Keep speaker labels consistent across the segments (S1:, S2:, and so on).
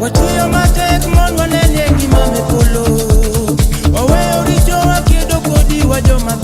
S1: Watiyo matek mon wanene gima me polo. Waweyo richo wakedo kodi wa joma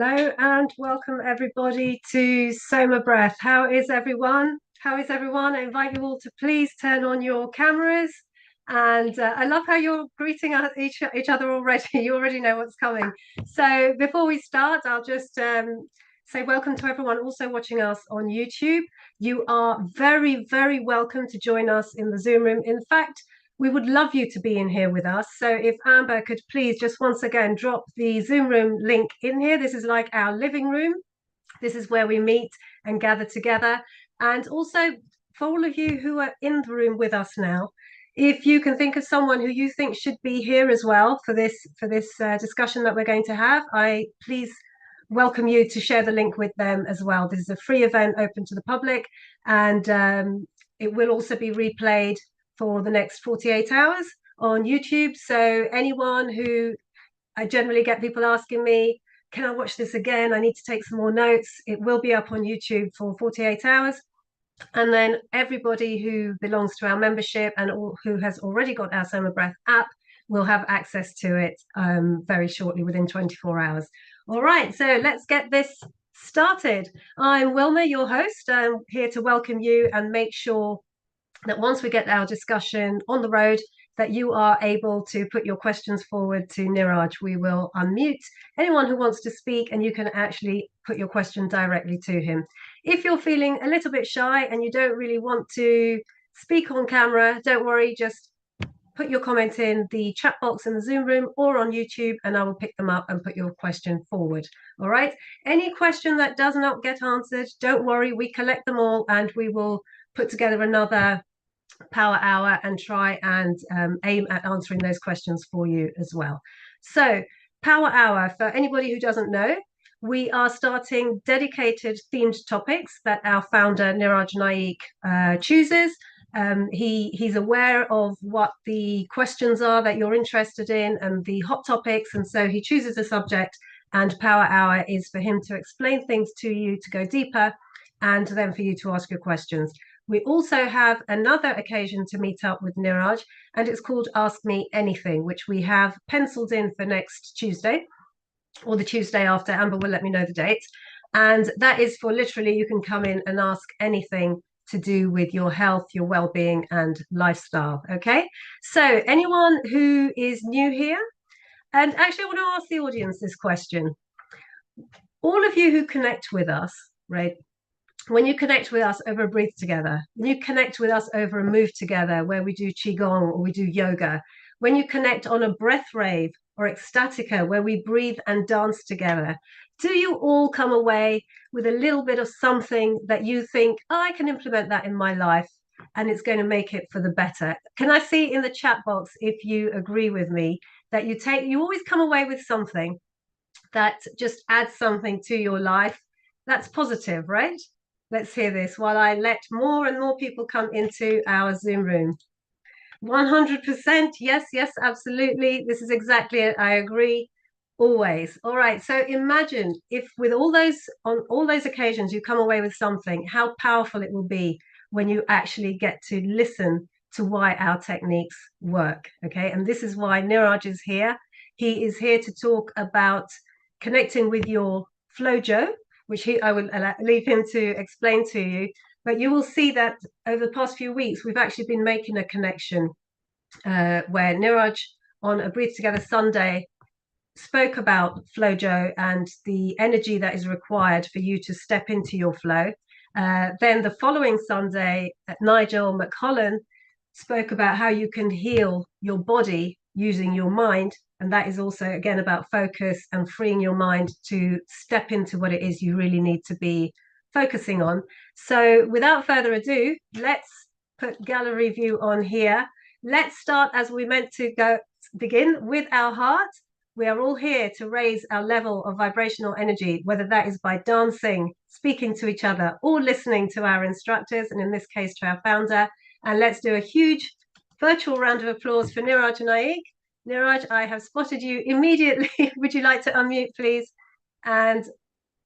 S2: Hello and welcome everybody to SOMA Breath. How is everyone? How is everyone? I invite you all to please turn on your cameras. And I love how you're greeting each other already. You already know what's coming. So before we start, I'll just say welcome to everyone also watching us on YouTube. You are very, very welcome to join us in the Zoom room. In fact, we would love you to be in here with us. So if Amber could please just once again drop the Zoom room link in here. This is like our living room. This is where we meet and gather together. And also for all of you who are in the room with us now, if you can think of someone who you think should be here as well for this discussion that we're going to have, I please welcome you to share the link with them as well. This is a free event open to the public, and it will also be replayed for the next 48 hours on YouTube. So anyone who, I generally get people asking me, can I watch this again? I need to take some more notes. It will be up on YouTube for 48 hours. And then everybody who belongs to our membership and who has already got our SOMA Breath app will have access to it very shortly, within 24 hours. All right, so let's get this started. I'm Wilma, your host. I'm here to welcome you and make sure that once we get our discussion on the road, that you are able to put your questions forward to Niraj. We will unmute anyone who wants to speak, and you can actually put your question directly to him. If you're feeling a little bit shy and you don't really want to speak on camera, don't worry, just put your comments in the chat box in the Zoom room or on YouTube, and I will pick them up and put your question forward. All right. Any question that does not get answered, don't worry, we collect them all and we will put together another power hour and try and aim at answering those questions for you as well. So power hour, for anybody who doesn't know, we are starting dedicated themed topics that our founder Niraj Naik chooses. He's aware of what the questions are that you're interested in and the hot topics, and so he chooses a subject, and power hour is for him to explain things to you, to go deeper, and then for you to ask your questions. We also have another occasion to meet up with Niraj, and it's called Ask Me Anything, which we have penciled in for next Tuesday, or the Tuesday after. Amber will let me know the date. And that is for literally, you can come in and ask anything to do with your health, your well-being, and lifestyle. Okay, so anyone who is new here, and actually I want to ask the audience this question. All of you who connect with us, right? When you connect with us over a breathe together, when you connect with us over a move together where we do qigong or we do yoga, when you connect on a breath rave or ecstatica where we breathe and dance together, do you all come away with a little bit of something that you think, oh, I can implement that in my life and it's going to make it for the better? Can I see in the chat box if you agree with me that you always come away with something that just adds something to your life that's positive, right? Let's hear this while I let more and more people come into our Zoom room. 100%. Yes, yes, absolutely. This is exactly it. I agree. Always. All right. So imagine if with on all those occasions you come away with something, how powerful it will be when you actually get to listen to why our techniques work. Okay. And this is why Niraj is here. He is here to talk about connecting with your flowjo, which I will leave him to explain to you. But you will see that over the past few weeks, we've actually been making a connection where Niraj on a Breathe Together Sunday spoke about flowjo and the energy that is required for you to step into your flow. Then the following Sunday, Nigel McCollan spoke about how you can heal your body using your mind. And that is also, again, about focus and freeing your mind to step into what it is you really need to be focusing on. So without further ado, let's put gallery view on here. Let's start as we meant to begin with our heart. We are all here to raise our level of vibrational energy, whether that is by dancing, speaking to each other, or listening to our instructors, and in this case to our founder. And let's do a huge virtual round of applause for Niraj Naik. Niraj, I have spotted you immediately. Would you like to unmute, please, and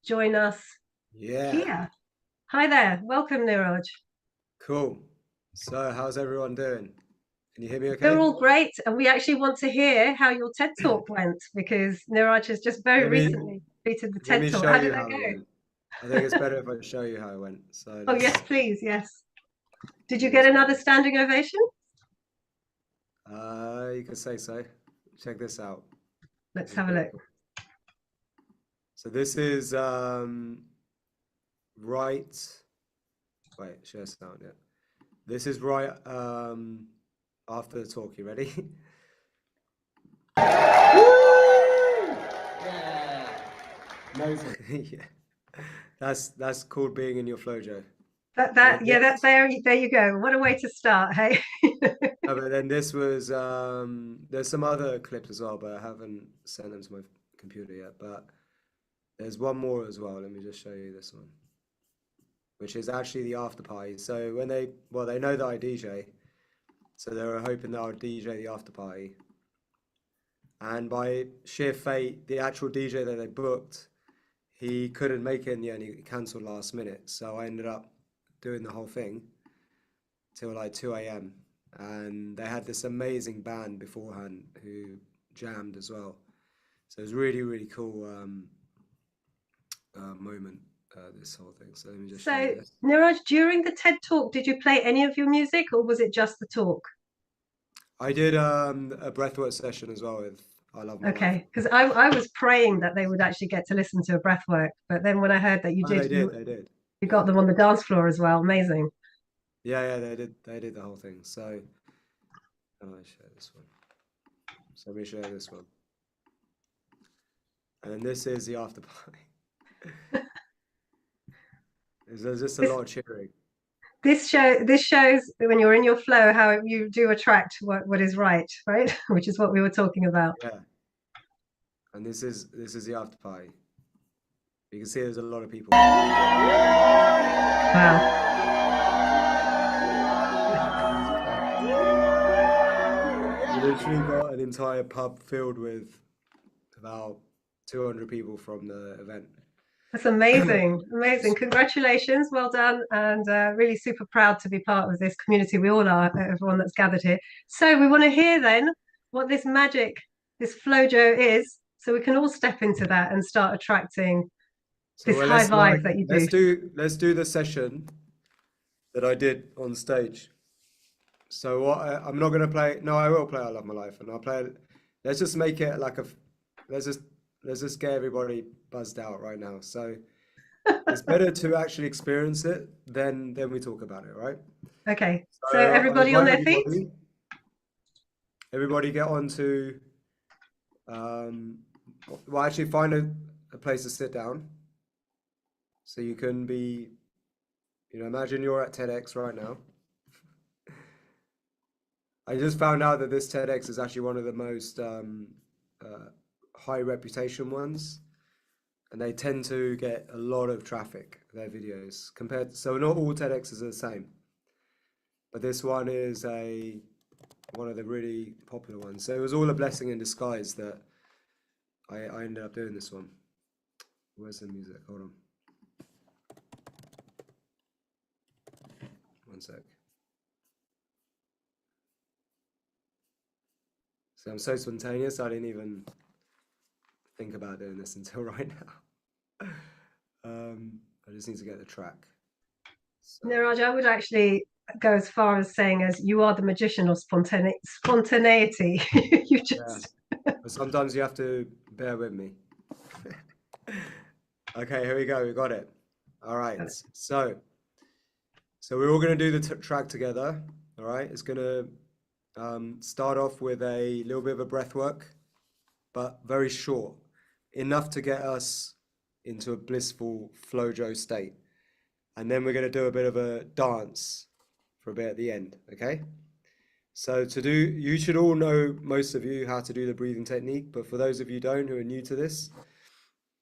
S2: join us here? Hi there. Welcome, Niraj.
S3: Cool. So how's everyone doing? Can you hear me okay?
S2: They're all great. And we actually want to hear how your TED Talk went, because Niraj has just very recently. completed the
S3: Let
S2: TED
S3: me
S2: Talk.
S3: show
S2: How
S3: you
S2: did that
S3: how it
S2: go?
S3: went. I think it's better if I show you how it went. So
S2: Oh, yes,
S3: let's
S2: please. Yes. Did you
S3: do
S2: get
S3: this
S2: another
S3: one.
S2: standing ovation?
S3: You could say so. Check this out.
S2: Let's
S3: This is
S2: have a
S3: pretty
S2: look.
S3: cool. So this is right. Wait, share sound. Yeah. This is right after the talk. You ready? Yeah. Amazing. Yeah. That's called being in your flowjo.
S2: There you go. What a way to start, hey?
S3: But then this was there's some other clips as well, but I haven't sent them to my computer yet. But there's one more as well. Let me just show you this one, which is actually the after party. So when they know that I DJ, so they were hoping that I would DJ the after party. And by sheer fate, the actual DJ that they booked, he couldn't make it in the end. He cancelled last minute. So I ended up doing the whole thing till like 2 a.m. And they had this amazing band beforehand who jammed as well. So it was really, really cool moment, this whole thing. So let me just show you
S2: So,
S3: this.
S2: Niraj, during the TED Talk, did you play any of your music or was it just the talk?
S3: I did a breathwork session as well with I Love My Life.
S2: Okay, because I was praying that they would actually get to listen to a breathwork, but then when I heard that you
S3: Oh,
S2: did,
S3: they did.
S2: you got them on the dance floor as well. Amazing.
S3: Yeah, they did the whole thing. So how do I share this one? So let me share this one. And then this is the after party. There's just a lot of cheering.
S2: This shows when you're in your flow how you do attract what is right, Which is what we were talking about.
S3: Yeah. And this is the after party. You can see there's a lot of people.
S2: Wow.
S3: We literally got an entire pub filled with about 200 people from the event.
S2: That's amazing. Amazing. Congratulations. Well done. And really super proud to be part of this community. We all are, everyone that's gathered here. So we want to hear then what this magic, this flowjo is, so we can all step into that and start attracting this high vibe that you do.
S3: Let's do the session that I did on stage. So what I'm not gonna play. No, I will play I Love My Life, and I'll play. Let's just make it like let's just get everybody buzzed out right now. So it's better to actually experience it than we talk about it, right?
S2: Okay. So
S3: So
S2: everybody on their feet.
S3: Everybody get onto. Well, actually find a place to sit down. So you can be, imagine you're at TEDx right now. I just found out that this TEDx is actually one of the most high reputation ones, and they tend to get a lot of traffic, their videos, so not all TEDx's are the same, but this one is one of the really popular ones. So it was all a blessing in disguise that I ended up doing this one. Where's the music? Hold on. One sec. So I'm so spontaneous, I didn't even think about doing this until right now. I just need to get the track. So.
S2: Niraj, I would actually go as far as saying as you are the magician of spontaneity. You just...
S3: Yeah. But sometimes you have to bear with me. Okay, here we go. We got it. All right. So we're all going to do the track together. All right. It's going to start off with a little bit of a breath work, but very short, enough to get us into a blissful flowjo state. And then we're going to do a bit of a dance for a bit at the end. Okay. So you should all know, most of you, how to do the breathing technique. But for those of you who don't, who are new to this,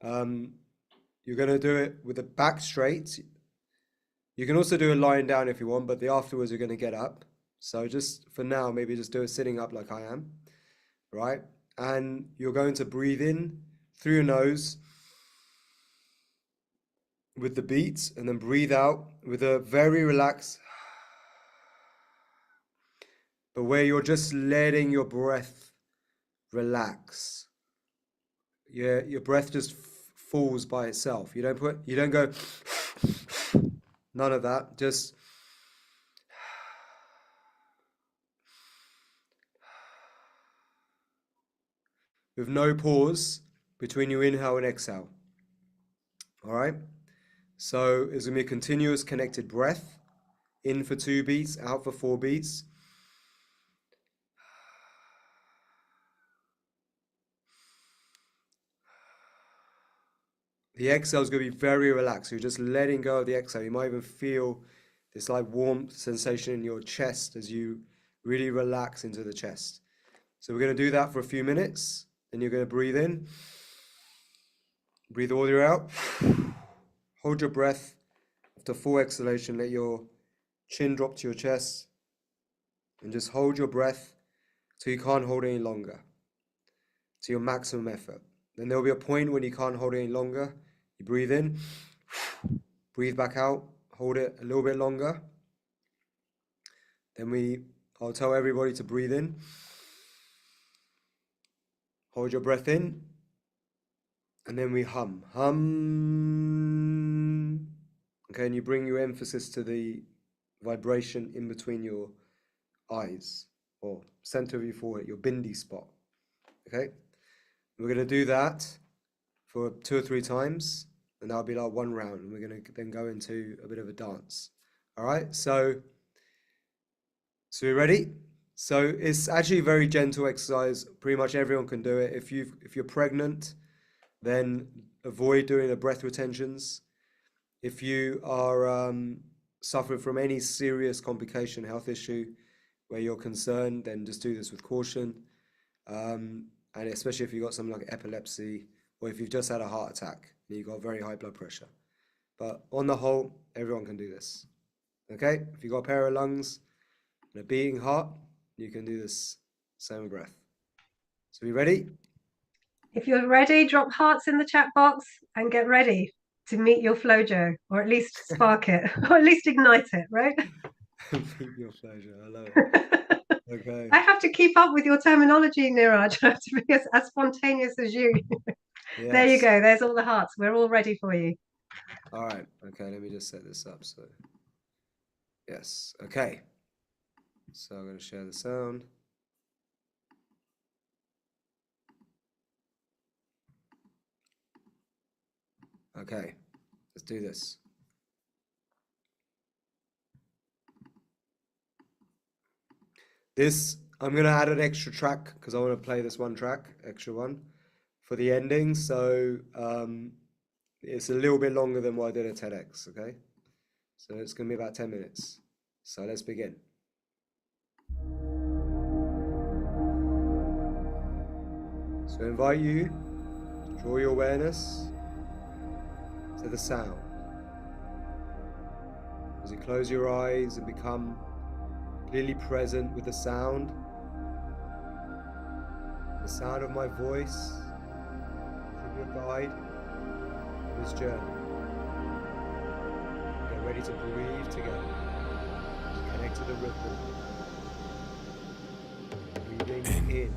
S3: you're going to do it with the back straight. You can also do a lying down if you want, but afterwards you're going to get up. So just for now, maybe just do it sitting up like I am, right? And you're going to breathe in through your nose with the beats, and then breathe out with a very relaxed, but where you're just letting your breath relax. Your breath just falls by itself. You don't go, none of that. Just with no pause between your inhale and exhale. All right. So it's gonna be a continuous connected breath. In for 2 beats, out for 4 beats. The exhale is going to be very relaxed. You're just letting go of the exhale. You might even feel this like warm sensation in your chest as you really relax into the chest. So we're going to do that for a few minutes. Then you're going to breathe in. Breathe all the way out. Hold your breath. After full exhalation, let your chin drop to your chest. And just hold your breath till you can't hold any longer, to your maximum effort. Then there'll be a point when you can't hold it any longer. You breathe in, breathe back out, hold it a little bit longer. Then I'll tell everybody to breathe in. Hold your breath in. And then we hum. Hum. Okay, and you bring your emphasis to the vibration in between your eyes, or center of your forehead, your bindi spot. Okay? We're going to do that for 2 or 3 times, and that'll be like 1 round, and we're going to then go into a bit of a dance. All right, so we're ready. So it's actually a very gentle exercise. Pretty much everyone can do it. If you're pregnant, then avoid doing the breath retentions. If you are suffering from any serious complication, health issue where you're concerned, then just do this with caution. And especially if you've got something like epilepsy, or if you've just had a heart attack and you've got very high blood pressure. But on the whole, everyone can do this. Okay? If you've got a pair of lungs and a beating heart, you can do this SOMA breath. So, you ready?
S2: If you're ready, drop hearts in the chat box and get ready to meet your flowjo, or at least spark it, or at least ignite it, right?
S3: Meet your pleasure. I love it. Okay.
S2: I have to keep up with your terminology, Niraj. I have to be as spontaneous as you.
S3: Yes.
S2: There you go. There's all the hearts. We're all ready for you.
S3: All right. Okay, let me just set this up. So, yes. Okay. So I'm going to share the sound. Okay, let's do this. I'm going to add an extra track because I want to play this one track, extra one, for the ending. So it's a little bit longer than what I did at TEDx, okay? So it's going to be about 10 minutes. So let's begin. So I invite you to draw your awareness to the sound. As you close your eyes and become completely present with the sound of my voice should be a guide on this journey. Get ready to breathe together. Connect to the ripple. Breathing in.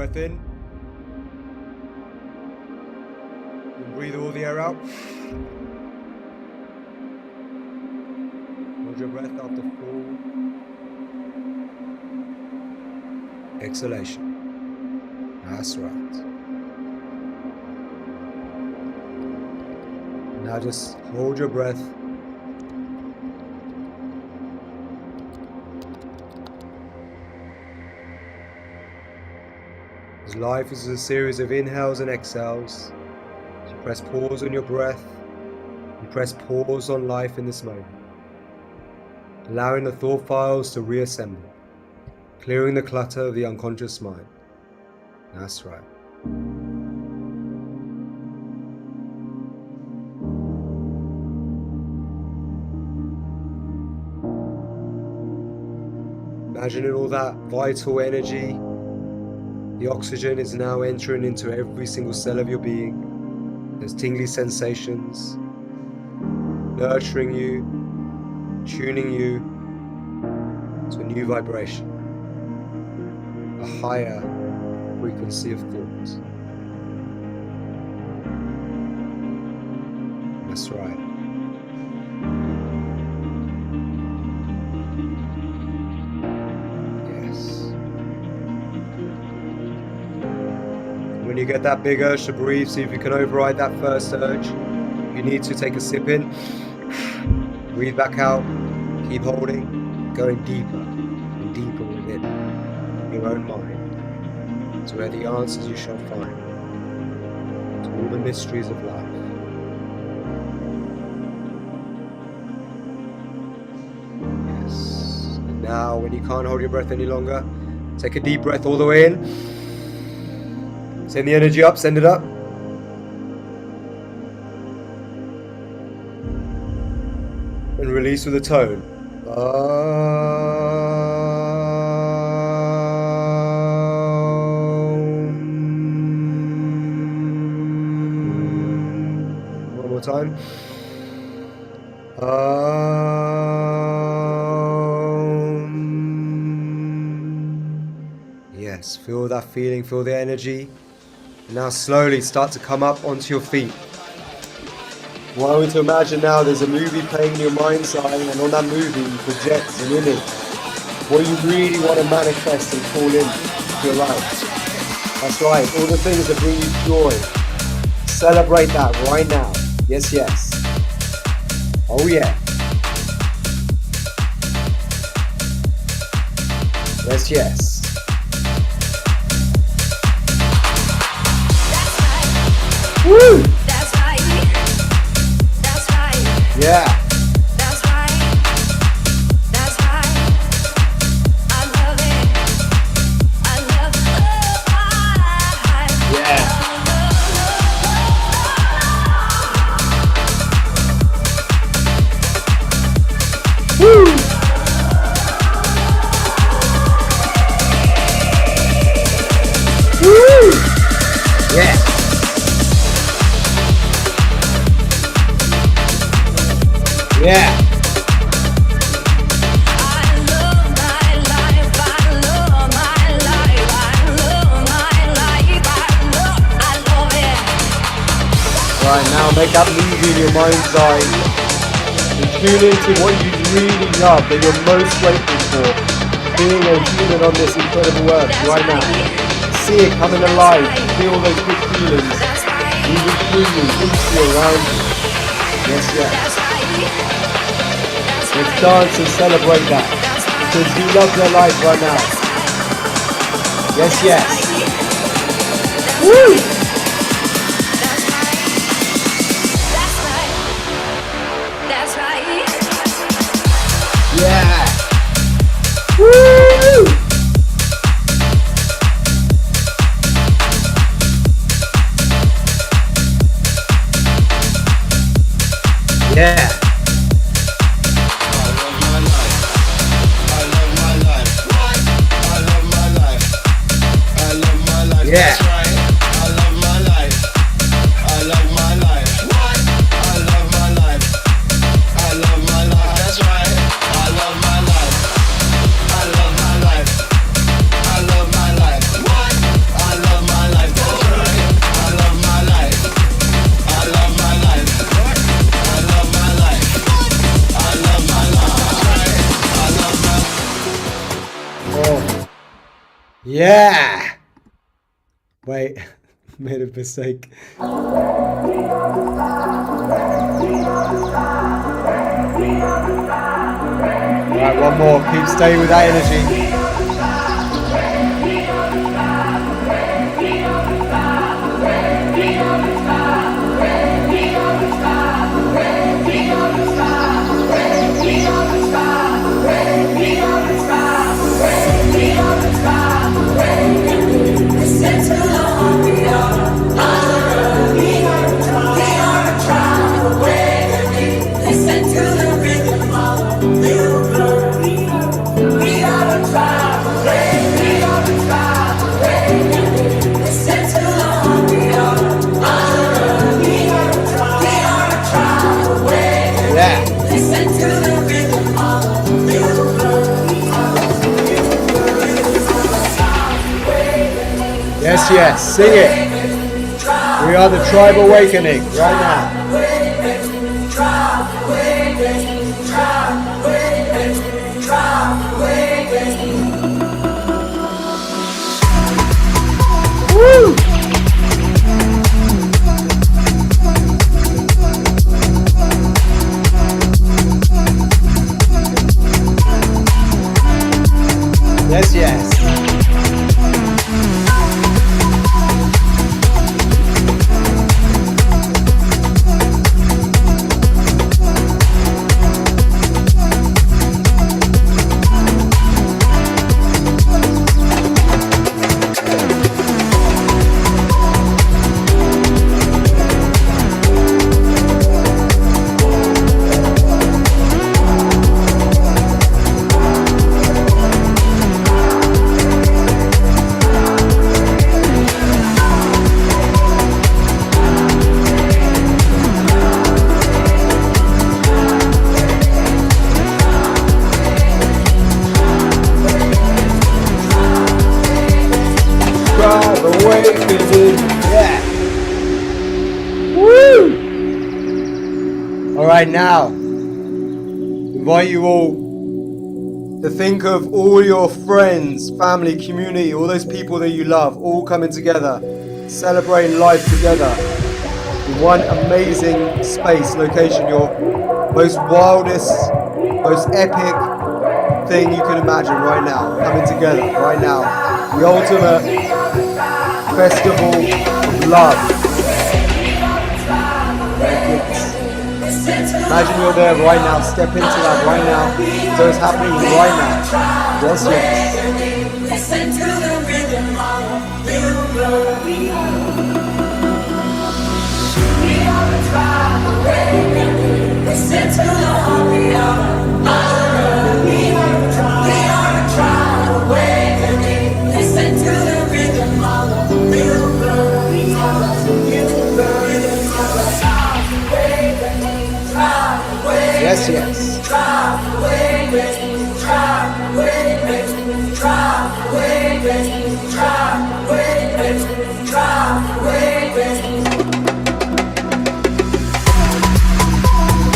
S3: breath in. And breathe all the air out. Hold your breath after full exhalation. That's right. Now just hold your breath. As life is a series of inhales and exhales, you press pause on your breath and press pause on life in this moment, allowing the thought files to reassemble, clearing the clutter of the unconscious mind. That's right. Imagining all that vital energy, the oxygen is now entering into every single cell of your being. There's tingly sensations, nurturing you, tuning you to a new vibration, a higher frequency of thought. That's right. When you get that big urge to breathe, see if you can override that first urge. You need to take a sip in, breathe back out, keep holding, going deeper and deeper within your own mind, to where the answers you shall find to all the mysteries of life. Yes. And now, when you can't hold your breath any longer, take a deep breath all the way in. Send the energy up, send it up. And release with a tone. One more time. Yes, feel that feeling, feel the energy. Now slowly start to come up onto your feet. I want you to imagine now there's a movie playing in your mind's eye, and on that movie you project an image, what you really want to manifest and call into your life. That's right, all the things that bring you joy. Celebrate that right now. Yes, yes. Oh yeah. Yes, yes. Woo!
S4: That's right. That's right.
S3: Yeah.
S4: That's right. That's right. I love it. I love it.
S3: Yeah. Woo! Woo! Yeah. Yeah.
S4: I love my life. I love my life. I love my life. I love it.
S3: Right, now make that movie in your mind's eye and tune into what you really love, that you're most grateful for, being a human on this incredible earth right now. See it coming alive, feel those good feelings moving through you, into you, around you. Yes, yes. Let's dance and celebrate that, because you love your life right now. Yes, yes. Woo!
S4: That's right.
S3: Yeah. Woo! Yeah. Yeah.
S1: That's right. I love my life. I love my life. What? I love my life. I love my life. That's right. I love my life. I love my life. I love my life. What? I
S3: Yeah. Wait, made a mistake. Alright, one more. Keep staying with that energy. Yes, yes, sing it. We are the tribe awakening right now. Woo! Yes, yes. Yeah. Woo! All right, now invite you all to think of all your friends, family, community, all those people that you love, all coming together, celebrating life together in one amazing space, location, your most wildest, most epic thing you can imagine right now, coming together right now. The ultimate festival of love. Imagine you're there right now, step into that right now. So it's happening right now. Yes, yes. Listen to the rhythm of the we are the tribe awakening. Listen to the heart we are. We are the tribe awakening. Listen to the rhythm of the yes, yes.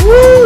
S3: Woo!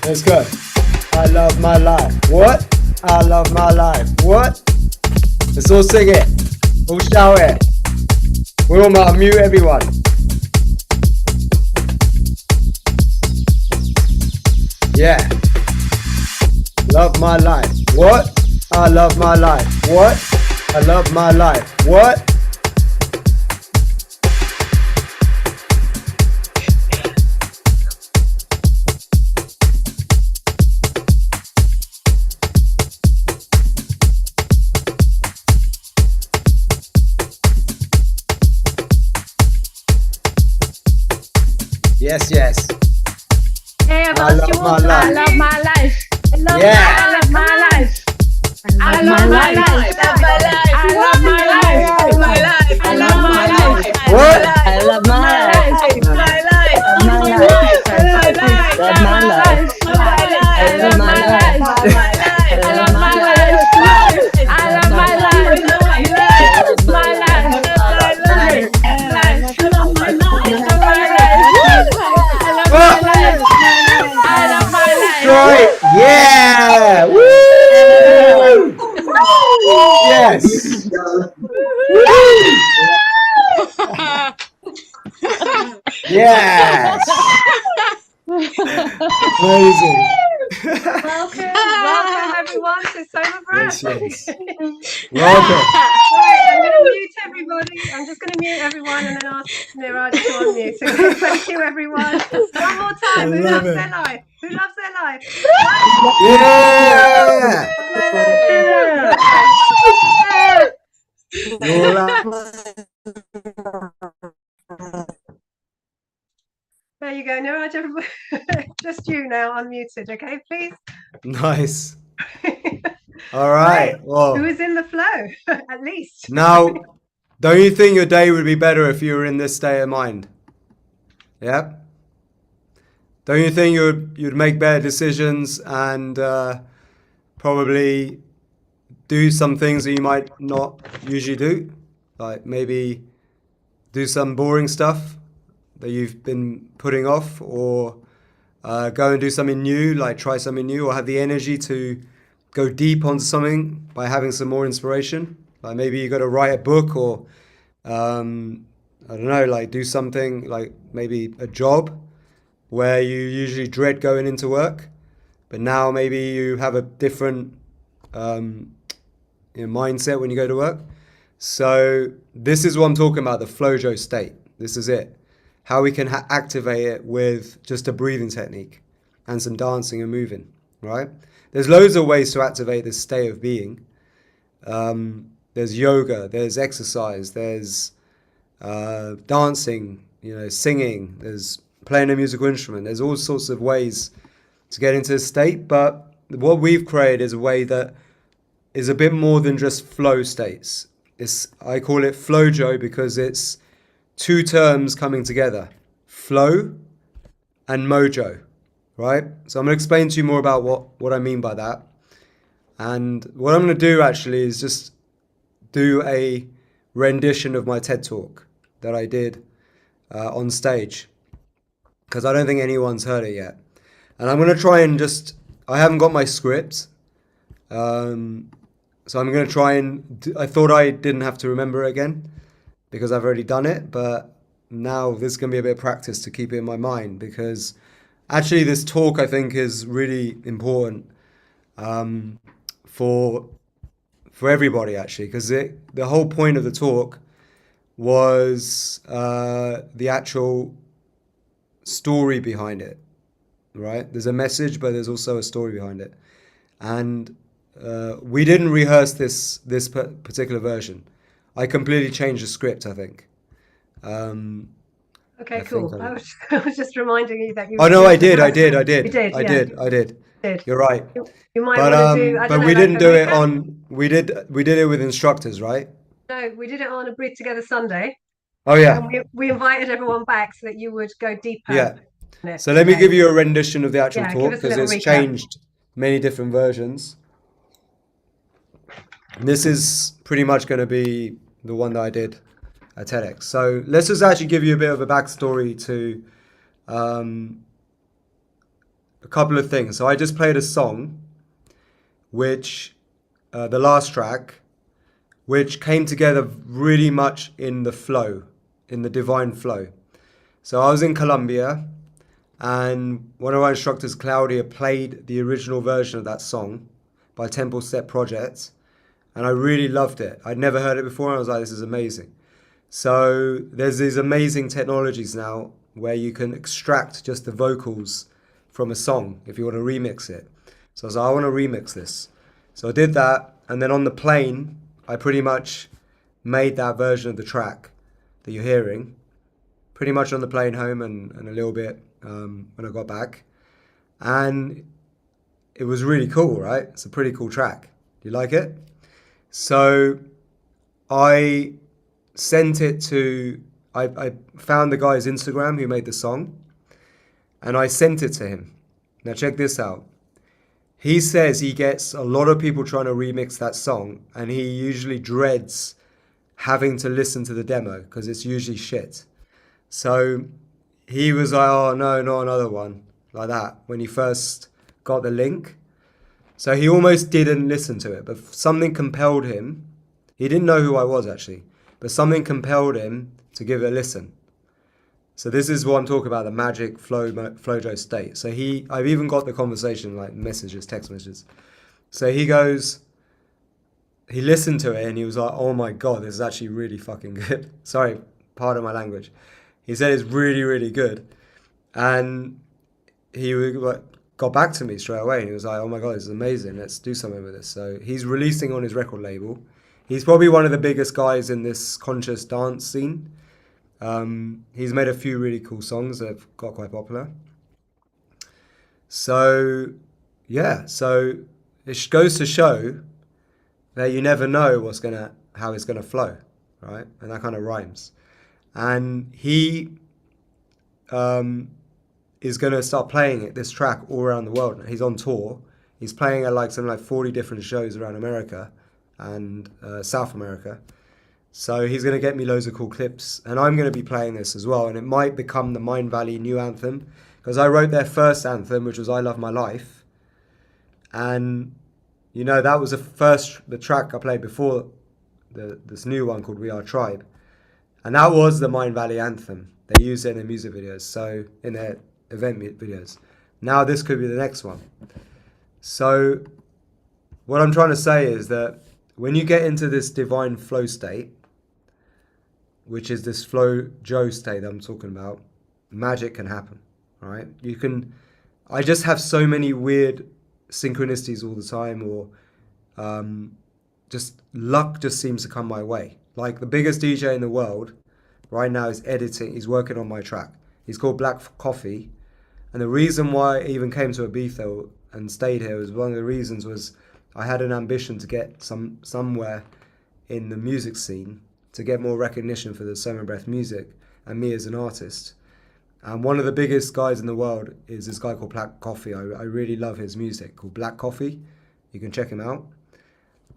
S3: Let's go. I love my life. What? I love my life. What? Let's all sing it. All shout it. Wilma, mute everyone. Yeah. Love my life. What? I love my life. What? I love my life. What? Yes, yes.
S2: Hey, I've
S3: I
S2: asked you
S3: love my
S2: all to
S3: life.
S5: I love my life.
S2: I love
S3: Yeah.
S5: I love my life. I love my life. I love my life. I love my life. I love my life.
S3: What?
S5: I love my life. My life. My life. I love my life. I love my life. I love my life. I love my life. My life.
S3: Right. Yeah. Woo. Yes. Yes. Amazing.
S2: Welcome everyone to SOMA Breath.
S3: Yes, yes. Welcome.
S2: Right, I'm going to mute everybody. I'm just going to mute everyone and then ask Niraj to unmute. Okay, thank you everyone. One more time. Who
S3: love
S2: loves
S3: it.
S2: their life? Who loves their life?
S3: Yeah.
S2: Okay.
S3: You're like-
S2: There you go, Niraj. Everybody, just you now, unmuted. Okay, please.
S3: Nice. All right.
S2: Who
S3: Well,
S2: is in the flow? At least.
S3: now, don't you think your day would be better if you were in this state of mind? Yeah. Don't you think you'd make better decisions and probably do some things that you might not usually do, like maybe do some boring stuff that you've been putting off, or go and do something new, like try something new, or have the energy to go deep onto something by having some more inspiration. Like maybe you got to write a book, or I don't know, like do something like maybe a job where you usually dread going into work, but now maybe you have a different mindset when you go to work. So this is what I'm talking about, the flowjo state. This is it. How we can activate it with just a breathing technique and some dancing and moving, right? There's loads of ways to activate this state of being. There's yoga, there's exercise, there's dancing, singing, there's playing a musical instrument. There's all sorts of ways to get into this state, but what we've created is a way that is a bit more than just flow states. I call it flowjo because it's two terms coming together, flow and mojo, right? So I'm going to explain to you more about what I mean by that. And what I'm going to do actually is just do a rendition of my TED Talk that I did on stage, because I don't think anyone's heard it yet. And I'm going to try and I haven't got my script. So I'm going to try and, I thought I didn't have to remember it again because I've already done it, but now there's going to be a bit of practice to keep it in my mind, because actually this talk I think is really important for everybody actually, because the whole point of the talk was the actual story behind it, right? There's a message, but there's also a story behind it. And we didn't rehearse this particular version. I completely changed the script, I think.
S2: Okay,
S3: I
S2: cool.
S3: think
S2: I was just reminding you that you.
S3: Oh no, I did.
S2: You did,
S3: I
S2: yeah.
S3: did. You're right.
S2: You might
S3: But
S2: want to do. I don't
S3: but
S2: know,
S3: we
S2: like
S3: didn't
S2: a
S3: do it
S2: recap?
S3: on. We did it with instructors, right?
S2: No, we did it on a Breathe Together Sunday,
S3: Oh yeah,
S2: and we invited everyone back so that you would go deeper.
S3: yeah.
S2: in it
S3: So let me
S2: today.
S3: give you a rendition of the actual
S2: Yeah, give
S3: talk,
S2: us a
S3: because
S2: little
S3: it's
S2: recap.
S3: changed many different versions. This is pretty much going to be the one that I did at TEDx. So let's just actually give you a bit of a backstory to a couple of things. So I just played a song, which the last track which came together really much in the flow, in the divine flow. So I was in Colombia, and one of our instructors, Claudia, played the original version of that song by Temple Step Project, and I really loved it. I'd never heard it before, and I was like, this is amazing. So there's these amazing technologies now where you can extract just the vocals from a song if you want to remix it. So I was like, I want to remix this. So I did that, and then on the plane, I pretty much made that version of the track that you're hearing, pretty much on the plane home and a little bit when I got back. And it was really cool, right? It's a pretty cool track. Do you like it? So I sent it to, I found the guy's Instagram who made the song, and I sent it to him. Now check this out. He says he gets a lot of people trying to remix that song, and he usually dreads having to listen to the demo because it's usually shit. So he was like, oh no, not another one, like that, when he first got the link. So he almost didn't listen to it, but something compelled him. He didn't know who I was actually, but something compelled him to give it a listen. So this is what I'm talking about, the magic flowjo state. So I've even got the conversation, like messages, text messages. So he listened to it and he was like, oh my God, this is actually really fucking good. Sorry, pardon my language. He said it's really, really good. And he got back to me straight away and he was like, oh my God, this is amazing. Let's do something with this. So he's releasing on his record label. He's probably one of the biggest guys in this conscious dance scene. He's made a few really cool songs that have got quite popular. So, yeah, so it goes to show that you never know how it's gonna flow, right? And that kind of rhymes. And he is gonna start playing this track all around the world. He's on tour. He's playing at something like 40 different shows around America and South America. So he's going to get me loads of cool clips, and I'm going to be playing this as well, and it might become the Mind Valley new anthem, because I wrote their first anthem, which was I Love My Life, and that was the track I played before this new one called We Are Tribe, and that was the Mind Valley anthem. They used it in their music videos, so in their event videos. Now this could be the next one. So what I'm trying to say is that when you get into this divine flow state, which is this flowjo state that I'm talking about, magic can happen, all right? I just have so many weird synchronicities all the time, or just luck just seems to come my way. Like the biggest DJ in the world right now is he's working on my track. He's called Black Coffee. And the reason why I even came to Ibiza and stayed here was one of the reasons was I had an ambition to get somewhere in the music scene to get more recognition for the SOMA Breath music and me as an artist. And one of the biggest guys in the world is this guy called Black Coffee. I really love his music, called Black Coffee. You can check him out.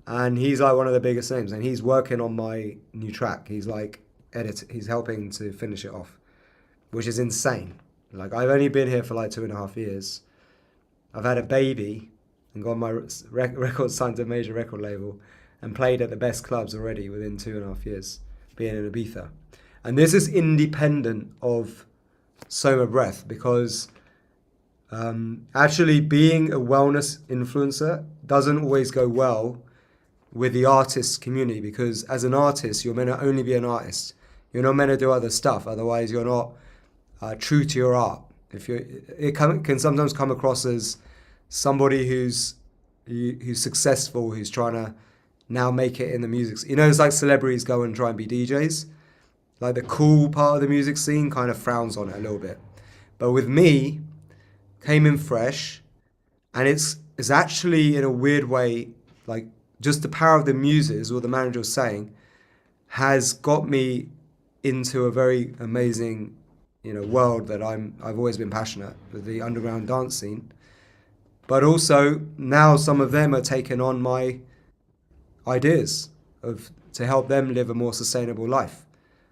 S3: And he's like one of the biggest names, and he's working on my new track. He's like he's helping to finish it off, which is insane. Like I've only been here for like 2.5 years. I've had a baby and got my record signed to a major record label and played at the best clubs already within 2.5 years being in Ibiza. And this is independent of SOMA Breath, because actually being a wellness influencer doesn't always go well with the artist community, because as an artist, you're meant to only be an artist. You're not meant to do other stuff, otherwise you're not true to your art. It can sometimes come across as somebody who's successful, who's trying to now make it in the music. It's like celebrities go and try and be DJs. Like the cool part of the music scene kind of frowns on it a little bit. But with me, came in fresh, and it's actually in a weird way, like just the power of the muses, or the manager was saying, has got me into a very amazing, world that I've always been passionate with, the underground dance scene. But also now some of them are taking on my ideas to help them live a more sustainable life.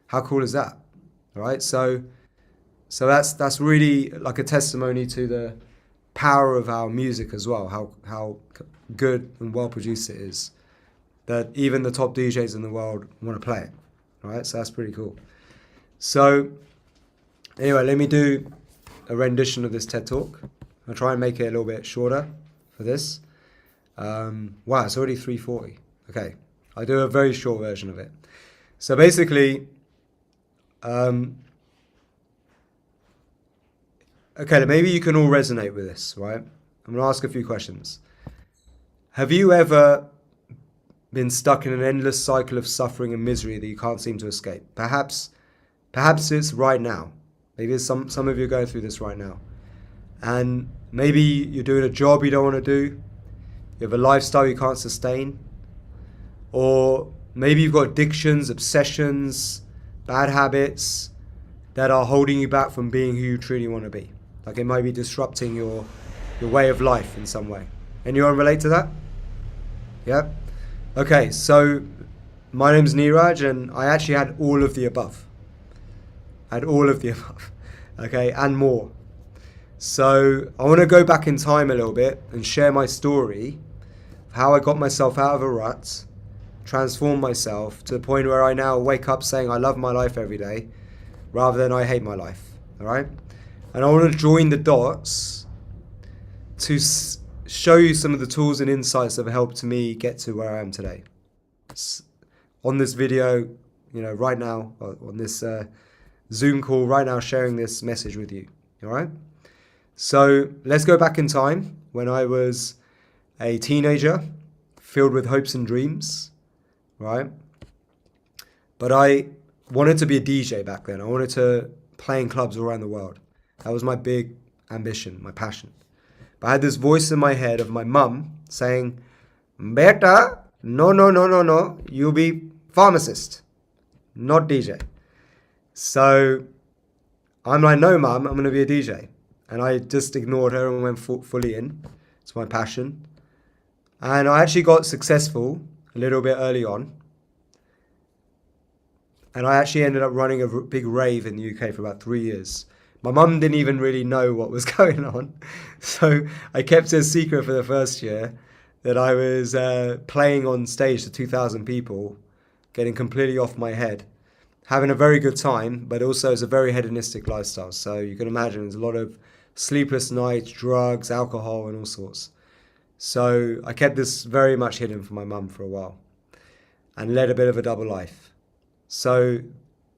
S3: How cool is that? All right. So that's really like a testimony to the power of our music as well, how good and well produced it is. that even the top DJs in the world want to play it, right? So that's pretty cool. So anyway, let me do a rendition of this TED Talk. I'll try and make it a little bit shorter for this. Wow, it's already 3:40. Okay, I'll do a very short version of it. So basically, okay, maybe you can all resonate with this, right? I'm going to ask a few questions. Have you ever been stuck in an endless cycle of suffering and misery that you can't seem to escape? Perhaps it's right now. Maybe some of you are going through this right now. And maybe you're doing a job you don't want to do. You have a lifestyle you can't sustain. Or maybe you've got addictions, obsessions, bad habits that are holding you back from being who you truly want to be. Like it might be disrupting your way of life in some way. Anyone relate to that? Yeah? Okay, so my name's Niraj and I actually had all of the above. Okay, and more. So I want to go back in time a little bit and share my story of how I got myself out of a rut, transformed myself to the point where I now wake up saying I love my life every day rather than I hate my life, all right? And I want to join the dots to show you some of the tools and insights that have helped me get to where I am today. On this video, right now, on this Zoom call right now, sharing this message with you, all right? So let's go back in time when I was a teenager filled with hopes and dreams, right? But I wanted to be a DJ back then. I wanted to play in clubs all around the world. That was my big ambition, my passion. But I had this voice in my head of my mum saying, "Beta, no, you'll be pharmacist, not DJ." So I'm like, "No, mum, I'm going to be a DJ." And I just ignored her and went fully in. It's my passion. And I actually got successful a little bit early on. And I actually ended up running a big rave in the UK for about 3 years. My mum didn't even really know what was going on. So I kept it a secret for the first year that I was playing on stage to 2,000 people, getting completely off my head, having a very good time, but also it's a very hedonistic lifestyle. So you can imagine there's a lot of sleepless nights, drugs, alcohol, and all sorts. So I kept this very much hidden from my mum for a while and led a bit of a double life. So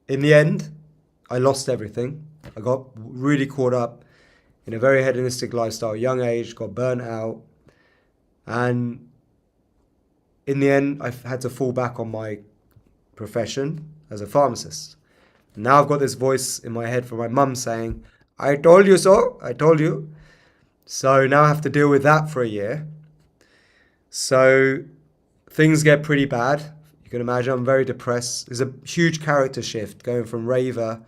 S3: in the end, I lost everything. I got really caught up in a very hedonistic lifestyle, young age, got burnt out. And in the end, I had to fall back on my profession as a pharmacist. And now I've got this voice in my head from my mum saying, "I told you so, I told you." So now I have to deal with that for a year. So things get pretty bad. You can imagine I'm very depressed. There's a huge character shift going from raver,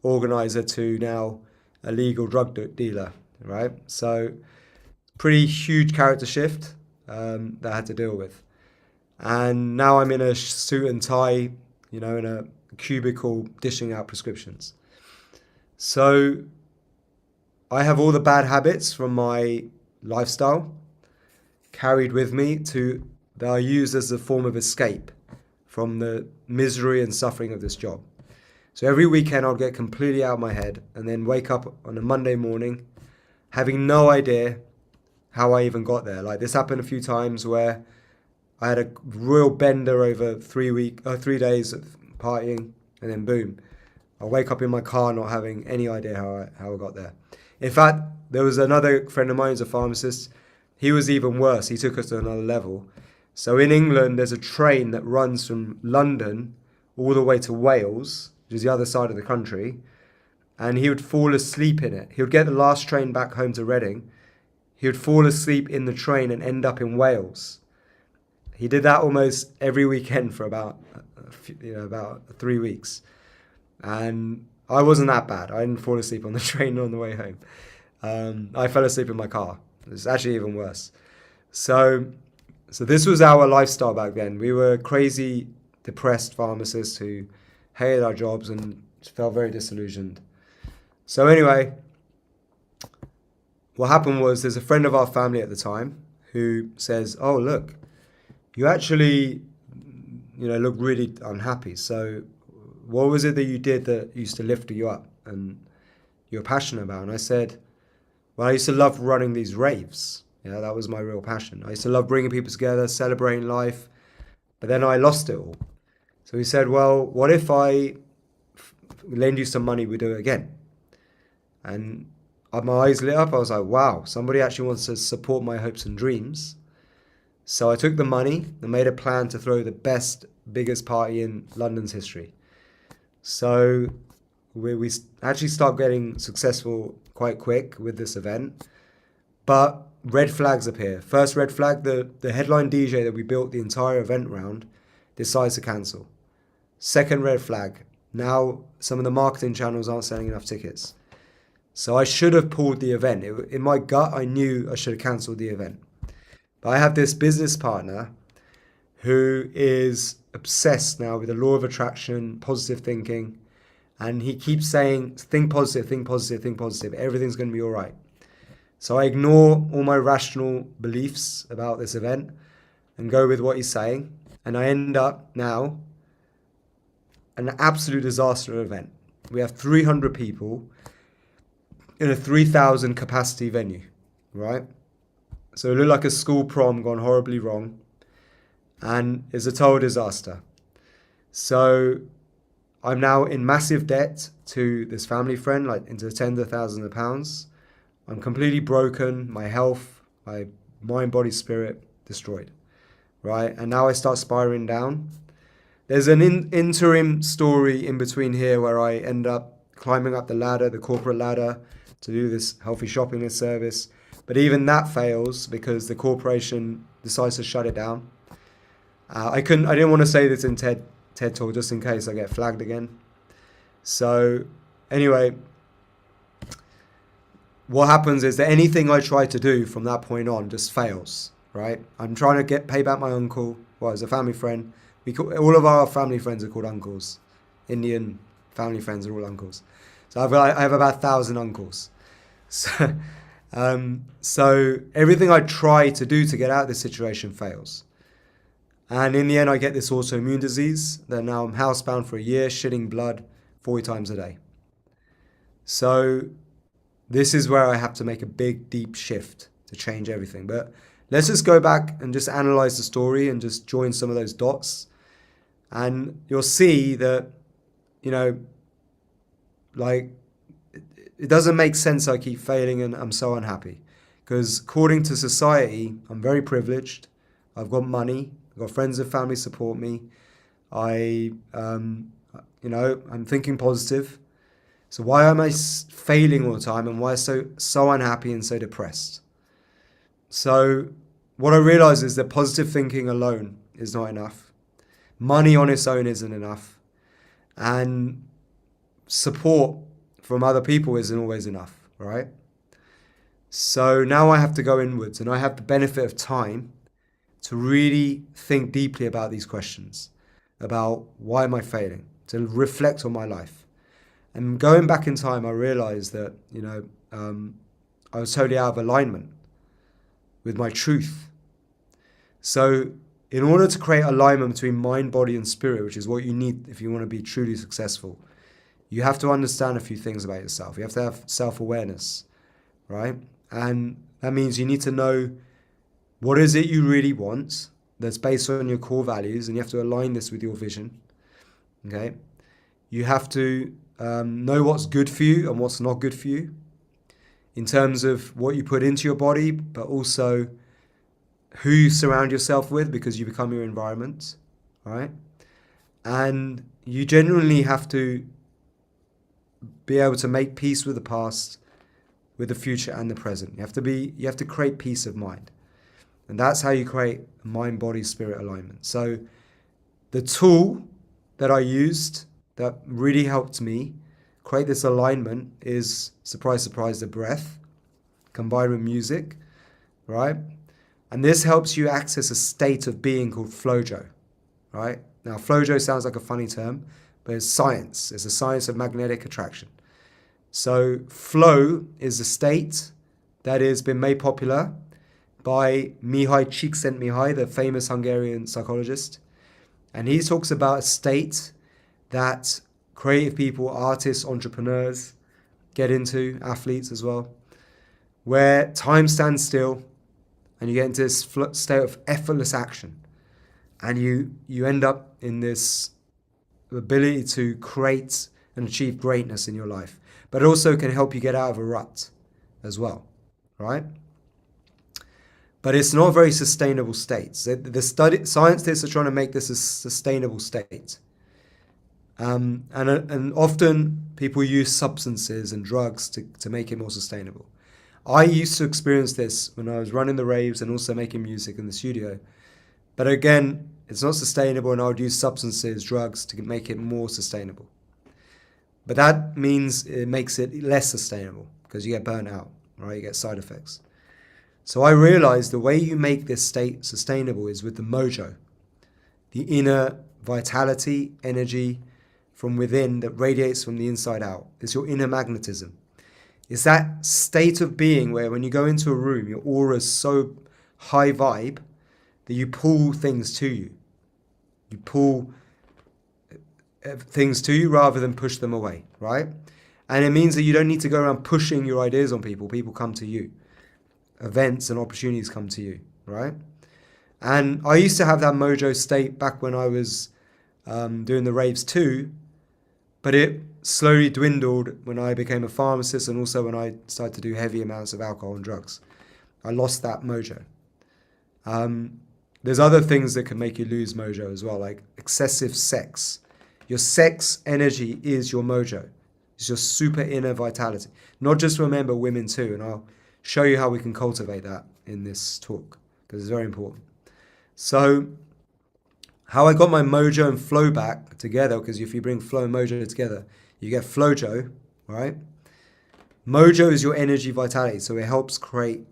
S3: organizer to now a legal drug dealer, right? So pretty huge character shift that I had to deal with. And now I'm in a suit and tie, in a cubicle dishing out prescriptions. So I have all the bad habits from my lifestyle carried with me that I use as a form of escape from the misery and suffering of this job. So every weekend I'll get completely out of my head and then wake up on a Monday morning having no idea how I even got there. Like this happened a few times where I had a real bender over 3 days of partying, and then boom, I wake up in my car not having any idea how I got there. In fact, there was another friend of mine who's a pharmacist. He was even worse. He took us to another level. So in England, there's a train that runs from London all the way to Wales, which is the other side of the country, and he would fall asleep in it. He would get the last train back home to Reading. He would fall asleep in the train and end up in Wales. He did that almost every weekend for about 3 weeks. And I wasn't that bad. I didn't fall asleep on the train on the way home. I fell asleep in my car. It was actually even worse. So this was our lifestyle back then. We were crazy, depressed pharmacists who hated our jobs and felt very disillusioned. So anyway, what happened was there's a friend of our family at the time who says, "Oh, look, you actually looked really unhappy. So what was it that you did that used to lift you up and you're passionate about? And I said, well, I used to love running these raves. That was my real passion. I used to love bringing people together, celebrating life, but then I lost it all. So he said, well, what if I lend you some money, we do it again? And my eyes lit up. I was like, wow, somebody actually wants to support my hopes and dreams. So I took the money and made a plan to throw the best, biggest party in London's history. So we actually start getting successful quite quick with this event. But red flags appear. First red flag, the headline DJ that we built the entire event around decides to cancel. Second red flag, now some of the marketing channels aren't selling enough tickets. So I should have pulled the event. In my gut, I knew I should have cancelled the event. But I have this business partner who is obsessed now with the law of attraction, positive thinking, and he keeps saying, think positive, think positive, think positive. Everything's going to be all right. So I ignore all my rational beliefs about this event and go with what he's saying. And I end up now an absolute disaster event. We have 300 people in a 3,000 capacity venue, right? So it looked like a school prom gone horribly wrong, and it's a total disaster. So I'm now in massive debt to this family friend, like into the tens of thousands of pounds. I'm completely broken, my health, my mind, body, spirit destroyed, right? And now I start spiraling down. There's an interim story in between here where I end up climbing up the ladder, the corporate ladder, to do this healthy shopping list service. But even that fails because the corporation decides to shut it down. I didn't want to say this in TED Talk just in case I get flagged again. So anyway, what happens is that anything I try to do from that point on just fails, right? I'm trying to pay back my uncle, well, as a family friend. All of our family friends are called uncles. Indian family friends are all uncles. So I have about 1,000 uncles. So everything I try to do to get out of this situation fails. And in the end, I get this autoimmune disease that now I'm housebound for a year, shitting blood 40 times a day. So this is where I have to make a big, deep shift to change everything. But let's just go back and just analyze the story and just join some of those dots. And you'll see that, like, it doesn't make sense I keep failing and I'm so unhappy. Because according to society, I'm very privileged. I've got money. I've got friends and family support me. I'm thinking positive. So why am I failing all the time and why am I so unhappy and so depressed? So what I realize is that positive thinking alone is not enough. Money on its own isn't enough. And support from other people isn't always enough, right? So now I have to go inwards, and I have the benefit of time to really think deeply about these questions, about why am I failing, to reflect on my life. And going back in time, I realized that, I was totally out of alignment with my truth. So in order to create alignment between mind, body, and spirit, which is what you need if you want to be truly successful, you have to understand a few things about yourself. You have to have self-awareness, right? And that means you need to know what is it you really want that's based on your core values, and you have to align this with your vision, okay? You have to know what's good for you and what's not good for you in terms of what you put into your body, but also who you surround yourself with, because you become your environment, right? And you genuinely have to be able to make peace with the past, with the future and the present. You have to create peace of mind. And that's how you create mind, body, spirit alignment. So the tool that I used that really helped me create this alignment is, surprise, surprise, the breath combined with music, right? And this helps you access a state of being called flowjo, right? Now, flowjo sounds like a funny term, but it's science. It's a science of magnetic attraction. So flow is a state that has been made popular by Mihaly Csikszentmihalyi, the famous Hungarian psychologist. And he talks about a state that creative people, artists, entrepreneurs get into, athletes as well, where time stands still and you get into this state of effortless action. And you end up in this ability to create and achieve greatness in your life. But it also can help you get out of a rut as well, right? But it's not a very sustainable state. Scientists are trying to make this a sustainable state. And often people use substances and drugs to make it more sustainable. I used to experience this when I was running the raves and also making music in the studio. But again, it's not sustainable, and I would use substances, drugs to make it more sustainable. But that means it makes it less sustainable because you get burnt out, right? You get side effects. So I realized the way you make this state sustainable is with the mojo, the inner vitality, energy from within that radiates from the inside out. It's your inner magnetism. It's that state of being where when you go into a room, your aura is so high vibe that you pull things to you. You pull things to you rather than push them away, right? And it means that you don't need to go around pushing your ideas on people. People come to you. Events and opportunities come to you, right? And I used to have that mojo state back when I was doing the raves too, but it slowly dwindled when I became a pharmacist and also when I started to do heavy amounts of alcohol and drugs. I lost that mojo. There's other things that can make you lose mojo as well, like excessive sex. Your sex energy is your mojo. It's your super inner vitality. Not just remember, women too, and I'll show you how we can cultivate that in this talk because it's very important. So how I got my mojo and flow back together, because if you bring flow and mojo together, you get flowjo, right? Mojo is your energy vitality, so it helps create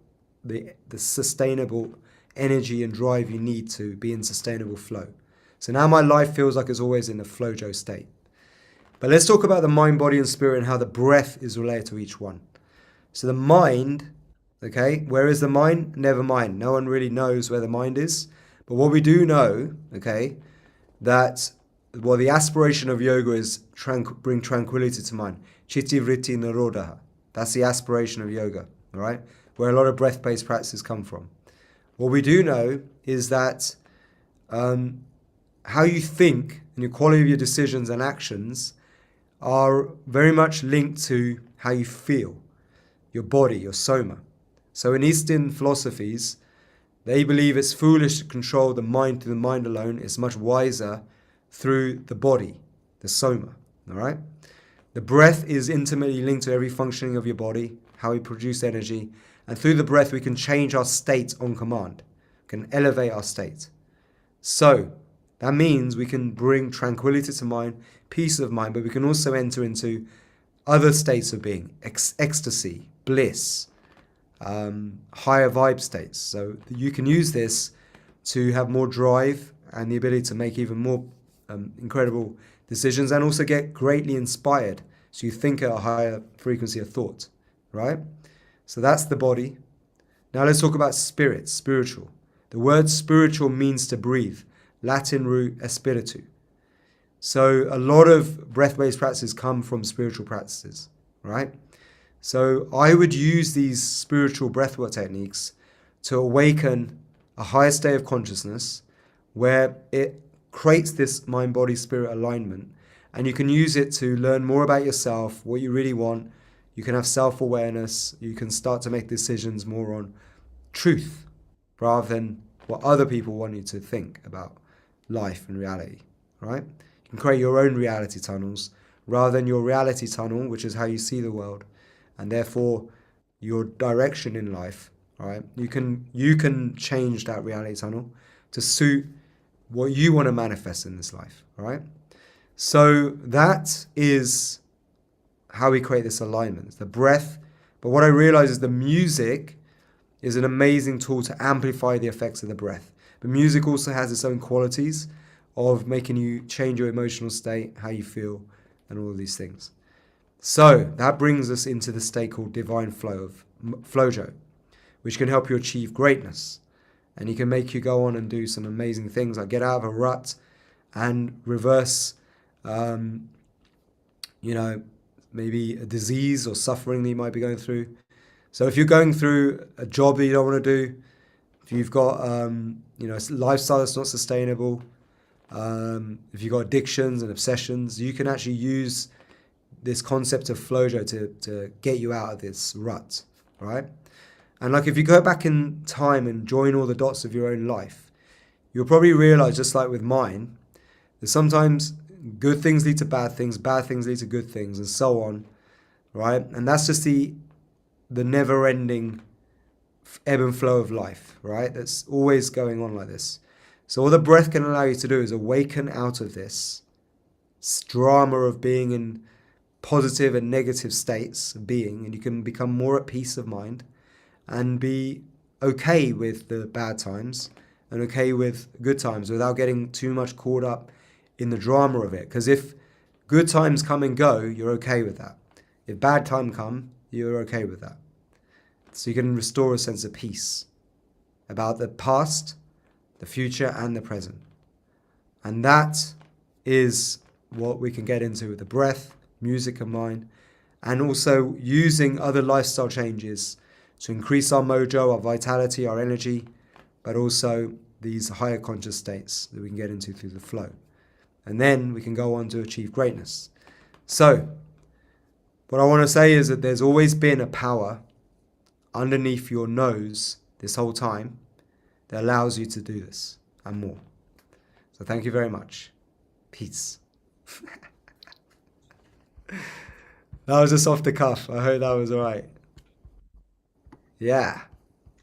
S3: the sustainable energy and drive you need to be in sustainable flow. So now my life feels like it's always in a flowjo state. But let's talk about the mind, body, and spirit and how the breath is related to each one. So the mind, okay, where is the mind? Never mind. No one really knows where the mind is. But what we do know, okay, that the aspiration of yoga is bring tranquility to mind. Chitti vritti nirodha. That's the aspiration of yoga, all right? Where a lot of breath-based practices come from. What we do know is that how you think and your quality of your decisions and actions are very much linked to how you feel, your body, your soma. So in Eastern philosophies, they believe it's foolish to control the mind through the mind alone. It's much wiser through the body, the soma, all right? The breath is intimately linked to every functioning of your body, how we produce energy. And through the breath, we can change our state on command, can elevate our state. So that means we can bring tranquility to mind, peace of mind, but we can also enter into other states of being, ecstasy, bliss, higher vibe states. So you can use this to have more drive and the ability to make even more incredible decisions and also get greatly inspired. So you think at a higher frequency of thought, right? So that's the body. Now let's talk about spirit, spiritual. The word spiritual means to breathe. Latin root espiritu. So a lot of breath-based practices come from spiritual practices, right? So I would use these spiritual breathwork techniques to awaken a higher state of consciousness where it creates this mind-body-spirit alignment, and you can use it to learn more about yourself, what you really want. You can have self-awareness. You can start to make decisions more on truth rather than what other people want you to think about life and reality, right? You can create your own reality tunnels rather than your reality tunnel, which is how you see the world, and therefore your direction in life, right? You can change that reality tunnel to suit what you want to manifest in this life, right? So that is how we create this alignment, the breath. But what I realize is the music is an amazing tool to amplify the effects of the breath. But music also has its own qualities of making you change your emotional state, how you feel, and all of these things. So that brings us into the state called divine flow of flowjo, which can help you achieve greatness. And it can make you go on and do some amazing things like get out of a rut and reverse, maybe a disease or suffering that you might be going through. So if you're going through a job that you don't want to do, if you've got, a lifestyle that's not sustainable, if you've got addictions and obsessions, you can actually use this concept of flowjo to get you out of this rut, right? And like if you go back in time and join all the dots of your own life, you'll probably realize, just like with mine, that sometimes good things lead to bad things lead to good things, and so on, right? And that's just the never-ending ebb and flow of life, right? That's always going on like this. So all the breath can allow you to do is awaken out of this drama of being in positive and negative states of being, and you can become more at peace of mind and be okay with the bad times and okay with good times without getting too much caught up in the drama of it. Because if good times come and go, you're okay with that. If bad times come, you're okay with that. So you can restore a sense of peace about the past, the future, and the present. And that is what we can get into with the breath, music, and mind, and also using other lifestyle changes to increase our mojo, our vitality, our energy, but also these higher conscious states that we can get into through the flow. And then we can go on to achieve greatness. So what I want to say is that there's always been a power underneath your nose this whole time that allows you to do this and more. So thank you very much. Peace. That was just off the cuff. I hope that was all right. Yeah.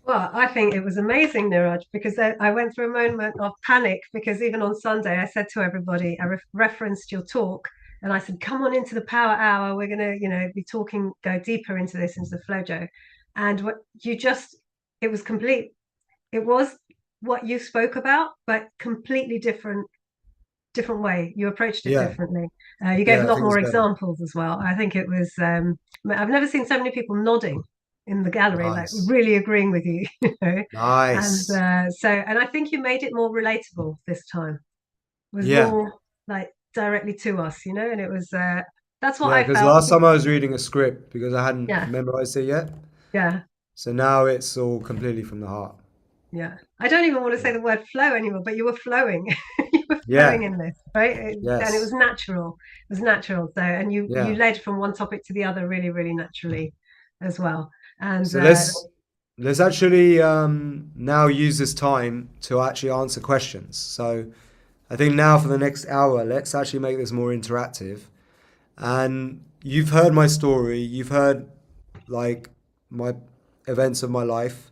S2: Well, I think it was amazing, Niraj, because I went through a moment of panic because even on Sunday, I said to everybody, I referenced your talk, and I said, come on into the power hour. We're going to, be talking, go deeper into this, into the flowjo. And what you just, it was complete. It was what you spoke about, but completely different way. You approached it differently. You gave a lot more examples as well. I think it was, I've never seen so many people nodding in the gallery,
S3: Nice.
S2: like really agreeing with you.
S3: Nice.
S2: And and I think you made it more relatable this time. It was more like directly to us, and it was that's what I
S3: because
S2: felt.
S3: last time I was reading a script because I hadn't
S2: Yeah.
S3: memorized it yet.
S2: Yeah.
S3: So now it's all completely from the heart.
S2: Yeah. I don't even want to say the word flow anymore, but you were flowing. You were flowing in this, right?
S3: Yes.
S2: And it was natural. It was natural. So, and you led from one topic to the other really, really naturally as well. And
S3: so let's actually now use this time to actually answer questions. So I think now for the next hour, let's actually make this more interactive. And you've heard my story. You've heard like my events of my life.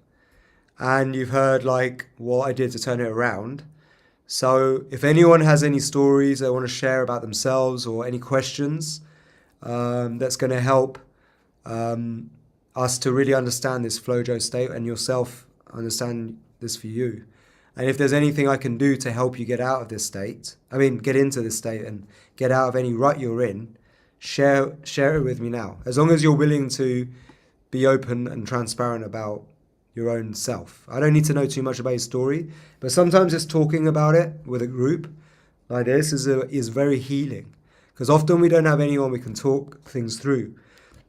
S3: And you've heard like what I did to turn it around. So if anyone has any stories they want to share about themselves or any questions, that's going to help us to really understand this flowjo state and yourself understand this for you. And if there's anything I can do to help you get out of this state, get into this state and get out of any rut you're in, share it with me now. As long as you're willing to be open and transparent about your own self. I don't need to know too much about your story, but sometimes just talking about it with a group like this is very healing, because often we don't have anyone we can talk things through,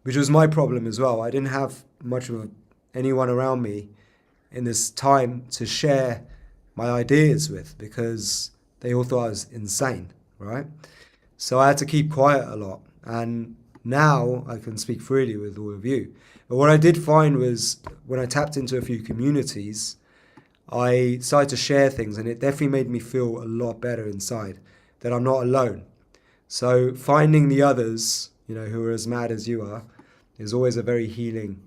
S3: which was my problem as well. I didn't have much of anyone around me in this time to share my ideas with because they all thought I was insane, right? So I had to keep quiet a lot, and now I can speak freely with all of you. But what I did find was when I tapped into a few communities, I started to share things, and it definitely made me feel a lot better inside that I'm not alone. So finding the others, who are as mad as you are, is always a very healing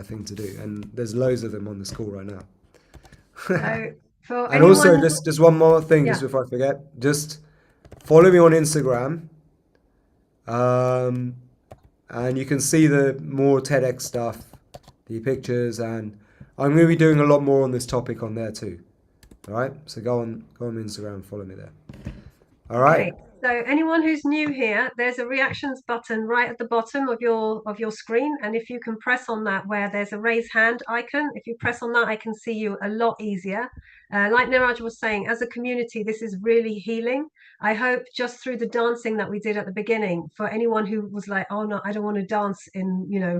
S3: thing to do. And there's loads of them on the call right now. And also, just one more thing, just before I forget, just follow me on Instagram. And you can see the more TEDx stuff, the pictures, and I'm going to be doing a lot more on this topic on there too. All right, so go on Instagram and follow me there. All right.
S2: Okay. So anyone who's new here, there's a reactions button right at the bottom of your screen, and if you can press on that where there's a raise hand icon, if you press on that, I can see you a lot easier. Like Niraj was saying, as a community, this is really healing. I hope just through the dancing that we did at the beginning, for anyone who was like, oh no, I don't want to dance in, you know,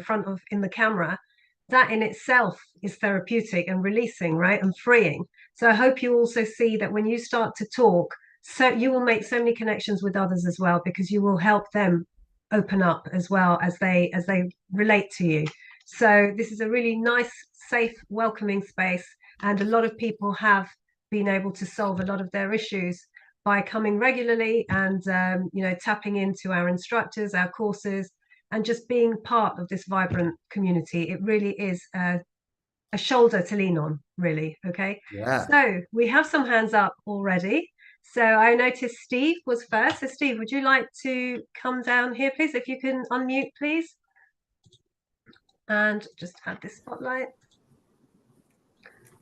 S2: in the camera, that in itself is therapeutic and releasing, right? And freeing. So I hope you also see that when you start to talk, so you will make so many connections with others as well, because you will help them open up as well as they relate to you. So this is a really nice, safe, welcoming space, and a lot of people have been able to solve a lot of their issues by coming regularly and you know, tapping into our instructors, our courses, and just being part of this vibrant community. It really is a shoulder to lean on, really. Okay.
S3: Yeah.
S2: So we have some hands up already. So I noticed Steve was first. So Steve, would you like to come down here, please? If you can unmute, please. And just add this spotlight.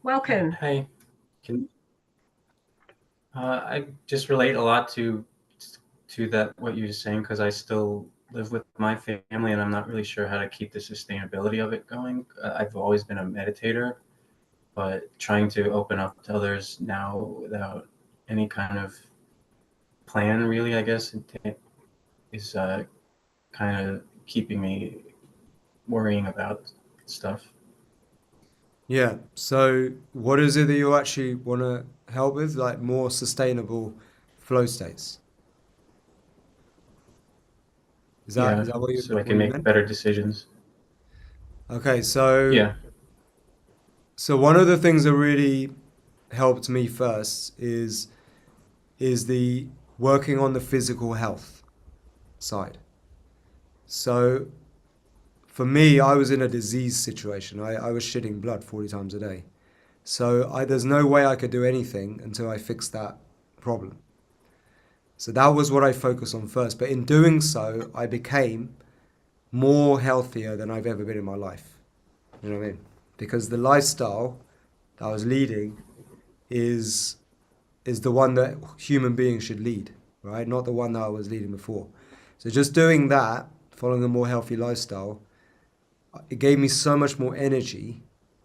S2: Welcome.
S6: Hi. I just relate a lot to that what you're saying, because I still live with my family and I'm not really sure how to keep the sustainability of it going. I've always been a meditator, but trying to open up to others now without any kind of plan, really, I guess, is kind of keeping me worrying about stuff.
S3: Yeah. So what is it that you actually want to help with? Like more sustainable flow states? Is that what you
S6: so I can make better decisions.
S3: Okay, so
S6: Yeah.
S3: So one of the things that really helped me first is the working on the physical health side. So for me, I was in a disease situation. I was shitting blood 40 times a day. So there's no way I could do anything until I fixed that problem. So that was what I focused on first. But in doing so, I became more healthier than I've ever been in my life. You know what I mean? Because the lifestyle that I was leading is the one that human beings should lead, right? Not the one that I was leading before. So just doing that, following a more healthy lifestyle, it gave me so much more energy,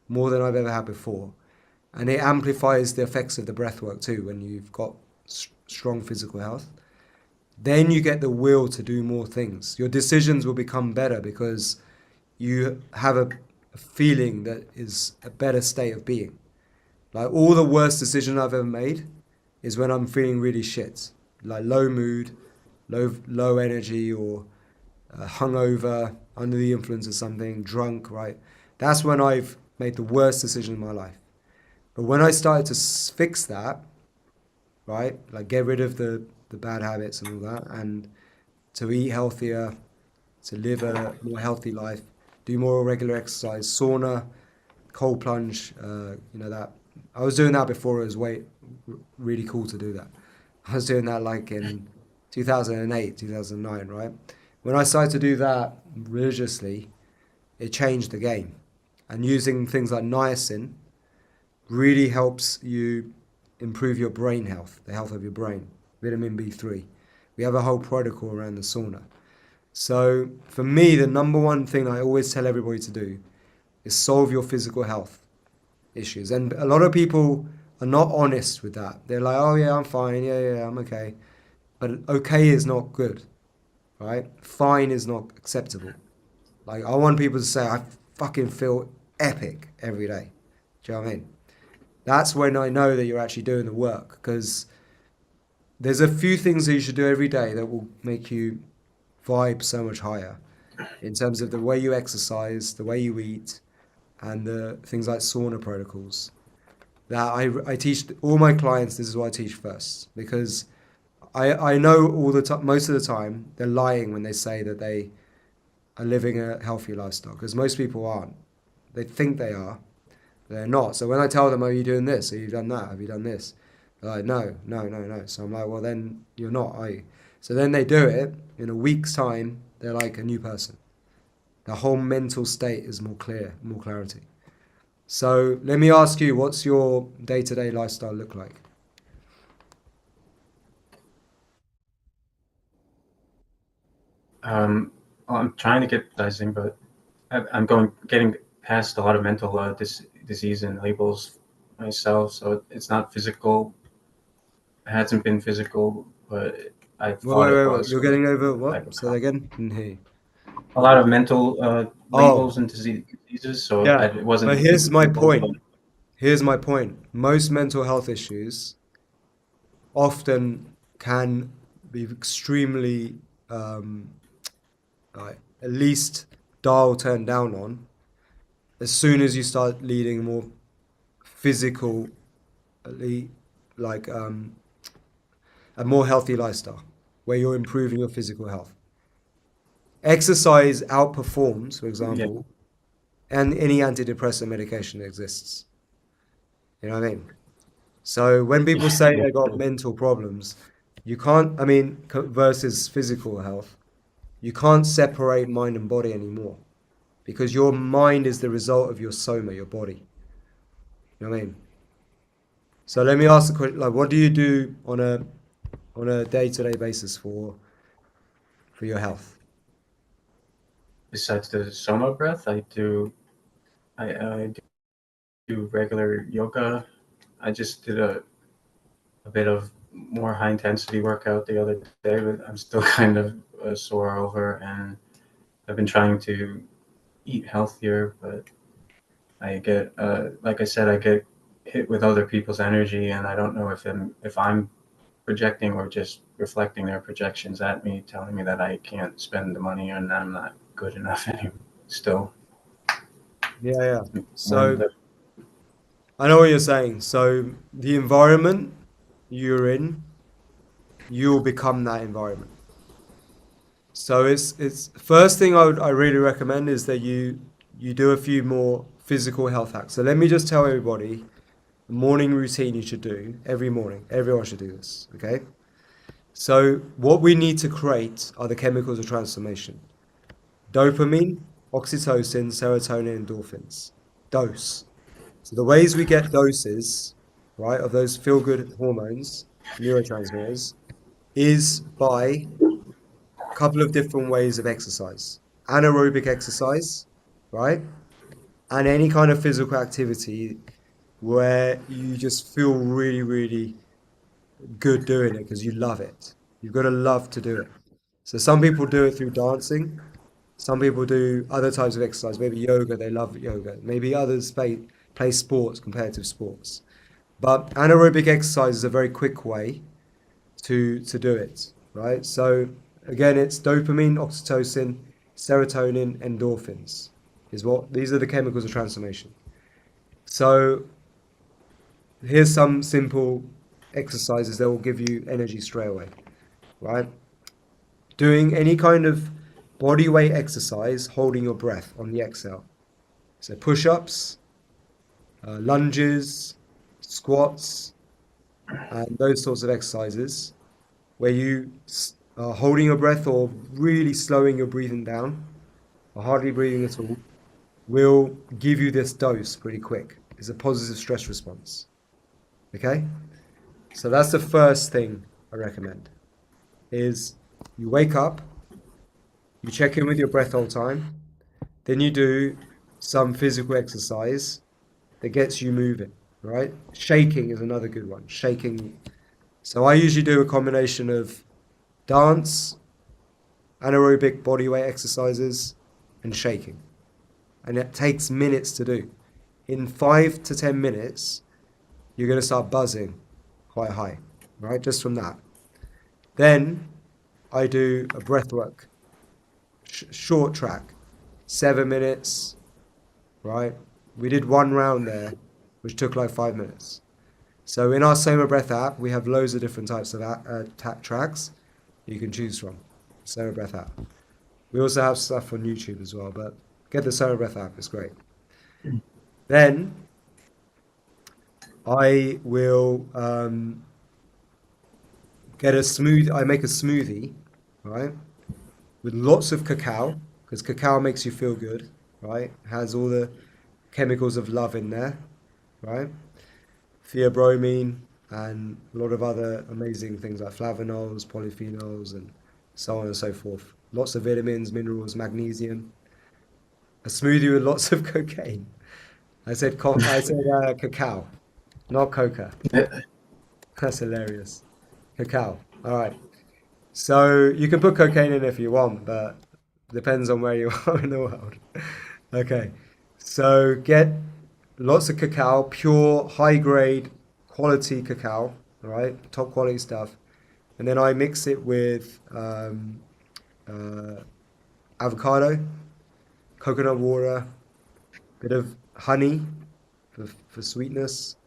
S3: more than I've ever had before. And it amplifies the effects of the breath work too, when you've got strong physical health. Then you get the will to do more things. Your decisions will become better because you have a feeling that is a better state of being. Like all the worst decision I've ever made is when I'm feeling really shit, like low mood, low energy, or hungover, under the influence of something, drunk, right? That's when I've made the worst decision in my life. But when I started to fix that, right, like get rid of the bad habits and all that, and to eat healthier, to live a more healthy life, do more regular exercise, sauna, cold plunge, that. I was doing that before. It was really cool to do that. I was doing that like in 2008, 2009, right? When I started to do that religiously, it changed the game. And using things like niacin really helps you improve your brain health, the health of your brain, vitamin B3. We have a whole protocol around the sauna. So for me, the number one thing I always tell everybody to do is solve your physical health issues. And a lot of people are not honest with that. They're like, oh yeah, I'm fine. Yeah, I'm okay. But okay is not good, right? Fine is not acceptable. Like I want people to say, I fucking feel epic every day. Do you know what I mean? That's when I know that you're actually doing the work, because there's a few things that you should do every day that will make you vibe so much higher in terms of the way you exercise, the way you eat, and the things like sauna protocols. That I teach all my clients. This is what I teach first, because I know all the time, most of the time, they're lying when they say that they are living a healthy lifestyle, because most people aren't. They think they are, but they're not. So when I tell them, are you doing this? Have you done that? Have you done this? They're like, no. So I'm like, well, then you're not, are you? So then they do it. In a week's time, they're like a new person. The whole mental state is more clear, more clarity. So let me ask you, what's your day-to-day lifestyle look like?
S6: I'm trying to get exercising, but I'm getting past a lot of mental disease and labels myself. So it's not physical. It hasn't been physical, but I thought it
S3: Wait.
S6: was.
S3: You're getting over
S6: Like
S3: what? Say that again. Didn't hear you.
S6: a lot of mental
S3: Oh,
S6: labels and diseases. So
S3: yeah.
S6: it wasn't
S3: But here's my
S6: physical, but
S3: point. Here's my point. Most mental health issues often can be extremely, like, at least dial turned down on as soon as you start leading a more physical, like a more healthy lifestyle where you're improving your physical health. Exercise outperforms, for
S6: yeah,
S3: example, and any antidepressant medication that exists. You know what I mean? So when people say
S6: yeah,
S3: they got mental problems, you can't, I mean, versus physical health, you can't separate mind and body anymore because your mind is the result of your soma, your body. You know what I mean? So let me ask the question, like, what do you do on a day-to-day basis for your health?
S6: besides the Soma breath, I do regular yoga. I just did a bit of more high intensity workout the other day, but I'm still kind of sore over, and I've been trying to eat healthier, but I get, like I said, I get hit with other people's energy, and I don't know if I'm projecting or just reflecting their projections at me, telling me that I can't spend the money and I'm not good enough anymore. Still,
S3: Yeah.
S6: and
S3: So I know what you're saying. So the environment you're in, you'll become that environment. So it's first thing I really recommend is that you do a few more physical health hacks. So let me just tell everybody the morning routine you should do every morning. Everyone should do this, okay? So what we need to create are the chemicals of transformation. Dopamine, oxytocin, serotonin, endorphins. Dose. So the ways we get doses, right, of those feel-good hormones, neurotransmitters, is by a couple of different ways of exercise. Anaerobic exercise, right? And any kind of physical activity where you just feel really, really good doing it because you love it. You've got to love to do it. So some people do it through dancing. Some people do other types of exercise. Maybe yoga, they love yoga. Maybe others play sports, competitive sports. But anaerobic exercise is a very quick way to do it, right? So again, it's dopamine, oxytocin, serotonin, endorphins is what these are the chemicals of transformation. So here's some simple exercises that will give you energy straight away, right? Doing any kind of body weight exercise, holding your breath on the exhale. So push-ups, lunges, squats, and those sorts of exercises where you are holding your breath or really slowing your breathing down or hardly breathing at all will give you this dose pretty quick. It's a positive stress response. Okay? So that's the first thing I recommend is you wake up, you check in with your breath all the time, then you do some physical exercise that gets you moving, right? Shaking is another good one. Shaking. So I usually do a combination of dance, anaerobic body weight exercises, and shaking. And it takes minutes to do. In 5 to 10 minutes, you're going to start buzzing quite high, right? Just from that. Then I do a breathwork, short track, 7 minutes, right? We did one round there, which took like 5 minutes. So in our SOMA Breath app, we have loads of different types of tracks you can choose from. SOMA Breath app. We also have stuff on YouTube as well, but get the SOMA Breath app, it's great. Then I will get a smoothie. I make a smoothie, right, with lots of cacao, because cacao makes you feel good, right? Has all the chemicals of love in there, right? Theobromine and a lot of other amazing things like flavonols, polyphenols, and so on and so forth. lots of vitamins, minerals, magnesium. A smoothie with lots of cocaine. I said cacao, not coca. That's hilarious. Cacao. All right. So you can put cocaine in if you want, but depends on where you are in the world. Okay. So get lots of cacao, pure, high grade, quality cacao. All right, top quality stuff. And then I mix it with uh, avocado, coconut water, bit of honey for sweetness,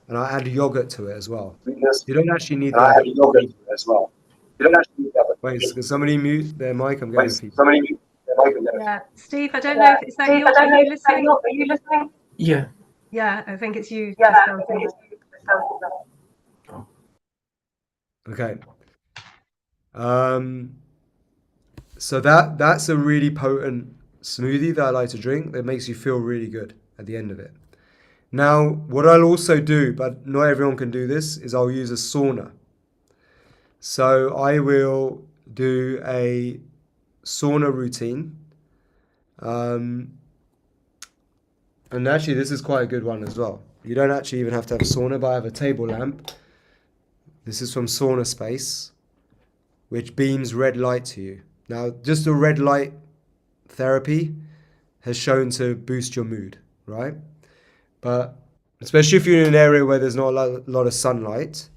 S3: and I add yogurt to it as well. You don't actually need
S7: And I
S3: the.
S7: add yogurt as well. You don't actually need that.
S3: Wait, can somebody mute their mic? I'm getting
S7: Wait,
S3: a feedback.
S7: somebody mute their mic and
S2: Yeah, Steve, I don't know if is that you. Are you listening?
S7: Are you listening?
S6: Yeah.
S2: Yeah, I think it's you.
S7: Yeah,
S2: Just
S7: I
S2: sounds
S7: think
S2: like-
S7: it's
S3: Okay. So that's a really potent smoothie that I like to drink that makes you feel really good at the end of it. Now, what I'll also do, but not everyone can do this, is I'll use a sauna. So I will do a sauna routine. And actually, this is quite a good one as well. You don't actually even have to have a sauna, but I have a table lamp. This is from Sauna Space, which beams red light to you. Now, just the red light therapy has shown to boost your mood, right? But especially if you're in an area where there's not a lot of sunlight,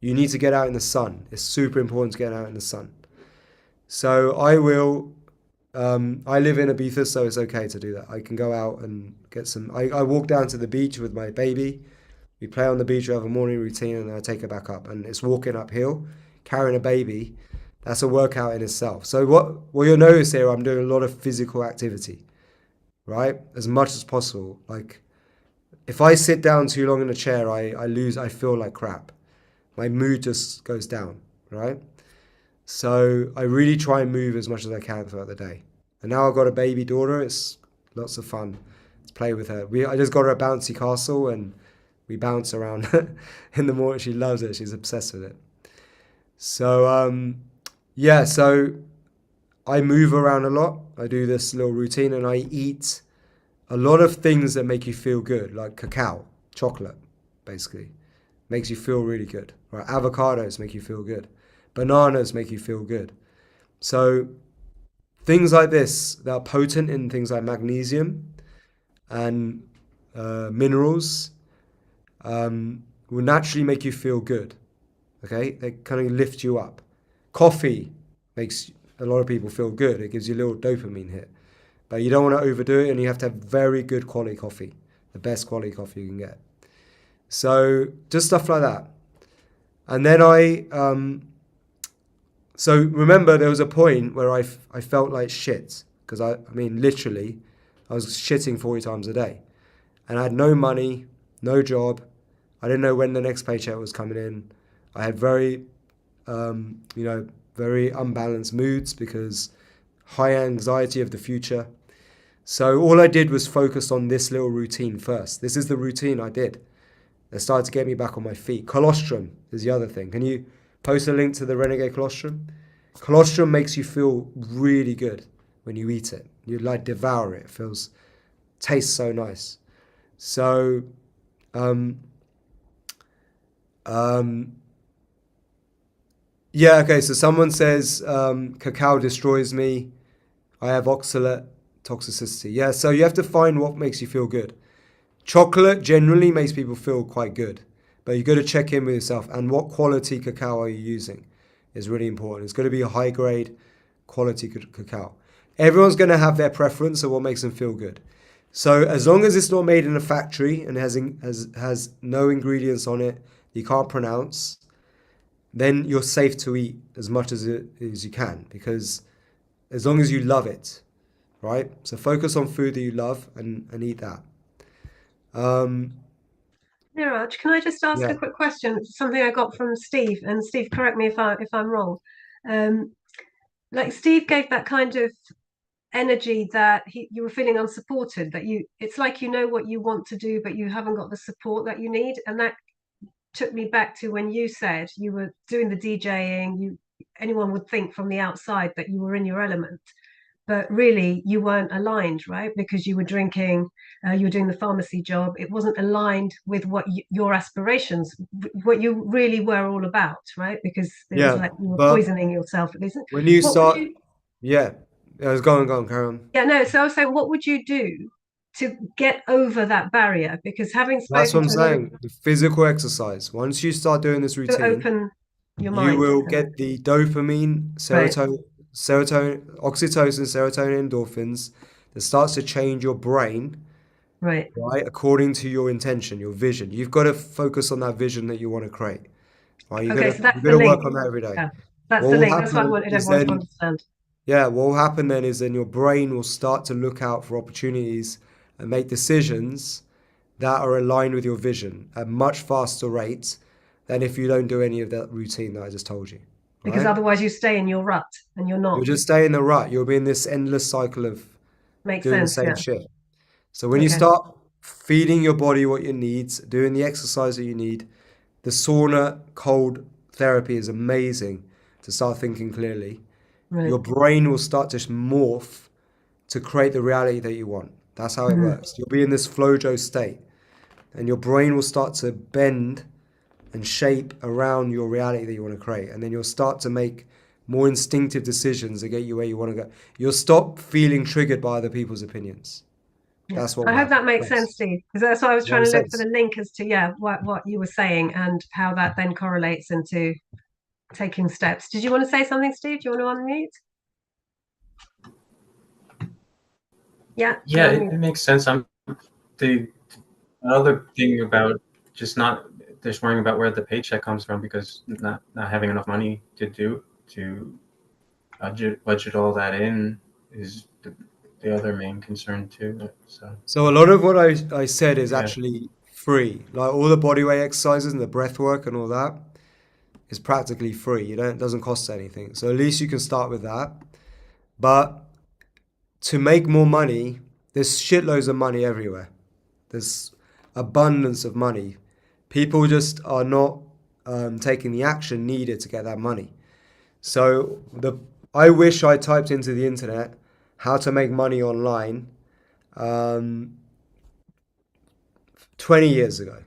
S3: you need to get out in the sun. It's super important to get out in the sun. So I live in Ibiza, so it's okay to do that. I can go out and get some, I walk down to the beach with my baby. We play on the beach, we have a morning routine, and then I take her back up. And it's walking uphill, carrying a baby. That's a workout in itself. So what you'll notice here, I'm doing a lot of physical activity, right? As much as possible. Like, if I sit down too long in a chair, I feel like crap. My mood just goes down, right? So I really try and move as much as I can throughout the day. And now I've got a baby daughter. It's lots of fun to play with her. I just got her a bouncy castle and we bounce around in the morning. She loves it. She's obsessed with it. So, so I move around a lot. I do this little routine and I eat a lot of things that make you feel good, like cacao, chocolate, basically. Makes you feel really good. Right? Avocados make you feel good. Bananas make you feel good. So things like this that are potent in things like magnesium and minerals will naturally make you feel good. Okay? They kind of lift you up. Coffee makes a lot of people feel good. It gives you a little dopamine hit. But you don't want to overdo it, and you have to have very good quality coffee. The best quality coffee you can get. So just stuff like that. And then so remember there was a point where I felt like shit. Because I mean, literally, I was shitting 40 times a day. And I had no money, no job. I didn't know when the next paycheck was coming in. I had very unbalanced moods because high anxiety of the future. So all I did was focus on this little routine first. This is the routine I did. It started to get me back on my feet. Colostrum is the other thing. Can you post a link to the Renegade Colostrum? Colostrum makes you feel really good when you eat it. You like devour it. It tastes so nice. So, okay, so someone says cacao destroys me. I have oxalate toxicity. Yeah, so you have to find what makes you feel good. Chocolate generally makes people feel quite good, but you got to check in with yourself and what quality cacao are you using is really important. It's going to be a high grade quality cacao. Everyone's going to have their preference of what makes them feel good. So as long as it's not made in a factory and has no ingredients on it you can't pronounce, then you're safe to eat as much as you can, because as long as you love it, right? So focus on food that you love and eat that.
S2: Niraj, can I just ask
S3: Yeah.
S2: a quick question? Something I got from Steve, and Steve, correct me if I'm wrong. Like Steve gave that kind of energy that you were feeling unsupported, that it's like you know what you want to do, but you haven't got the support that you need, and that took me back to when you said you were doing the DJing, anyone would think from the outside that you were in your element, but really you weren't aligned, right? Because you were drinking, you were doing the pharmacy job. It wasn't aligned with what your aspirations, what you really were all about, right? Because it was
S3: Yeah,
S2: like you were
S3: but
S2: poisoning yourself at least.
S3: when you
S2: What would
S3: start,
S2: you?
S3: yeah, I was going, carry on.
S2: Yeah, no. So I was saying, what would you do to get over that barrier? Because having
S3: That's what
S2: spoken
S3: I'm
S2: to a lot of
S3: saying. The physical exercise. Once you start doing this
S2: to
S3: routine,
S2: open your
S3: you
S2: mind,
S3: will get the dopamine,
S2: right?
S3: oxytocin, serotonin, endorphins that starts to change your brain,
S2: Right.
S3: right, according to your intention, your vision. You've got to focus on that vision that you want to create, right?
S2: Okay, so
S3: You
S2: that's
S3: got
S2: the
S3: to
S2: link.
S3: work on that every day.
S2: Yeah, that's
S3: What
S2: the
S3: will
S2: link. That's what I
S3: happen
S2: wanted
S3: is
S2: everyone to
S3: then,
S2: understand.
S3: yeah, what will happen then is then your brain will start to look out for opportunities and make decisions that are aligned with your vision at much faster rates than if you don't do any of that routine that I just told you,
S2: Because
S3: right?
S2: otherwise you stay in your rut and you're
S3: You'll
S2: not.
S3: just stay in the rut. You'll be in this endless cycle of
S2: Makes
S3: doing the
S2: sense.
S3: same
S2: Yeah.
S3: shit. So when you
S2: Okay.
S3: start feeding your body what it needs, doing the exercise that you need, the sauna cold therapy is amazing to start thinking clearly.
S2: Right.
S3: Your brain will start to morph to create the reality that you want. That's how it works. You'll be in this flowjo state, and your brain will start to bend and shape around your reality that you want to create. And then you'll start to make more instinctive decisions to get you where you want to go. You'll stop feeling triggered by other people's opinions.
S2: Yeah.
S3: That's what
S2: I
S3: will
S2: hope that
S3: happen.
S2: makes sense, Steve, because that's why I was
S3: Does that
S2: trying
S3: make
S2: to look for
S3: sense?
S2: the link as to what you were saying and how that then correlates into taking steps. Did you want to say something, Steve? Do you want to unmute? Yeah,
S6: Yeah,
S2: you're on
S6: it makes sense. The another thing about just worrying about where the paycheck comes from, because not having enough money to budget all that in is the other main concern too.
S3: So a lot of what I said is
S6: Yeah.
S3: actually free. Like all the bodyweight exercises and the breath work and all that is practically free. It doesn't cost anything. So at least you can start with that. But to make more money, there's shitloads of money everywhere. There's abundance of money. People just are not taking the action needed to get that money. So I wish I typed into the internet how to make money online 20 years ago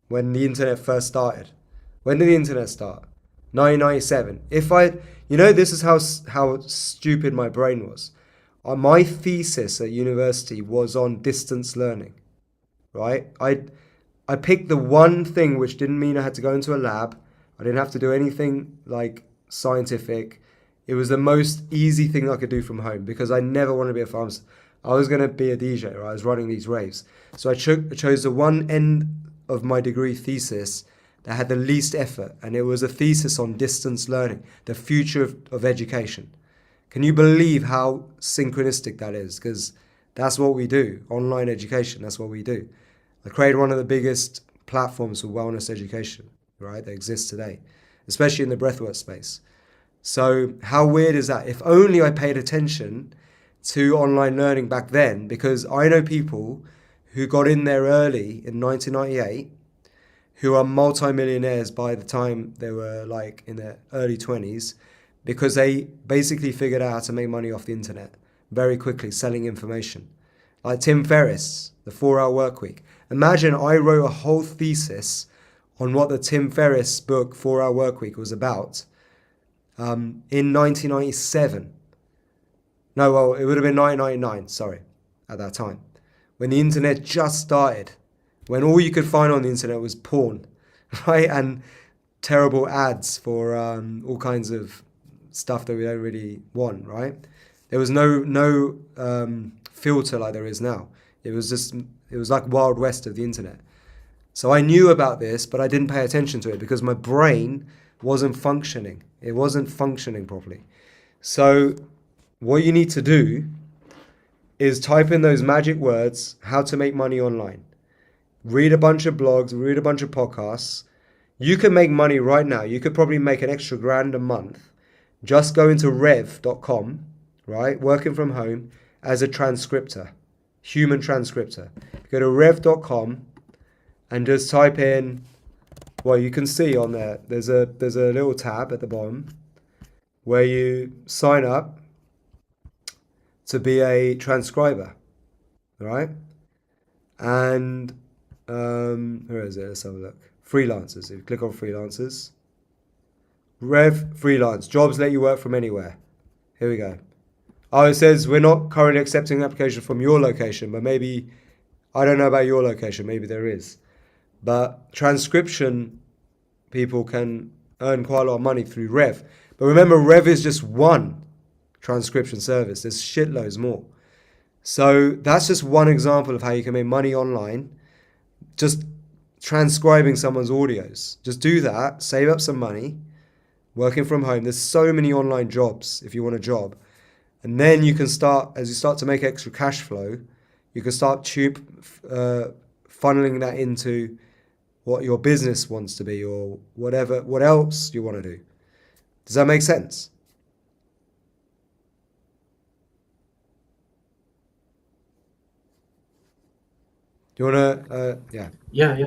S3: when the internet first started. When did the internet start? 1997. This is how stupid my brain was. My thesis at university was on distance learning, right? I picked the one thing which didn't mean I had to go into a lab. I didn't have to do anything like scientific. It was the most easy thing I could do from home because I never wanted to be a pharmacist. I was going to be a DJ, right? I was running these raves. So I chose the one end of my degree thesis that had the least effort, and it was a thesis on distance learning, the future of education. Can you believe how synchronistic that is? Because that's what we do, online education, that's what we do. I created one of the biggest platforms for wellness education, right, that exists today, especially in the breathwork space. So how weird is that? If only I paid attention to online learning back then, because I know people who got in there early in 1998 who are multimillionaires by the time they were like in their early 20s because they basically figured out how to make money off the internet very quickly, selling information. Like Tim Ferriss, the 4-Hour Workweek. Imagine I wrote a whole thesis on what the Tim Ferriss book 4-Hour Workweek was about in 1997. No, well, it would have been 1999, sorry, at that time. When the internet just started. When all you could find on the internet was porn, right? And terrible ads for all kinds of stuff that we don't really want, right? There was no filter like there is now. It was like Wild West of the internet. So I knew about this, but I didn't pay attention to it because my brain wasn't functioning. It wasn't functioning properly. So what you need to do is type in those magic words, how to make money online. Read a bunch of blogs, read a bunch of podcasts. You can make money right now. You could probably make an extra $1,000 a month. Just go into rev.com, right? Working from home as a transcriptor, human transcriptor. Go to rev.com and just type in, well, you can see on there, there's a little tab at the bottom. where you sign up to be a transcriber, right? And where is it? Let's have a look. Freelancers. If you click on freelancers, Rev freelance jobs let you work from anywhere. Here we go. Oh, it says we're not currently accepting application from your location, but maybe I don't know about your location. Maybe there is, but transcription people can earn quite a lot of money through Rev. But remember, Rev is just one transcription service. There's shitloads more. So that's just one example of how you can make money online, just transcribing someone's audios. Just do that, save up some money, working from home. There's so many online jobs if you want a job. And then you can start, as you start to make extra cash flow, you can start funneling that into what your business wants to be or whatever, what else you want to do. Does that make sense? Do you want to, yeah.
S6: Yeah.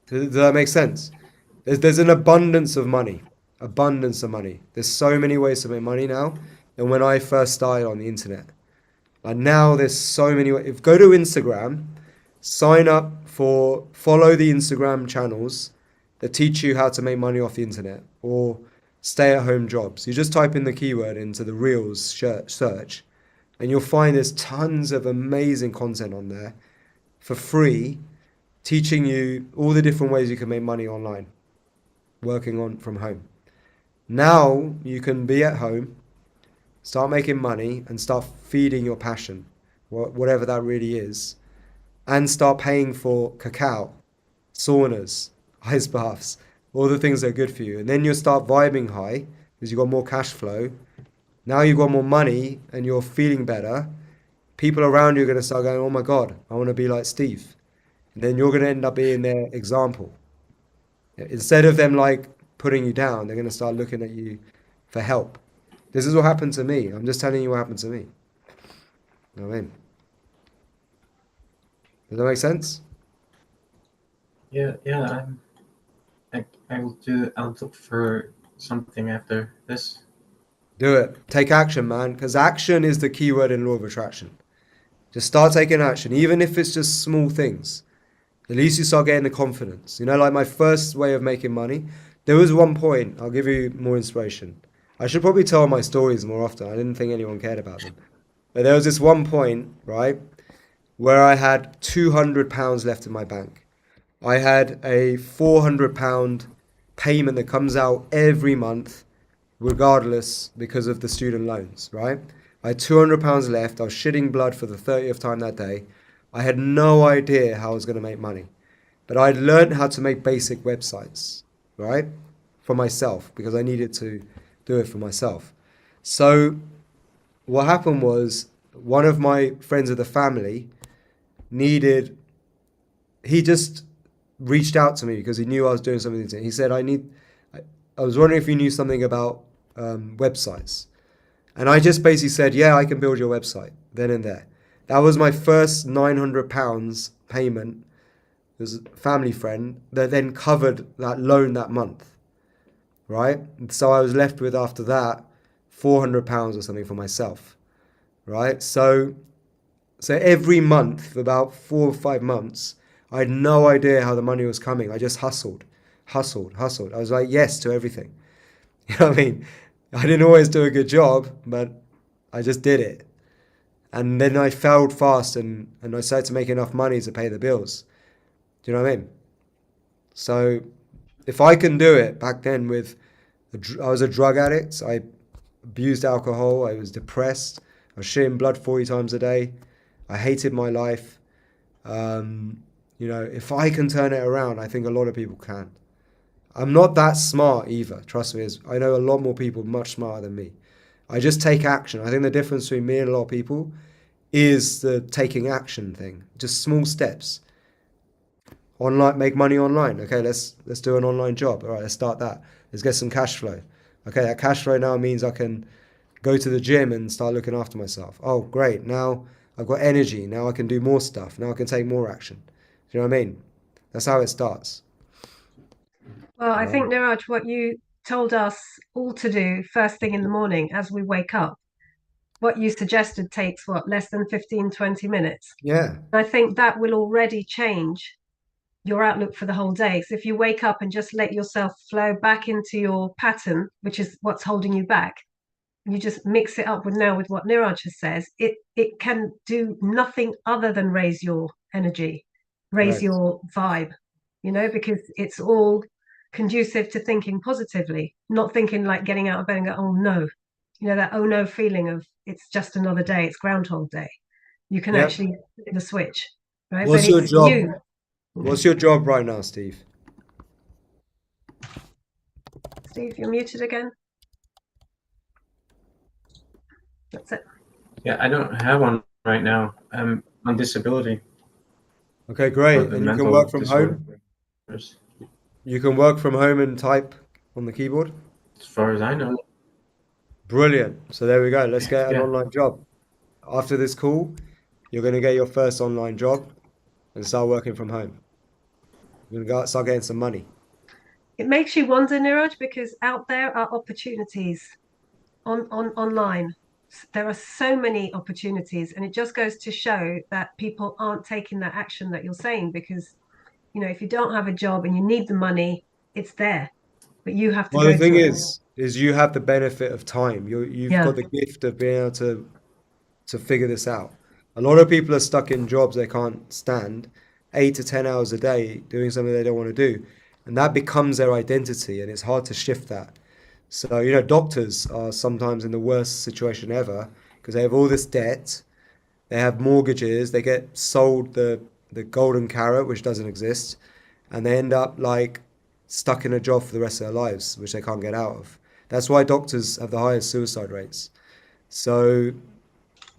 S3: Does that make sense? There's an abundance of money. Abundance of money. There's so many ways to make money now than when I first started on the internet. And now there's so many ways. Go to Instagram, sign up follow the Instagram channels that teach you how to make money off the internet or stay-at-home jobs. You just type in the keyword into the Reels search and you'll find there's tons of amazing content on there for free, teaching you all the different ways you can make money online, working on from home. Now you can be at home, start making money and start feeding your passion, whatever that really is, and start paying for cacao, saunas, ice baths, all the things that are good for you. And then you'll start vibing high because you've got more cash flow. Now you've got more money and you're feeling better. People around you are going to start going, oh my God, I want to be like Steve. And then you're going to end up being their example. Instead of them like putting you down, they're going to start looking at you for help. This is what happened to me. I'm just telling you what happened to me. You know what I mean? Does that make sense?
S6: Yeah. I'll look for something after this.
S3: Do it. Take action, man. Because action is the key word in law of attraction. Just start taking action, even if it's just small things. At least you start getting the confidence. You know, like my first way of making money, there was one point, I'll give you more inspiration. I should probably tell my stories more often. I didn't think anyone cared about them. But there was this one point, right, where I had £200 left in my bank. I had a £400 payment that comes out every month, regardless, because of the student loans, right? I had £200 left. I was shitting blood for the 30th time that day. I had no idea how I was going to make money. But I'd learned how to make basic websites, right? For myself, because I needed to do it for myself. So what happened was one of my friends of the family he just reached out to me because he knew I was doing something. He said, I was wondering if you knew something about websites. And I just basically said, yeah, I can build your website then and there. That was my first £900 payment. It was a family friend that then covered that loan that month, right? And so I was left with, after that, £400 or something for myself, right? So every month, for about 4 or 5 months, I had no idea how the money was coming. I just hustled. I was like, yes to everything. You know what I mean? I didn't always do a good job, but I just did it. And then I failed fast and I started to make enough money to pay the bills. Do you know what I mean? So if I can do it back then I was a drug addict. I abused alcohol. I was depressed. I was shitting blood 40 times a day. I hated my life. If I can turn it around, I think a lot of people can. I'm not that smart either, trust me. I know a lot more people much smarter than me. I just take action. I think the difference between me and a lot of people is the taking action thing. Just small steps. Online, make money online. Okay, let's do an online job. All right, let's start that. Let's get some cash flow. Okay, that cash flow now means I can go to the gym and start looking after myself. Oh, great. Now I've got energy. Now I can do more stuff. Now I can take more action. Do you know what I mean? That's how it starts.
S2: Well, I think, Niraj, what you told us all to do first thing in the morning as we wake up, what you suggested takes what, less than 15, 20 minutes.
S3: Yeah.
S2: I think that will already change your outlook for the whole day. So if you wake up and just let yourself flow back into your pattern, which is what's holding you back, and you just mix it up with what Niraj says, it can do nothing other than raise your energy, raise
S3: Right.
S2: your vibe, because it's all conducive to thinking positively, not thinking like getting out of bed and go, oh no, that oh no feeling of it's just another day, it's Groundhog Day. You can
S3: Yep.
S2: actually flip the switch, right?
S3: What's
S2: But
S3: your
S2: it's
S3: job?
S2: you.
S3: What's your job right now, Steve?
S2: Steve, you're muted again. That's it.
S6: Yeah, I don't have one right now. I'm on disability
S3: Okay,
S6: for
S3: great.
S6: the
S3: And you can
S6: mental
S3: work from home?
S6: disorders.
S3: You can work from home and type on the keyboard?
S6: As far as I know.
S3: Brilliant. So there we go. Let's get an
S6: Yeah.
S3: online job. After this call, you're going to get your first online job and start working from home. You're going to start getting some money.
S2: It makes you wonder, Niraj, because out there are opportunities online. There are so many opportunities, and it just goes to show that people aren't taking that action that you're saying, because if you don't have a job and you need the money, it's there, but you have to
S3: Well,
S2: go
S3: the thing
S2: to it.
S3: is you have the benefit of time. You've
S2: Yeah.
S3: got the gift of being able to figure this out. A lot of people are stuck in jobs they can't stand, 8 to 10 hours a day doing something they don't want to do, and that becomes their identity, and it's hard to shift that. So, doctors are sometimes in the worst situation ever because they have all this debt, they have mortgages, they get sold the golden carrot, which doesn't exist, and they end up like stuck in a job for the rest of their lives, which they can't get out of. That's why doctors have the highest suicide rates. So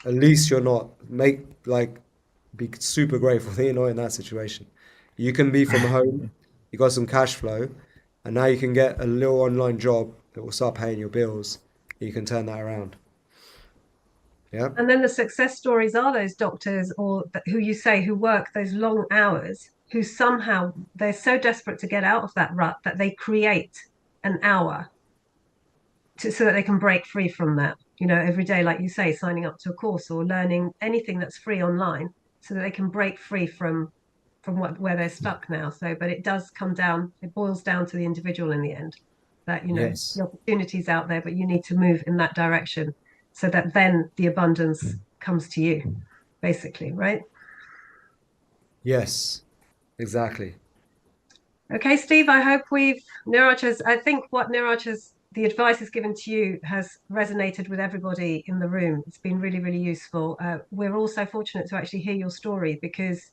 S3: at least you're not be super grateful that you're not in that situation. You can be from home, you got some cash flow, and now you can get a little online job that will start paying your bills. You can turn that around. Yeah.
S2: And then the success stories are those doctors who you say who work those long hours, who somehow they're so desperate to get out of that rut that they create an hour so that they can break free from that, every day, like you say, signing up to a course or learning anything that's free online so that they can break free from where they're stuck now. So, but it boils down to the individual in the end, that,
S3: Yes.
S2: the opportunity's out there, but you need to move in that direction so that then the abundance comes to you, basically, right?
S3: Yes. Exactly.
S2: Okay, Steve, I hope I think what the advice is given to you has resonated with everybody in the room. It's been really, really useful. We're also fortunate to actually hear your story because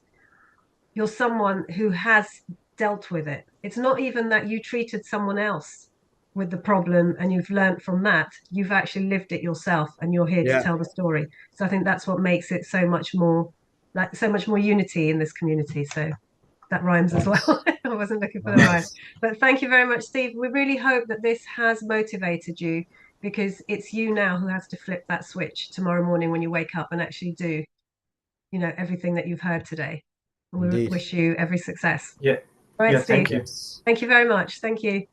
S2: you're someone who has dealt with it. It's not even that you treated someone else with the problem and you've learned from that. You've actually lived it yourself and you're here to
S3: Yeah.
S2: tell the story. So I think that's what makes it so much more unity in this community. So that rhymes as well. I wasn't looking for the rhyme.
S3: Nice.
S2: But thank you very much, Steve. We really hope that this has motivated you, because it's you now who has to flip that switch tomorrow morning when you wake up and actually do, everything that you've heard today. And we
S3: Indeed.
S2: wish you every success.
S6: Yeah.
S2: All right,
S6: Yeah,
S2: Steve.
S6: thank you.
S3: Yes.
S2: Thank you very much. Thank you.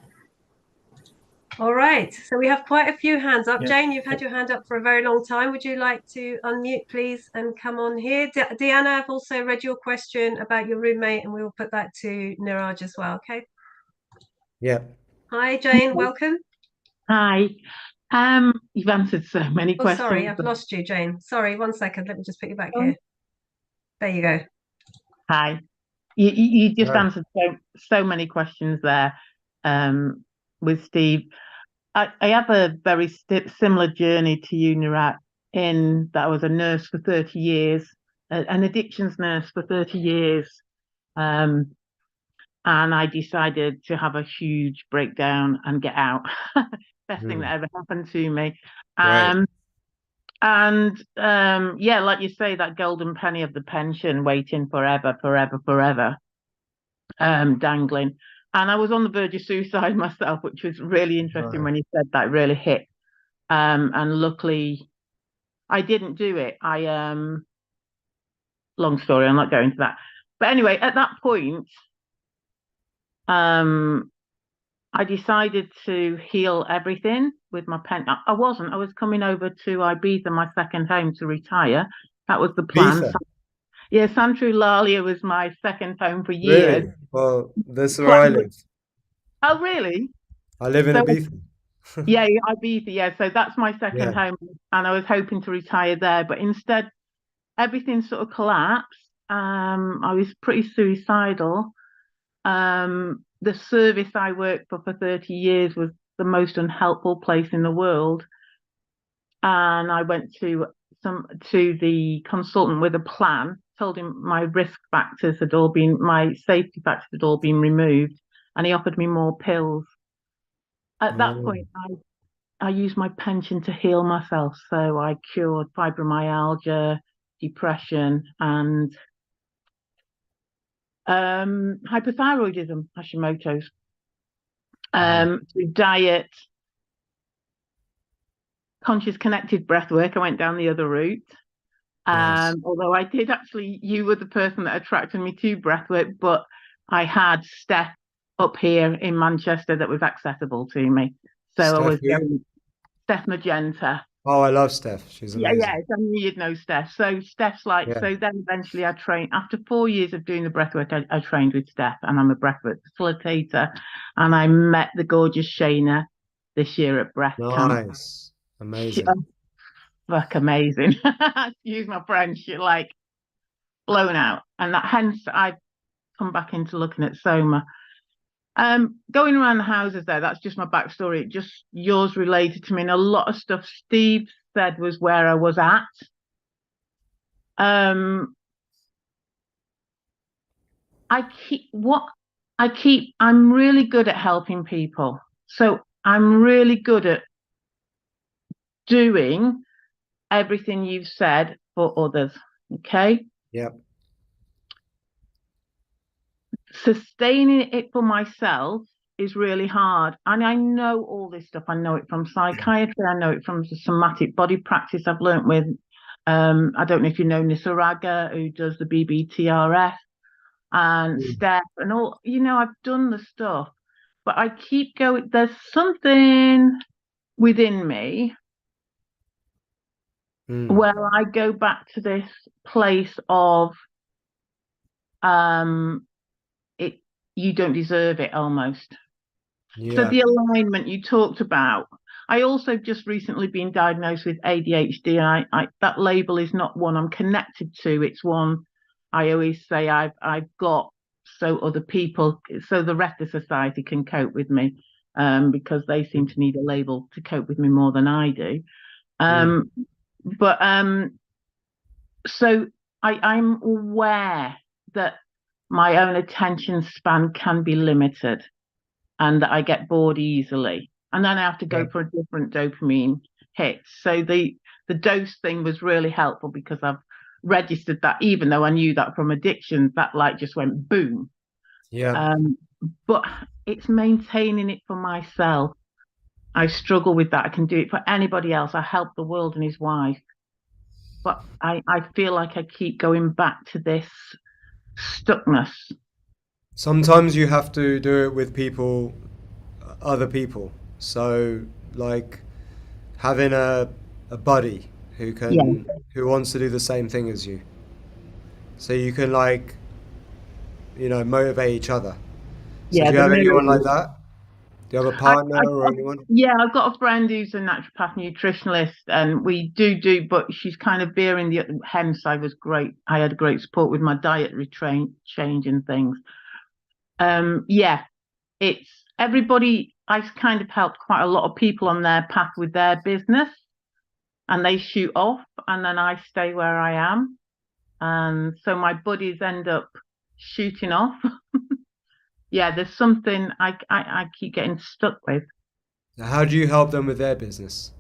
S2: All right. So we have quite a few hands up.
S6: Yeah.
S2: Jane, you've had your hand up for a very long time. Would you like to unmute, please, and come on here? Deanna, I've also read your question about your roommate, and we will put that to Niraj as well. Okay.
S3: Yeah.
S2: Hi, Jane. Welcome.
S5: Hi. You've answered so many
S2: Oh,
S5: questions.
S2: sorry, I've lost you, Jane. Sorry, 1 second. Let me just put you back
S5: Oh.
S2: here. There you go.
S5: Hi. You just
S3: Hi.
S5: answered so many questions there with Steve. I have a very similar journey to you, Niraj, in that I was a nurse for 30 years, an addictions nurse for 30 years. And I decided to have a huge breakdown and get out. Best thing that ever happened to me.
S3: Right.
S5: Yeah, like you say, that golden penny of the pension waiting forever, dangling. And I was on the verge of suicide myself, which was really interesting
S3: Right.
S5: when you said that, really hit. And luckily I didn't do it. Long story, I'm not going into that. But anyway, at that point, I decided to heal everything with my pen. I wasn't. I was coming over to Ibiza, my second home, to retire. That was the plan.
S3: Ibiza?
S5: Yeah, Santrulalia was my second home for years.
S3: Really? Well, that's where I
S5: Quite-
S3: live.
S5: Oh, really?
S3: I live in
S5: So,
S3: Ibiza.
S5: yeah, Ibiza. Yeah, so that's my second
S3: Yeah.
S5: home, and I was hoping to retire there, but instead, everything sort of collapsed. I was pretty suicidal. The service I worked for 30 years was the most unhelpful place in the world. And I went to the consultant with a plan, told him my risk factors had all been, my safety factors had all been removed, and he offered me more pills. At that
S3: Oh,
S5: point, I used my pension to heal myself. So I cured fibromyalgia, depression, and hypothyroidism, Hashimoto's. Through diet, conscious connected breath work, I went down the other route.
S3: nice.
S5: Although I did actually, you were the person that attracted me to breathwork, but I had Steph up here in Manchester that was accessible to me. So I
S3: Steph
S5: was
S3: who?
S5: going, Steph Magenta.
S3: Oh, I love Steph. She's
S5: Yeah,
S3: amazing.
S5: I knew you'd know Steph. So Steph's like,
S3: Yeah.
S5: so then eventually I trained, after 4 years of doing the breathwork, I trained with Steph, and I'm a breathwork facilitator. And I met the gorgeous Shayna this year at Breath Camp.
S3: Nice. Amazing.
S5: Fuck amazing. Excuse my French, you're like blown out. And that hence I've come back into looking at SOMA. Going around the houses there, that's just my backstory. Just yours related to me, and a lot of stuff Steve said was where I was at. I'm really good at helping people. So I'm really good at doing everything you've said for others. Okay.
S3: Yep.
S5: Sustaining it for myself is really hard. And I know all this stuff. I know it from psychiatry. I know it from the somatic body practice I've learnt with. I don't know if you know Nisaraga, who does the BBTRF, and Steph, and all. I've done the stuff, but I keep going. There's something within me where I go back to this place of you don't deserve it almost.
S3: Yeah.
S5: So the alignment you talked about. I also just recently been diagnosed with ADHD, and I that label is not one I'm connected to. It's one I always say I've got so other people, so the rest of society can cope with me, because they seem to need a label to cope with me more than I do. So I'm aware that my own attention span can be limited, and that I get bored easily, and then I have to go for a different dopamine hit. So the dose thing was really helpful, because I've registered that, even though I knew that from addiction, that light just went boom.
S3: Yeah.
S5: But it's maintaining it for myself. I struggle with that. I can do it for anybody else. I help the world and his wife, but I feel like I keep going back to this stuckness.
S3: Sometimes you have to do it with people, other people. So like having a buddy who who wants to do the same thing as you. So you can motivate each other. So do you have anyone like that? Do you have a partner or anyone?
S5: Yeah, I've got a friend who's a naturopath nutritionalist, and we do, but she's kind of veering hence I was great. I had great support with my dietary change and things. It's everybody. I've kind of helped quite a lot of people on their path with their business, and they shoot off, and then I stay where I am. And so my buddies end up shooting off. Yeah, there's something I keep getting stuck with.
S3: How do you help them with their business?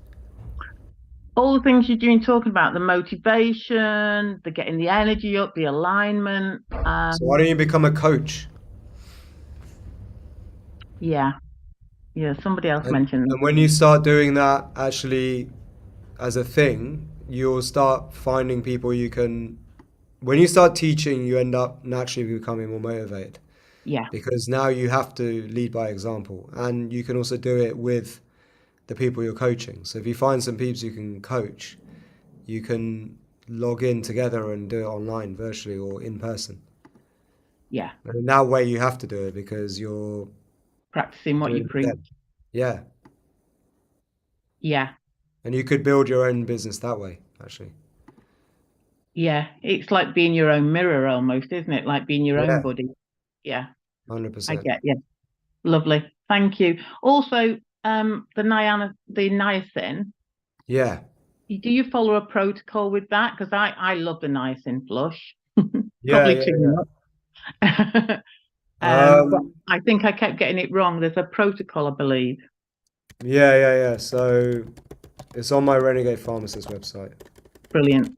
S5: All the things you're doing, talking about the motivation, the getting the energy up, the alignment.
S3: So why don't you become a coach?
S5: Yeah, somebody else mentioned that.
S3: And when you start doing that actually as a thing, you'll start finding people you can. When you start teaching, you end up naturally becoming more motivated.
S5: Yeah.
S3: because now you have to lead by example, and you can also do it with the people you're coaching. So if you find some people you can coach, you can log in together and do it online, virtually or in person.
S5: Yeah.
S3: And in that way, you have to do it because you're
S5: Practicing what you
S3: doing it with
S5: preach.
S3: them. Yeah,
S5: Yeah.
S3: and you could build your own business that way, actually.
S5: Yeah. It's like being your own mirror almost, isn't it? Like being your
S3: Yeah,
S5: own buddy. Yeah. I
S3: 100%.
S5: get you. Lovely. Thank you. Also, the niacin,
S3: Yeah.
S5: do you follow a protocol with that? Because I love the niacin flush.
S3: Yeah,
S5: Probably
S3: yeah,
S5: too much. But
S3: Um,
S5: I think I kept getting it wrong. There's a protocol, I believe.
S3: yeah. So it's on my Renegade Pharmacist website.
S5: Brilliant.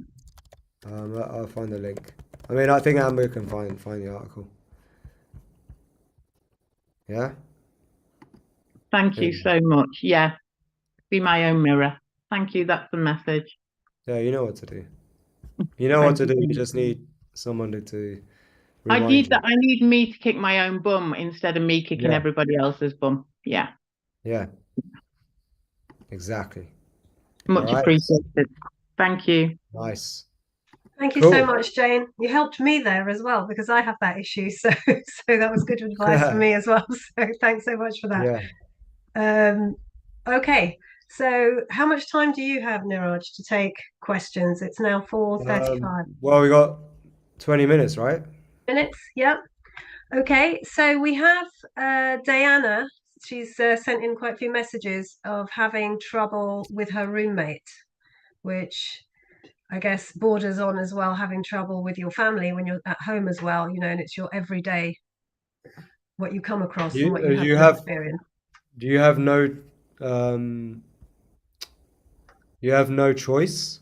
S3: I'll find the link. I mean, I think Amber can find the article. Yeah.
S5: Thank you so much. Yeah. Be my own mirror. Thank you. That's the message.
S3: Yeah, you know what to do. You know what
S5: Thank
S3: to do.
S5: you.
S3: You just need someone to
S5: I
S3: remind
S5: need
S3: you.
S5: that. I need me to kick my own bum instead of me kicking
S3: Yeah.
S5: everybody else's bum. Yeah.
S3: Yeah. Exactly.
S5: Much
S3: All right.
S5: appreciated. Thank you.
S3: Nice.
S2: Thank you so
S3: Cool.
S2: much, Jane. You helped me there as well because I have that issue. So that was good advice for me as well. So thanks so much for that.
S3: Yeah.
S2: Okay. So how much time do you have, Niraj, to take questions? It's now 4:35
S3: Well, we got 20 minutes, right?
S2: minutes. Yeah. Okay. So we have Diana. She's sent in quite a few messages of having trouble with her roommate, which I guess borders on as well, having trouble with your family when you're at home as well, and it's your everyday, what you come across and what you have to experience.
S3: Do you have um, no choice?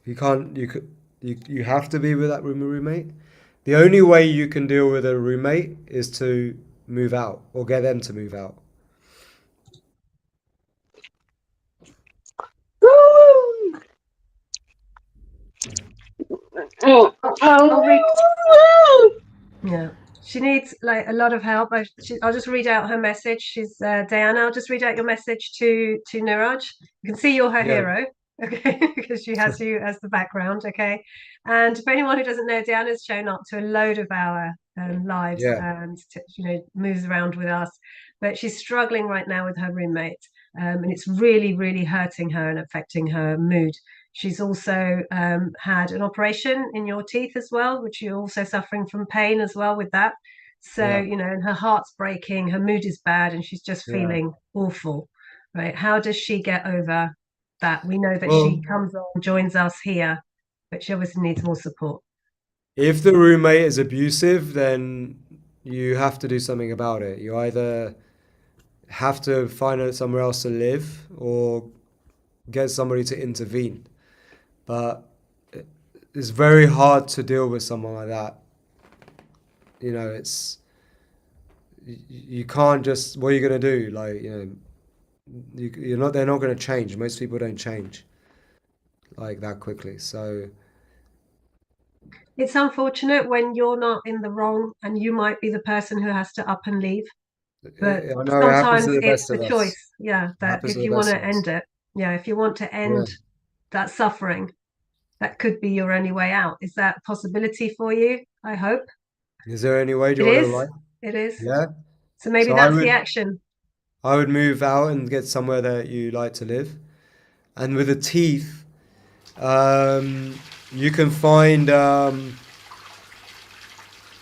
S3: You can't, you have to be with that roommate. The only way you can deal with a roommate is to move out or get them to move out.
S2: Yeah, she needs like a lot of help. I'll just read out her message. She's Diana. I'll just read out your message to Niraj. You can see you're her hero, okay, because she has you as the background, okay. And for anyone who doesn't know, Diana's shown up to a load of our lives and moves around with us, but she's struggling right now with her roommate, and it's really, really hurting her and affecting her mood. She's also had an operation in your teeth as well, which you're also suffering from pain as well with that. So, and her heart's breaking, her mood is bad, and she's just feeling awful, right? How does she get over that? We know that she comes on, joins us here, but she obviously needs more support.
S3: If the roommate is abusive, then you have to do something about it. You either have to find somewhere else to live or get somebody to intervene. But it's very hard to deal with someone like that. You can't just, what are you going to do? Like, they're not going to change. Most people don't change like that quickly. So
S2: it's unfortunate when you're not in the wrong and you might be the person who has to up and leave. But
S3: I know it happens
S2: sometimes
S3: to the
S2: it's
S3: best
S2: the
S3: of
S2: choice.
S3: us.
S2: Yeah, that
S3: Happens
S2: if
S3: to the
S2: you want
S3: best
S2: to
S3: of us.
S2: end it, if you want to end that suffering, that could be your only way out. Is that a possibility for you? I hope.
S3: Is there any way? Do you want to write?
S2: It is.
S3: Yeah.
S2: So maybe that's the action.
S3: I would move out and get somewhere that you like to live. And with the teeth, you can find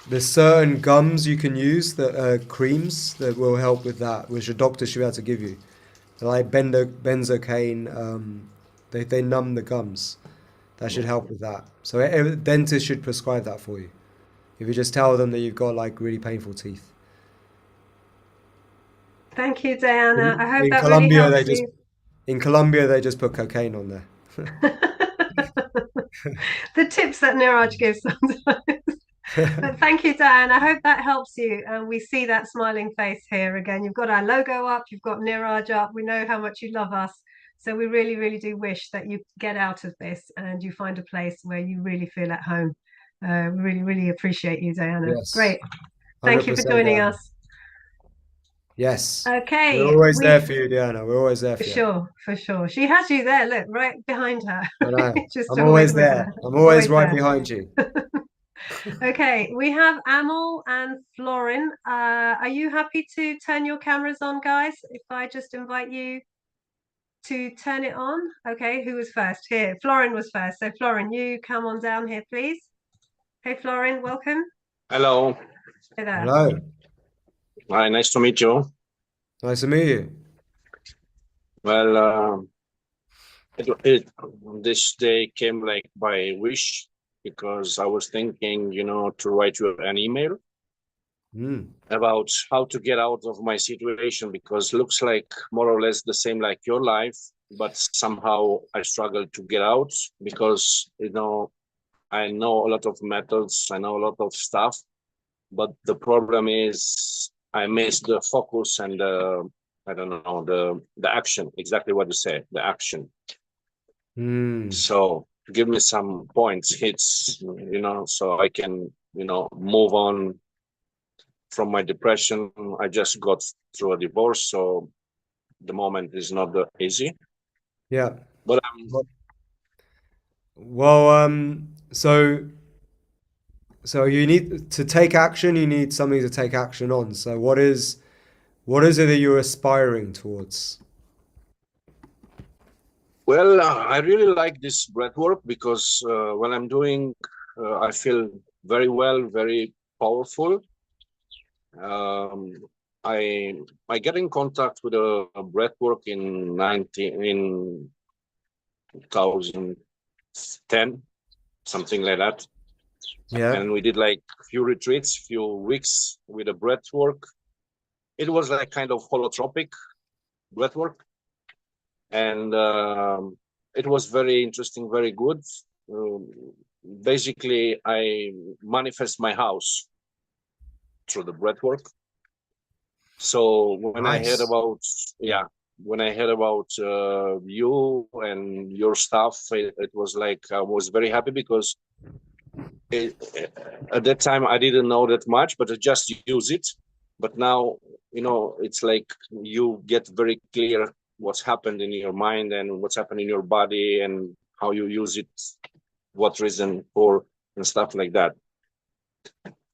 S3: there's certain gums you can use that creams that will help with that, which a doctor should be able to give you. They're like benzocaine. They numb the gums. That should help with that. So a dentist should prescribe that for you. If you just tell them that you've got like really painful teeth.
S2: Thank you, Diana. I hope
S3: In
S2: that
S3: Colombia,
S2: really helps you.
S3: In Colombia, they just put cocaine on there.
S2: The tips that Niraj gives sometimes. But thank you, Diane. I hope that helps you. And we see that smiling face here again. You've got our logo up, you've got Niraj up. We know how much you love us. So we really, really do wish that you get out of this and you find a place where you really feel at home. Really, really appreciate you, Diana.
S3: Yes.
S2: Great. Thank you for
S3: 100%
S2: joining
S3: Diana.
S2: us.
S3: Yes.
S2: Okay,
S3: We're always there for you, Diana. We're always there
S2: for
S3: for you.
S2: sure, for sure. She has you there, look, right behind her.
S3: I know.
S2: Just
S3: I'm
S2: always
S3: always
S2: with
S3: there.
S2: her.
S3: I'm always right
S2: there.
S3: behind you.
S2: Okay, we have Amal and Florin. Are you happy to turn your cameras on, guys? If I just invite you to turn it on. Okay, who was first? Here, Florin was first. So Florin, you come on down here, please. Hey, Florin, welcome.
S8: Hello.
S2: Hey there.
S3: Hello.
S8: Hi, nice to meet you.
S3: Nice to meet you.
S8: Well, this day came like by wish because I was thinking, to write you an email about how to get out of my situation because looks like more or less the same like your life, but somehow I struggle to get out because, I know a lot of methods, I know a lot of stuff, but the problem is I miss the focus and I don't know the action, exactly what you said, the action. So give me some points, hits, so I can, move on from my depression. I just got through a divorce, so the moment is not that easy.
S3: Yeah.
S8: But
S3: Well, so you need to take action, you need something to take action on. So what is it that you're aspiring towards?
S8: well, I really like this breathwork because when I'm doing, I feel very well, very powerful. I get in contact with a breathwork in 2010, something like that.
S3: Yeah.
S8: And we did like few retreats, few weeks with a breathwork. It was like kind of holotropic breathwork, and it was very interesting, very good. Basically, I manifest my house through the breathwork. So when I heard
S3: Nice.
S8: about you and your stuff, it was like I was very happy because at that time I didn't know that much, but I just use it. But now, it's like you get very clear what's happened in your mind and what's happened in your body and how you use it, what reason for, and stuff like that.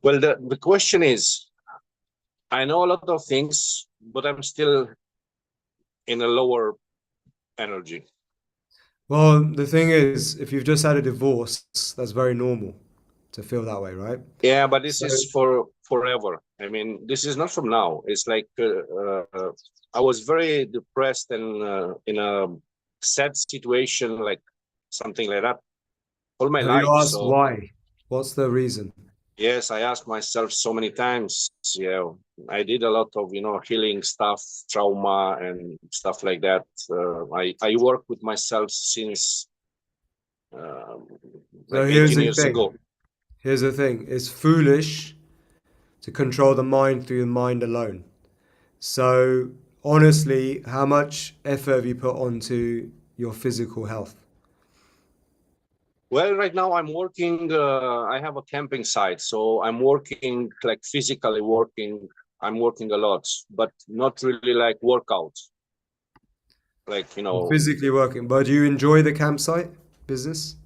S8: Well, the question is, I know a lot of things, but I'm still in a lower energy.
S3: Well, the thing is, if you've just had a divorce, that's very normal to feel that way, right?
S8: Yeah, but this
S3: So,
S8: is for forever. I mean, this is not from now. It's like I was very depressed and in a sad situation, like something like that, all my
S3: have you
S8: life.
S3: asked
S8: So
S3: why? What's the reason?
S8: yes, I asked myself so many times. Yeah, I did a lot of healing stuff, trauma and stuff like that. I work with myself since
S3: So
S8: like
S3: here's
S8: 18
S3: the
S8: years
S3: thing.
S8: ago.
S3: Here's the thing. It's foolish to control the mind through the mind alone. So honestly, how much effort have you put onto your physical health?
S8: Well, right now I'm working. I have a camping site, so I'm working like physically working. I'm working a lot, but not really like workout. Like
S3: You're physically working, but do you enjoy the campsite business?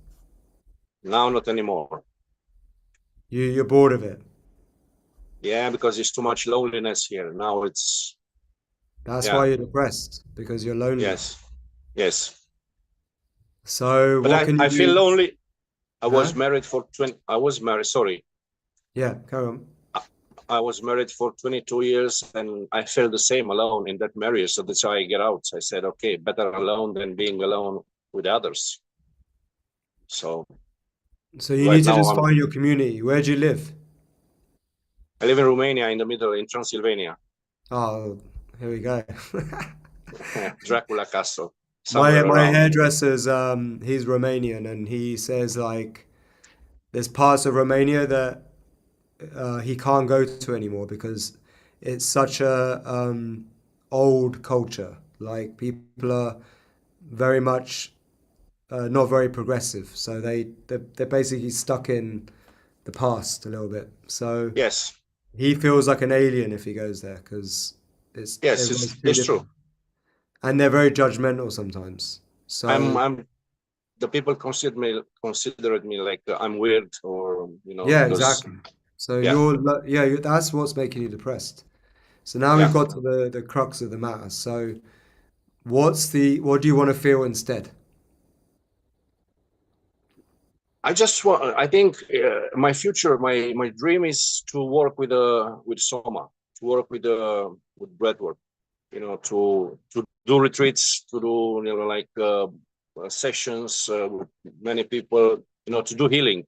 S8: now not anymore.
S3: You're bored of it.
S8: Yeah, because it's too much loneliness here. Now it's
S3: That's
S8: yeah,
S3: why you're depressed, because you're lonely.
S8: yes, yes.
S3: So
S8: But
S3: what can you
S8: I feel
S3: do?
S8: lonely. I
S3: Huh?
S8: was married for 20. I was married. Sorry,
S3: Yeah, carry on.
S8: I was married for 22 years, and I felt the same alone in that marriage. So that's why I get out. I said, okay, better alone than being alone with others. So
S3: So you
S8: right
S3: need to
S8: now
S3: just find your community. Where do you live?
S8: I live in Romania, in the middle, in Transylvania.
S3: Oh, here we go.
S8: Dracula Castle,
S3: My
S8: somewhere around.
S3: hairdresser's he's Romanian, and he says like there's parts of Romania that he can't go to anymore because it's such a old culture. Like people are very much not very progressive, so they're basically stuck in the past a little bit. So
S8: Yes,
S3: he feels like an alien if he goes there because
S8: yes,
S3: everyone's too
S8: it's true.
S3: different. And they're very judgmental sometimes. So
S8: I'm the people considered me like I'm weird, or
S3: yeah,
S8: because
S3: exactly. So
S8: yeah,
S3: that's what's making you depressed. So now we've
S8: yeah.
S3: got to the crux of the matter. So what do you want to feel instead?
S8: I think my future, my dream is to work with SOMA, to work with Breathwork, to do retreats, to do like sessions with many people, to do healing.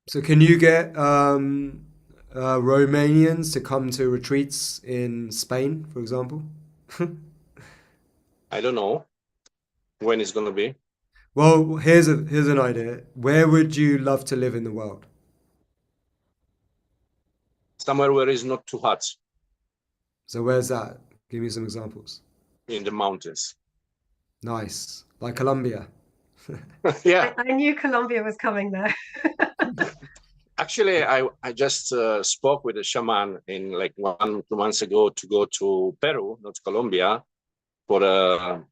S3: So can you get Romanians to come to retreats in Spain, for example?
S8: I don't know when it's gonna be.
S3: Well, here's an idea. Where would you love to live in the world?
S8: Somewhere where it's not too hot,
S3: So where's that? Give me some examples.
S8: in the mountains.
S3: Nice. Like Colombia.
S8: Yeah,
S2: I knew Colombia was coming there.
S8: actually, I just spoke with a shaman in like 2 months ago to go to Peru, not Colombia, for a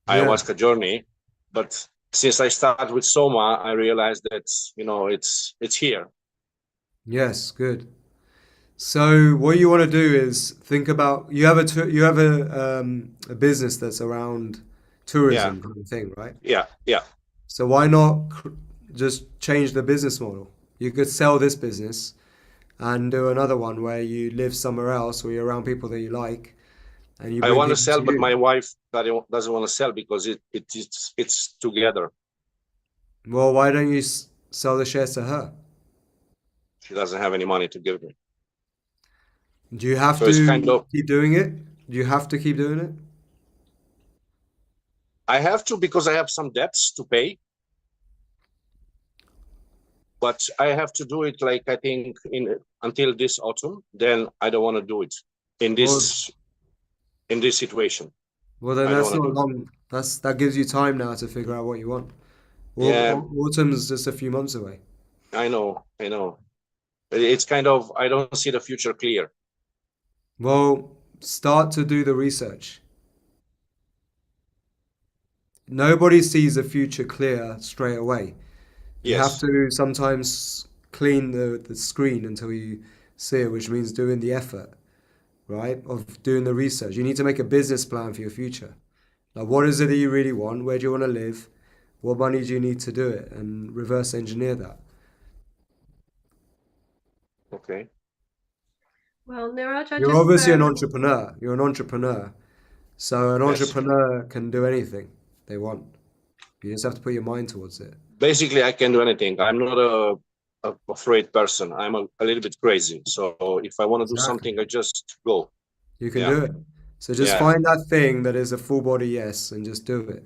S8: ayahuasca journey. But since I started with SOMA, I realized that it's here.
S3: Yes, good. So what you want to do is think about you have a business that's around tourism kind of thing, right?
S8: Yeah.
S3: So why not just change the business model? You could sell this business and do another one where you live somewhere else, where you're around people that you like, and you
S8: I
S3: bring
S8: want to
S3: people
S8: sell,
S3: to
S8: but
S3: you.
S8: my wife doesn't want to sell because it's together.
S3: Well, why don't you sell the shares to her?
S8: She doesn't have any money to give me.
S3: Do you have
S8: So it's kind
S3: to
S8: of,
S3: keep doing it? Do you have to keep doing it?
S8: I have to because I have some debts to pay. But I have to do it like I think until this autumn. Then I don't want to do it in this situation.
S3: Well, then
S8: I don't
S3: that's
S8: want to
S3: not
S8: do it.
S3: long. That gives you time now to figure out what you want.
S8: Yeah,
S3: Autumn's just a few months away.
S8: I know. It's kind of, I don't see the future clear.
S3: Well, start to do the research. Nobody sees the future clear straight away. You have
S8: Yes.
S3: to sometimes clean the screen until you see it, which means doing the effort, right? Of doing the research. You need to make a business plan for your future. Like, what is it that you really want? Where do you want to live? What money do you need to do it? And reverse engineer that.
S8: Okay.
S2: Well, Niraj, I
S3: You're
S2: just
S3: obviously an entrepreneur. You're an entrepreneur. So an
S8: Yes.
S3: entrepreneur can do anything they want. You just have to put your mind towards it.
S8: Basically, I can do anything. I'm not a afraid person. I'm a little bit crazy. So if I want to do
S3: Exactly.
S8: something, I just go.
S3: You can
S8: Yeah.
S3: do it. So just
S8: Yeah.
S3: find that thing that is a full body yes and just do it.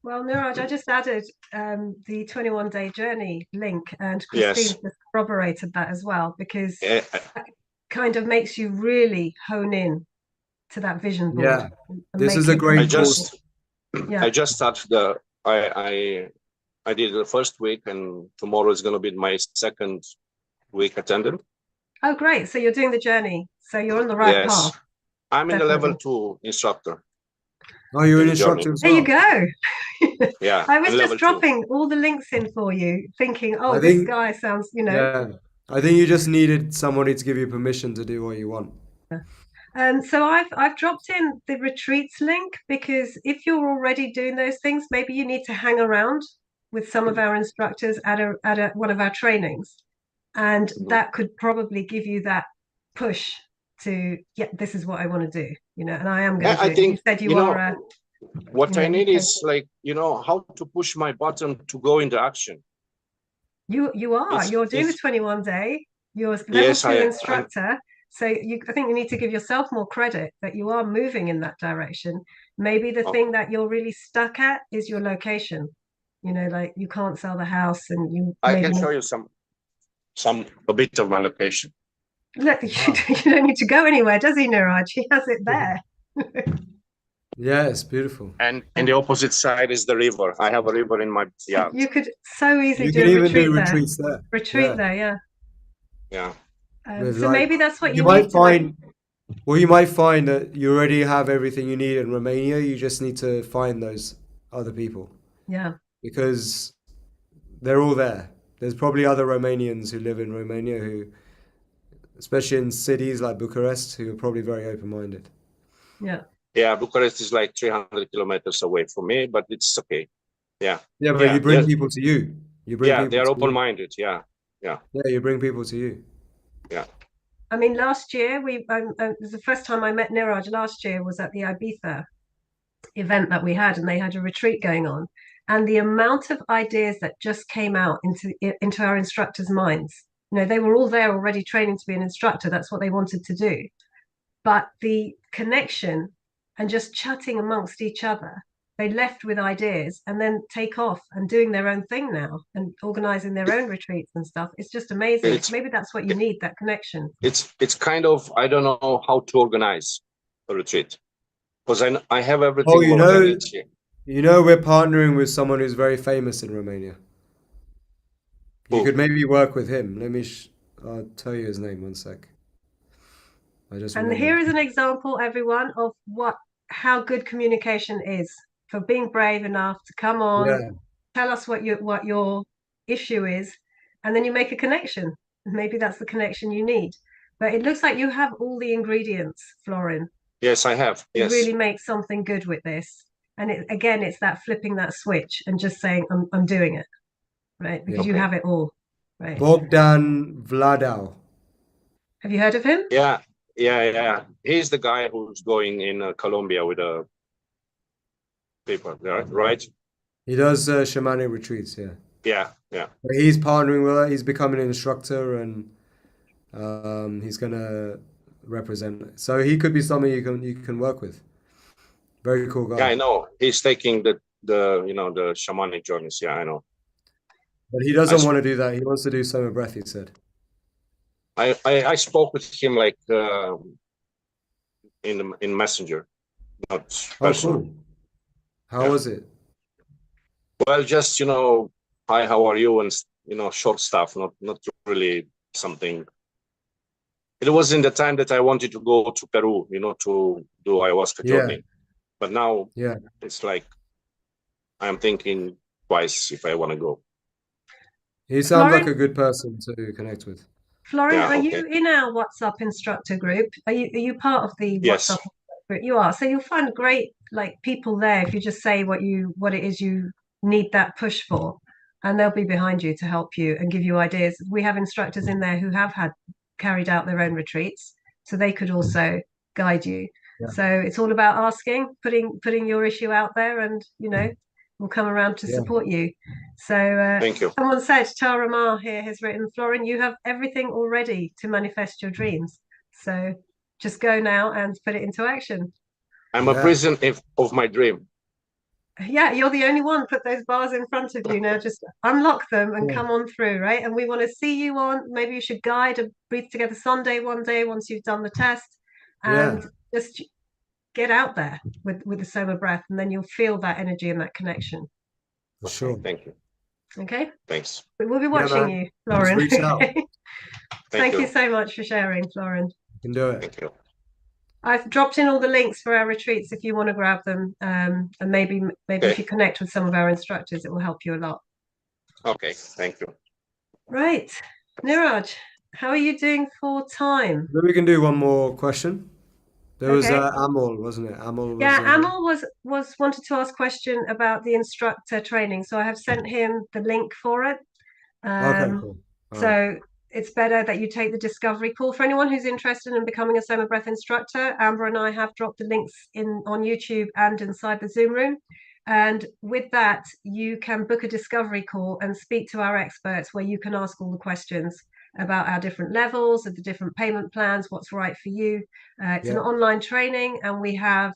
S2: Well, Niraj, I just added the 21-day journey link, and
S8: Yes.
S2: Christine just corroborated that as well, because
S8: Eh,
S2: that kind of makes you really hone in to that vision board.
S3: Yeah.
S2: And
S3: This
S2: make
S3: is a
S2: it
S3: great
S2: really
S3: course.
S2: Yeah.
S8: I just started I did the first week, and tomorrow is going to be my second week attendant.
S2: Oh, great. So you're doing the journey. So you're on the right
S8: Yes.
S2: path.
S8: I'm in the level
S2: Definitely.
S8: 2 instructor.
S3: Oh, you're an
S8: in the journey.
S3: instructor as
S2: There you
S3: well.
S2: go.
S8: Yeah.
S2: I was
S8: in level
S2: just dropping all the links in for you, thinking, oh,
S3: I
S2: this
S3: think-
S2: guy sounds,
S3: Yeah. I think you just needed somebody to give you permission to do what you want.
S2: So I've dropped in the retreats link, because if you're already doing those things, maybe you need to hang around with some of our instructors at one of our trainings, and
S8: Mhm.
S2: that could probably give you that push to, yeah, this is what I want to do, and I am going
S8: Yeah,
S2: to
S8: I
S2: do it.
S8: think,
S2: You said you
S8: you know,
S2: are
S8: what I need
S2: UK.
S8: is like, how to push my button to go into action.
S2: You are.
S8: It's-
S2: You're doing the
S8: it's-
S2: 21-day. You're level
S8: Yes,
S2: 2
S8: I-
S2: instructor. So I think you need to give yourself more credit that you are moving in that direction. Maybe the
S8: Okay.
S2: thing that you're really stuck at is your location. Like you can't sell the house, and you
S8: I
S2: maybe
S8: can show you a bit of my location.
S2: Look, you don't need to go anywhere, does he, Niraj? He has it there.
S3: Yeah, it's beautiful.
S8: And the opposite side is the river. I have a river in my yard.
S2: You could so easily
S3: You
S2: do
S3: can
S2: a
S3: even
S2: retreat
S3: do
S2: there.
S3: retreats there.
S2: Retreat
S3: Yeah.
S2: there, yeah.
S8: Yeah.
S3: With,
S2: So
S3: like,
S2: maybe that's what
S3: you
S2: you
S3: might
S2: need to like,
S3: find. Well, you might find that you already have everything you need in Romania. You just need to find those other people
S2: yeah.
S3: because they're all there. There's probably other Romanians who live in Romania who, especially in cities like Bucharest, who are probably very open-minded.
S2: Yeah.
S8: Yeah, Bucharest is like 300 kilometers away from me, but it's okay. Yeah.
S3: Yeah, but
S8: Yeah,
S3: you bring
S8: yeah.
S3: people to you. You bring
S8: Yeah,
S3: people
S8: they are
S3: to you.
S8: open-minded. Yeah. Yeah.
S3: Yeah, you bring people to you.
S8: Yeah.
S2: I mean, last year it was the first time I met Niraj. Last year was at the Ibiza event that we had, and they had a retreat going on, and the amount of ideas that just came out into our instructors' minds. You know, they were all there already training to be an instructor. That's what they wanted to do, but the connection and just chatting amongst each other, they left with ideas and then take off and doing their own thing now and organizing their own retreats and stuff. It's just amazing.
S8: It's-
S2: Maybe that's what you need, that connection.
S8: It's kind of, I don't know how to organize a retreat because I have everything
S3: Oh, you know,
S8: already.
S3: we're partnering with someone who's very famous in Romania. You
S8: Who?
S3: could maybe work with him. I'll tell you his name one sec. I just
S2: And
S3: remembered.
S2: here is an example, everyone, of how good communication is, for being brave enough to come on,
S3: Yeah,
S2: tell us what your issue is, and then you make a connection. Maybe that's the connection you need. But it looks like you have all the ingredients, Florin,
S8: Yes, I have.
S2: to
S8: Yes.
S2: really make something good with this. And it's that flipping that switch and just saying, I'm doing it, right? Because you
S8: Okay.
S2: have it all, right?
S3: Bogdan Vladau.
S2: Have you heard of him?
S8: Yeah. Yeah. He's the guy who's going in Colombia with a paper, right?
S3: He does shamanic retreats. Yeah,
S8: Yeah. Yeah.
S3: but he's partnering with her. He's becoming an instructor, and he's gonna represent. So he could be someone you can work with. Very cool guy.
S8: Yeah, I know. He's taking the the shamanic journeys. Yeah, I know.
S3: But he doesn't want to do that. He wants to do SOMA Breath, he said.
S8: I spoke with him like in Messenger, not
S3: Oh,
S8: personal.
S3: cool. How
S8: Yeah.
S3: was it?
S8: Well, just hi, how are you, and short stuff, not really something. It was in the time that I wanted to go to Peru, to do ayahuasca
S3: Yeah.
S8: journey. But now
S3: Yeah.
S8: it's like I'm thinking twice if I want to go.
S3: He sounds like
S2: Lauren?
S3: a good person to connect with.
S2: Florin,
S8: Yeah,
S2: are you
S8: okay.
S2: in our WhatsApp instructor group? Are you part of the
S8: Yes.
S2: WhatsApp group? You are. So you'll find great people there if you just say what it is you need that push for, and they'll be behind you to help you and give you ideas. We have instructors in there who have carried out their own retreats, so they could also guide you.
S3: Yeah.
S2: So it's all about asking, putting your issue out there, and we'll come around to
S3: Yeah.
S2: support you. So
S8: Thank you.
S2: someone said, Tara Ma here has written, Florin, you have everything already to manifest your dreams. So just go now and put it into action.
S8: I'm a
S3: Yeah.
S8: prison of my dream.
S2: Yeah, you're the only one. Put those bars in front of you now. Just unlock them and
S3: Yeah.
S2: come on through, right? And we want to see you on. Maybe you should guide a Breathe Together Sunday one day once you've done the test, and just get out there with the SOMA Breath, and then you'll feel that energy and that connection.
S3: For sure.
S8: Thank you.
S2: Okay,
S8: Thanks.
S2: we'll be watching
S3: man.
S2: you, Florin.
S3: reach out.
S2: Thank you so much for sharing, Florin.
S3: You can do it.
S8: Thank you.
S2: I've dropped in all the links for our retreats if you want to grab them, and maybe
S8: Okay.
S2: if you connect with some of our instructors, it will help you a lot.
S8: Okay. Thank you.
S2: Right, Niraj, how are you doing for time?
S3: Then we can do one more question. There was
S2: Okay.
S3: Amol, wasn't it? Amol was,
S2: Yeah, Amal was wanted to ask a question about the instructor training, so I have sent him the link for it.
S3: Okay, cool. All right.
S2: So it's better that you take the discovery call. For anyone who's interested in becoming a SOMA Breath instructor, Amber and I have dropped the links on YouTube and inside the Zoom room. And with that, you can book a discovery call and speak to our experts where you can ask all the questions about our different levels and the different payment plans, what's right for you. It's an online training, and we have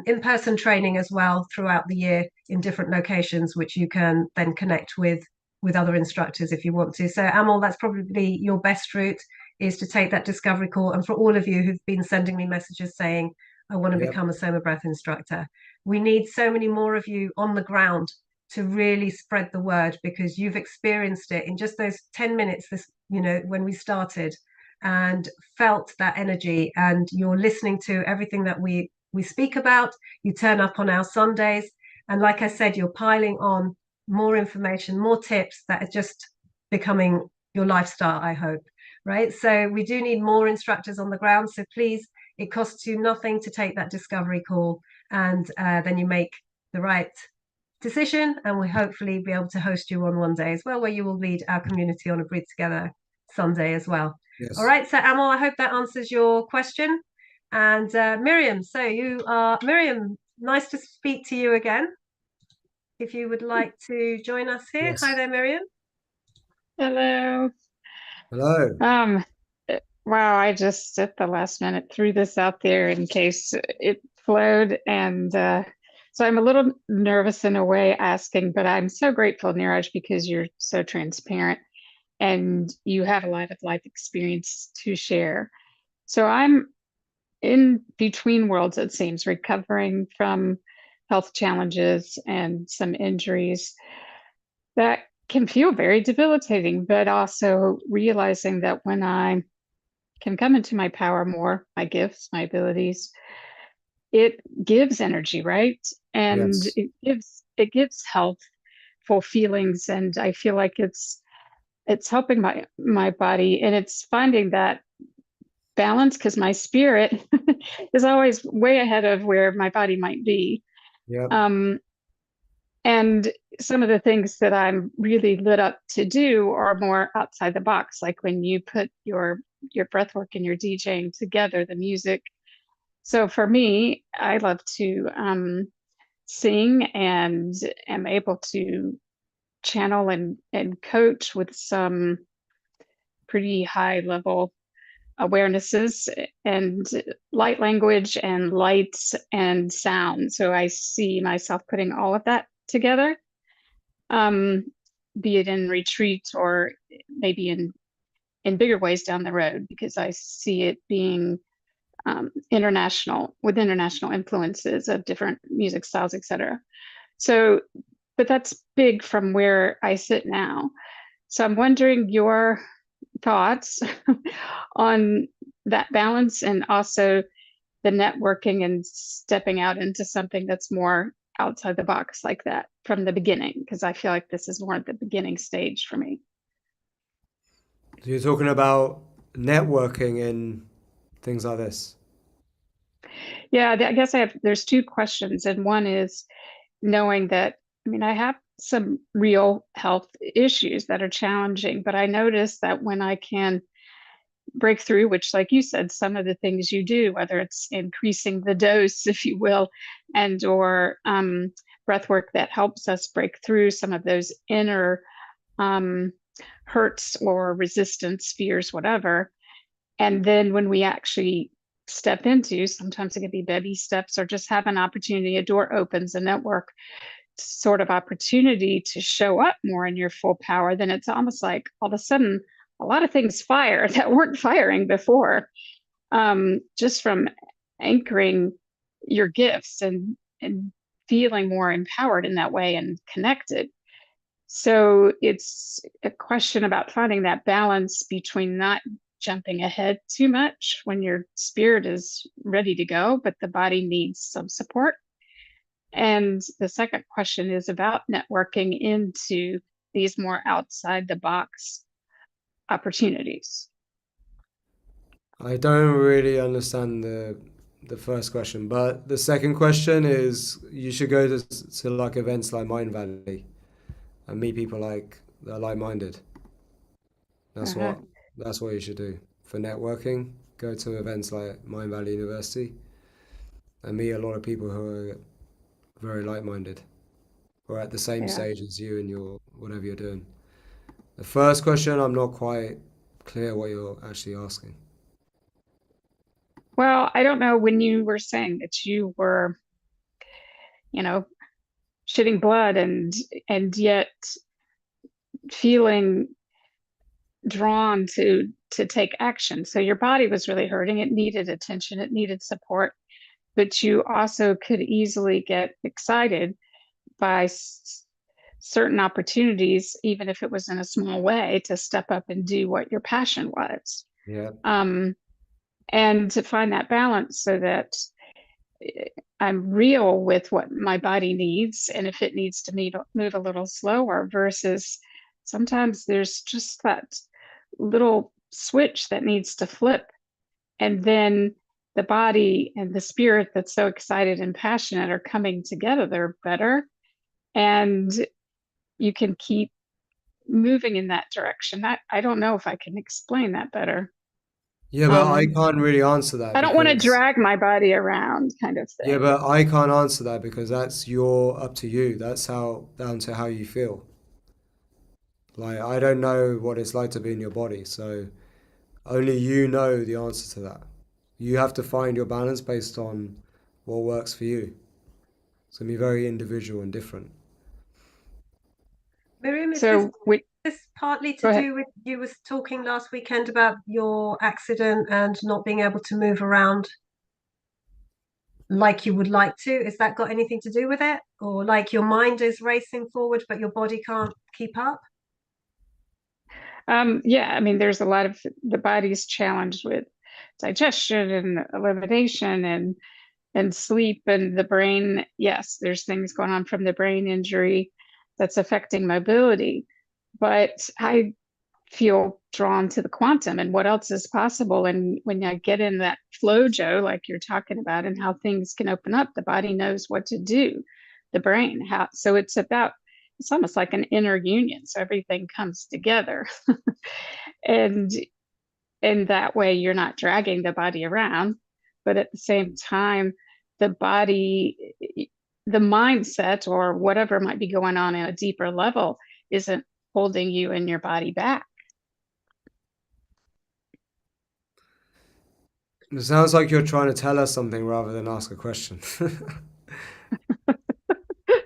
S2: in-person training as well throughout the year in different locations, which you can then connect with other instructors if you want to. So Amal, that's probably your best route, is to take that discovery call. And for all of you who've been sending me messages saying, I want to
S3: Yep.
S2: become a Soma Breath instructor. We need so many more of you on the ground to really spread the word, because you've experienced it in just those 10 minutes this, when we started, and felt that energy, and you're listening to everything that we speak about. You turn up on our Sundays, and like I said, you're piling on more information, more tips that are just becoming your lifestyle, I hope. Right? So we do need more instructors on the ground. So please, it costs you nothing to take that discovery call, and then you make the right decision, and we'll hopefully be able to host you on one day as well, where you will lead our community on a Breathe Together Sunday as well.
S3: Yes.
S2: All right, so Amal, I hope that answers your question. And Miriam, Miriam, nice to speak to you again. If you would like to join us here.
S3: Yes.
S2: Hi there, Miriam.
S5: Hello.
S3: Hello.
S5: Wow, I just at the last minute threw this out there in case it flowed, and so I'm a little nervous in a way asking, but I'm so grateful, Niraj, because you're so transparent and you have a lot of life experience to share. So I'm in between worlds, it seems, recovering from health challenges and some injuries that can feel very debilitating, but also realizing that when I can come into my power more, my gifts, my abilities, it gives energy, right? And
S3: Yes.
S5: it gives healthful feelings, and I feel like it's helping my body, and it's finding that balance, because my spirit is always way ahead of where my body might be.
S3: Yep.
S5: And some of the things that I'm really lit up to do are more outside the box, like when you put your breathwork and your DJing together, the music. So for me, I love to sing, and am able to channel and coach with some pretty high level awarenesses and light language and lights and sound. So I see myself putting all of that together, be it in retreat or maybe in bigger ways down the road, because I see it being international, with international influences of different music styles, etc. So, but that's big from where I sit now. So I'm wondering your thoughts on that balance, and also the networking and stepping out into something that's more outside the box like that from the beginning, because I feel like this is more at the beginning stage for me.
S3: So you're talking about networking and things like this?
S5: Yeah, I guess there's two questions, and one is knowing that, I mean, I have some real health issues that are challenging, but I notice that when I can break through, which, like you said, some of the things you do, whether it's increasing the dose, if you will, and or breath work that helps us break through some of those inner hurts or resistance, fears, whatever. And then when we actually step into, sometimes it can be baby steps or just have an opportunity, a door opens, a network sort of opportunity to show up more in your full power, then it's almost like all of a sudden a lot of things fire that weren't firing before, just from anchoring your gifts and feeling more empowered in that way and connected. So it's a question about finding that balance between not jumping ahead too much when your spirit is ready to go, but the body needs some support. And the second question is about networking into these more outside the box opportunities.
S3: I don't really understand the first question, but the second question is you should go to like events like Mind Valley and meet people like that are like-minded. That's what you should do for networking. Go to events like Mind Valley University and meet a lot of people who are very like-minded or at the same stage as you in your whatever you're doing. The first question, I'm not quite clear what you're actually asking.
S5: Well, I don't know, when you were saying that you were, shitting blood and yet feeling drawn to take action. So your body was really hurting. It needed attention. It needed support. but you also could easily get excited by certain opportunities, even if it was in a small way, to step up and do what your passion was.
S3: Yeah.
S5: And to find that balance so that I'm real with what my body needs, and if it needs to move a little slower, versus sometimes there's just that little switch that needs to flip, and then the body and the spirit that's so excited and passionate are coming together better, and you can keep moving in that direction. I don't know if I can explain that better.
S3: Yeah, but I can't really answer that
S5: I don't want to
S3: because
S5: drag my body around, kind of thing.
S3: yeah, but I can't answer that because that's up to you. That's down to how you feel. Like I don't know what it's like to be in your body, so only you know the answer to that. You have to find your balance based on what works for you. It's gonna be very individual and different.
S2: Miriam, is
S5: So
S2: this partly
S5: Go
S2: to
S5: ahead.
S2: do with you was talking last weekend about your accident and not being able to move around like you would like to? Is that got anything to do with it? Or like your mind is racing forward, but your body can't keep up?
S5: Yeah, I mean, there's a lot of the body's challenged with digestion and elimination and sleep, and the brain. Yes, there's things going on from the brain injury that's affecting mobility, but I feel drawn to the quantum and what else is possible. And when I get in that flowjo, like you're talking about, and how things can open up, the body knows what to do, the brain. So it's almost like an inner union. So everything comes together. and that way you're not dragging the body around, but at the same time, the body, the mindset or whatever might be going on at a deeper level isn't holding you and your body back.
S3: It sounds like you're trying to tell us something rather than ask a question.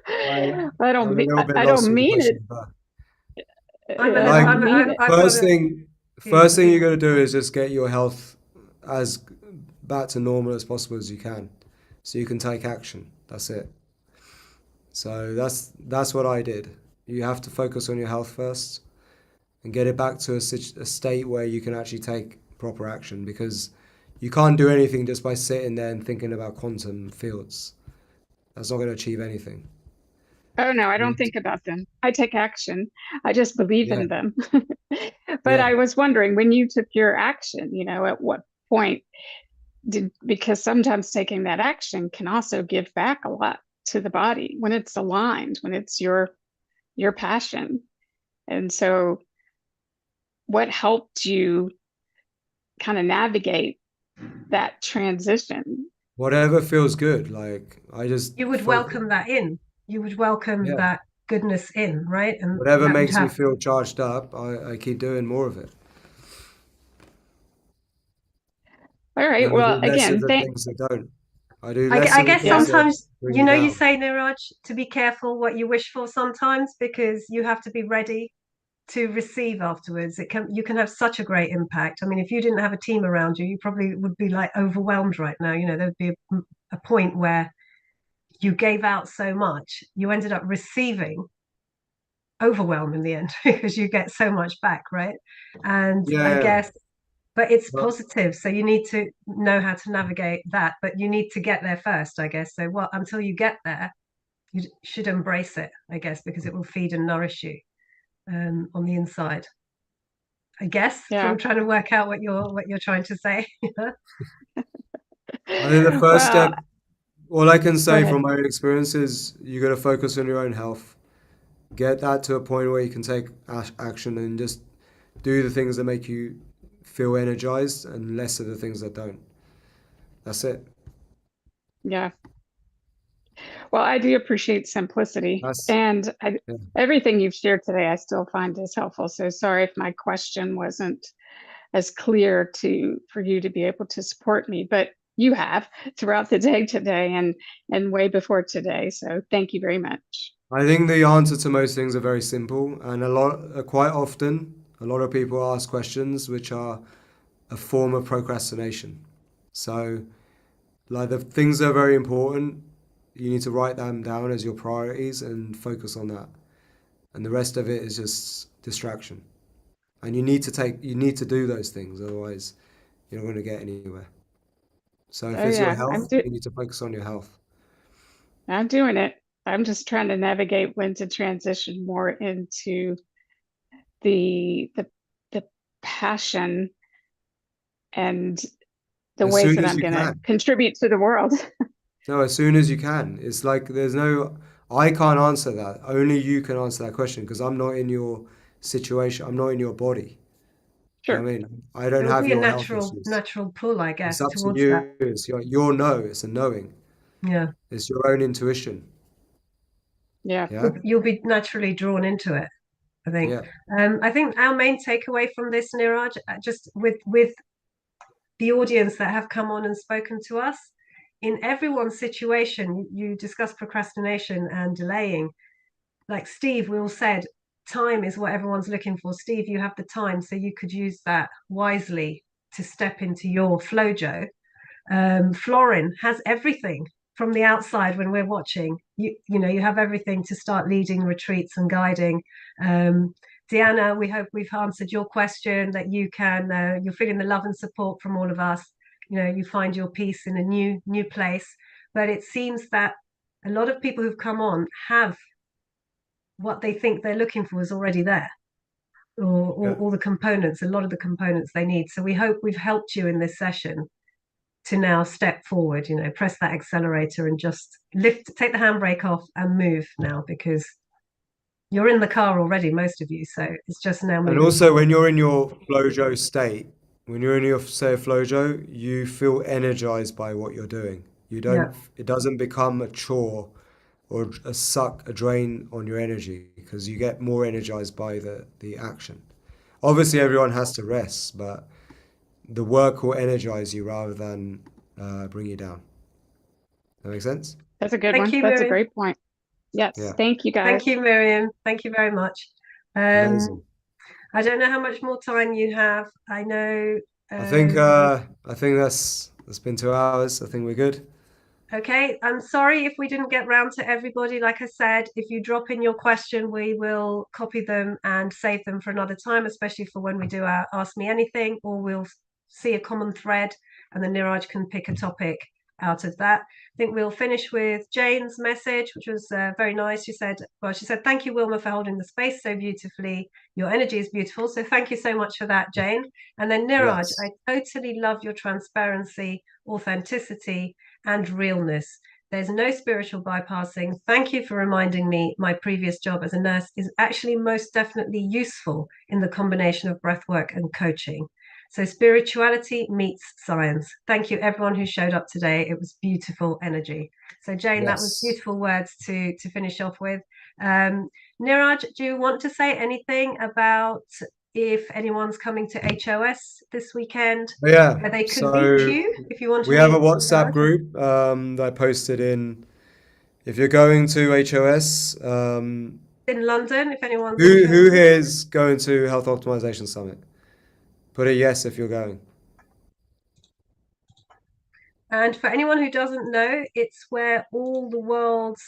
S5: I don't
S3: I'm a
S5: mean
S3: little bit
S5: I
S3: lost
S5: don't
S3: with the
S5: mean it.
S3: question, but
S2: I'm a
S5: I
S2: little,
S3: like
S5: don't mean it.
S2: I've got
S3: first
S2: a,
S3: thing,
S2: yeah,
S3: first thing you're gonna do is just get your health as back to normal as possible as you can, so you can take action. That's it. So that's what I did. You have to focus on your health first and get it back to a state where you can actually take proper action, because you can't do anything just by sitting there and thinking about quantum fields. That's not going to achieve anything.
S5: Oh no, I don't think about them. I take action. I just believe
S3: Yeah.
S5: in them. But
S3: Yeah.
S5: I was wondering, when you took your action, at what point because sometimes taking that action can also give back a lot to the body when it's aligned, when it's your passion. And so what helped you kind of navigate that transition?
S3: Whatever feels good. Like
S2: you would welcome that in. You would welcome that goodness in, right? And
S3: whatever
S2: that would
S3: makes me feel charged up, I keep doing more of it.
S5: All right.
S3: And I
S5: Well,
S3: do less of
S5: again,
S3: the things that don't. I do less
S2: I
S3: of the
S2: guess
S3: things that
S2: sometimes,
S3: bring
S2: you
S3: me
S2: you
S3: down.
S2: say, Niraj, to be careful what you wish for sometimes, because you have to be ready to receive afterwards. You can have such a great impact. I mean, if you didn't have a team around you, you probably would be like overwhelmed right now. There'd be a point where you gave out so much, you ended up receiving overwhelm in the end because you get so much back, right? And I guess, but it's positive, so you need to know how to navigate that, but you need to get there first, I guess. So until you get there, you should embrace it, I guess, because it will feed and nourish you on the inside, I guess. From trying to work out what you're trying to say.
S3: I think the first step, all I can say
S5: Go
S3: from my own experience is you got to focus on your own health. Get that to a point where you can take action and just do the things that make you feel energized and less of the things that don't. That's it.
S5: Yeah. Well, I do appreciate simplicity, and everything you've shared today, I still find is helpful. So sorry if my question wasn't as clear for you to be able to support me, but you have throughout the day today and way before today. So thank you very much.
S3: I think the answer to most things are very simple, and quite often, a lot of people ask questions which are a form of procrastination. So like the things that are very important, you need to write them down as your priorities and focus on that. And the rest of it is just distraction. And you need to do those things, otherwise you're not going to get anywhere. So if
S5: Oh
S3: it's your
S5: yeah,
S3: health, you need to focus on your health.
S5: I'm doing it. I'm just trying to navigate when to transition more into the the passion and the
S3: As
S5: ways
S3: soon
S5: that
S3: as
S5: I'm
S3: you
S5: going to
S3: can.
S5: contribute to the world.
S3: No, as soon as you can. It's like I can't answer that. Only you can answer that question because I'm not in your situation. I'm not in your body. Do you know
S5: Sure.
S3: what I mean? I don't
S2: It'll
S3: have
S2: be a
S3: your health
S2: natural
S3: issues.
S2: pull, I
S3: It's
S2: guess,
S3: up to
S2: towards that.
S3: you. It's your know. It's a knowing.
S2: Yeah.
S3: It's your own intuition.
S5: Yeah.
S3: Yeah?
S2: You'll be naturally drawn into it, I think.
S3: Yeah.
S2: I think our main takeaway from this, Niraj, just with the audience that have come on and spoken to us, in everyone's situation, you discuss procrastination and delaying. Like Steve, we all said, time is what everyone's looking for. Steve, you have the time, so you could use that wisely to step into your flowjo. Florin has everything from the outside when we're watching. You have everything to start leading retreats and guiding. Deanna, we hope we've answered your question, that you're feeling the love and support from all of us. You find your peace in a new place. But it seems that a lot of people who've come on have what they think they're looking for is already there, or all the components, a lot of the components they need. So we hope we've helped you in this session to now step forward, press that accelerator and just take the handbrake off and move now, because you're in the car already, most of you. So it's just now moving.
S3: And also, when you're in your flowjo state, when you're in your flowjo, you feel energized by what you're doing. It doesn't become a chore or a drain on your energy, because you get more energized by the action. Obviously, everyone has to rest, but the work will energize you rather than bring you down. That makes sense?
S5: That's a good
S2: Thank
S5: one.
S2: you,
S5: That's a
S2: Miriam.
S5: great point. Yes.
S3: Yeah.
S5: Thank you, guys.
S2: Thank you, Miriam. Thank you very much.
S3: Amazing.
S2: I don't know how much more time you have. I know.
S3: I think that's been 2 hours. I think we're good.
S2: Okay, I'm sorry if we didn't get round to everybody. Like I said, if you drop in your question, we will copy them and save them for another time, especially for when we do our Ask Me Anything, or we'll see a common thread and then Niraj can pick a topic out of that. I think we'll finish with Jane's message, which was very nice. She said, thank you, Wilma, for holding the space so beautifully. Your energy is beautiful. So thank you so much for that, Jane. And then Niraj,
S3: Yes.
S2: I totally love your transparency, authenticity, and realness. There's no spiritual bypassing. Thank you for reminding me my previous job as a nurse is actually most definitely useful in the combination of breathwork and coaching. So spirituality meets science. Thank you, everyone who showed up today. It was beautiful energy. So Jane, that was
S3: Yes.
S2: beautiful words to finish off with. Niraj, do you want to say anything about if anyone's coming to HOS this weekend,
S3: Yeah.
S2: where they could
S3: So
S2: meet you if you want to
S3: we have a
S2: meet
S3: WhatsApp
S2: Niraj?
S3: group that I posted in. If you're going to HOS,
S2: In London, if anyone's
S3: who
S2: interested.
S3: here is going to Health Optimization Summit? Put a yes if you're going.
S2: And for anyone who doesn't know, it's where all the world's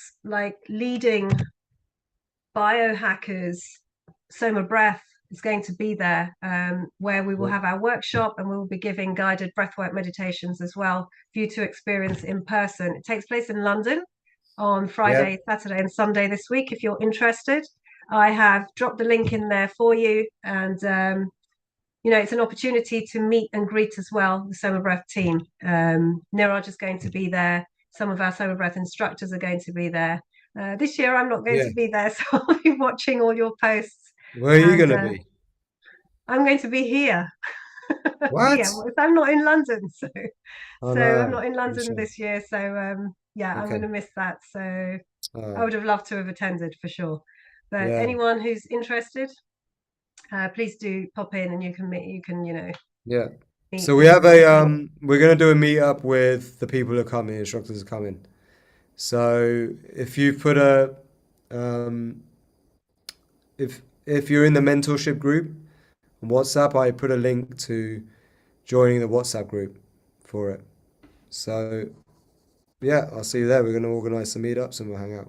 S2: leading biohackers, SOMA Breath is going to be there, where we will have our workshop and we will be giving guided breathwork meditations as well for you to experience in person. It takes place in London on Friday, Saturday, and Sunday this week. If you're interested, I have dropped the link in there for you, and it's an opportunity to meet and greet as well the SOMA Breath team. Niraj is going to be there. Some of our SOMA Breath instructors are going to be there. This year I'm not going to be there, so I'll be watching all your posts.
S3: Where are you going to be?
S2: I'm going to be here.
S3: What?
S2: Yeah, I'm not in London, so
S3: Oh,
S2: I'm
S3: no.
S2: not in London
S3: Sure.
S2: this year. So I'm going to miss that. So I would have loved to have attended for sure. But anyone who's interested, please do pop in, and you can meet.
S3: Yeah. So we have we're going to do a meetup with the people who are coming, instructors are coming. So if you put if you're in the mentorship group on WhatsApp, I put a link to joining the WhatsApp group for it. So yeah, I'll see you there. We're going to organise some meetups and we'll hang out.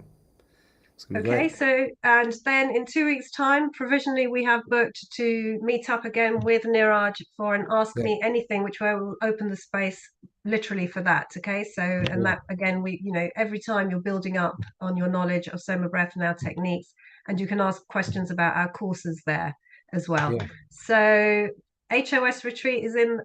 S3: It's going to be
S2: Okay,
S3: great.
S2: so and then in 2 weeks' time, provisionally, we have booked to meet up again with Niraj for an Ask
S3: Yeah.
S2: Me Anything, which where we'll open the space literally for that. Okay, so and that again, we every time you're building up on your knowledge of Soma Breath and our techniques, and you can ask questions about our courses there as well.
S3: Yeah.
S2: So HOS retreat is in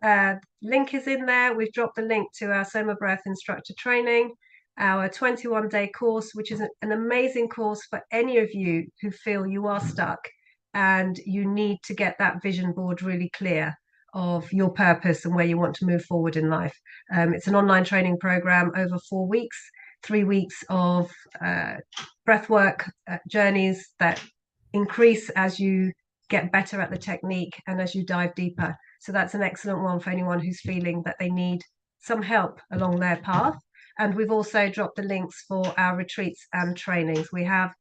S2: link is in there. We've dropped the link to our Soma Breath instructor training, our 21-day course, which is an amazing course for any of you who feel you are stuck and you need to get that vision board really clear of your purpose and where you want to move forward in life. It's an online training program over 4 weeks, 3 weeks of breathwork journeys that increase as you get better at the technique and as you dive deeper. So that's an excellent one for anyone who's feeling that they need some help along their path. And we've also dropped the links for our retreats and trainings. We have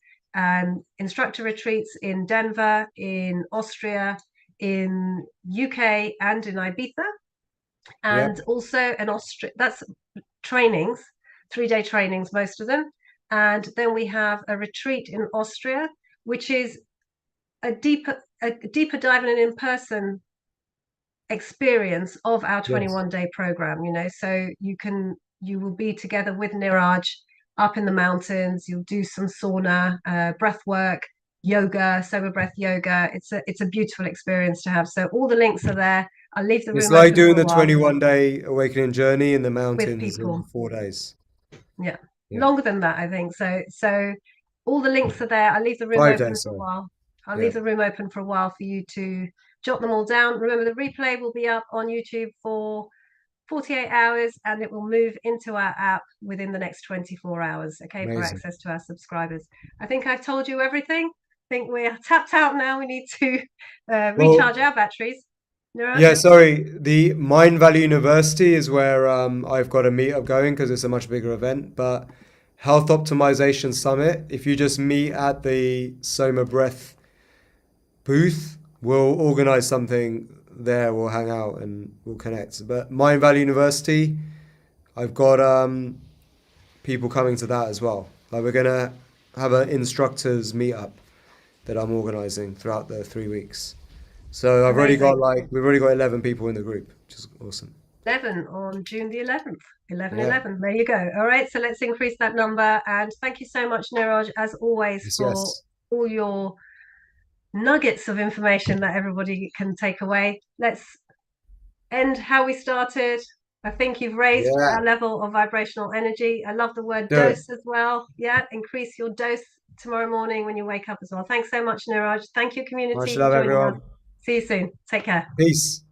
S2: instructor retreats in Denver, in Austria, in UK, and in Ibiza. And also an that's trainings, 3-day trainings, most of them. And then we have a retreat in Austria, which is a deeper dive in an in-person experience of our 21-day program, so you will be together with Niraj up in the mountains. You'll do some sauna, breath work, yoga, Soma Breath yoga. It's a beautiful experience to have. So all the links are there. I'll leave the room.
S3: It's like
S2: open
S3: doing
S2: for a
S3: the
S2: while
S3: 21-day awakening journey in the
S2: with
S3: mountains in
S2: people.
S3: 4 days.
S2: Yeah,
S3: Yeah.
S2: longer than that, I think. So all the links are there. I'll leave the room
S3: 5
S2: open
S3: days,
S2: for a
S3: sorry.
S2: while. I'll
S3: Yeah.
S2: leave the room open for a while for you to jot them all down. Remember, the replay will be up on YouTube for 48 hours and it will move into our app within the next 24 hours, okay,
S3: Amazing.
S2: for access to our subscribers. I think I've told you everything. I think we're tapped out now. We need to recharge our batteries. Niraj?
S3: Yeah, sorry. The Mind Valley University is where I've got a meetup going because it's a much bigger event. But Health Optimization Summit, if you just meet at the Soma Breath booth, we'll organize something there. We'll hang out and we'll connect. But Mind Valley University, I've got people coming to that as well. Like we're gonna have an instructors meetup that I'm organizing throughout the 3 weeks. So we've already got 11 people in the group, which is awesome.
S2: 11 on June the 11th. 11.
S3: Yeah.
S2: There you go. All right, so let's increase that number. And thank you so much, Niraj, as always, for all your nuggets of information that everybody can take away. Let's end how we started. I think you've raised our level of vibrational energy. I love the word dose as well. Yeah, increase your dose tomorrow morning when you wake up as well. Thanks so much, Niraj. Thank you, community.
S3: Much love,
S2: for joining
S3: everyone.
S2: us. See you soon. Take care.
S3: Peace.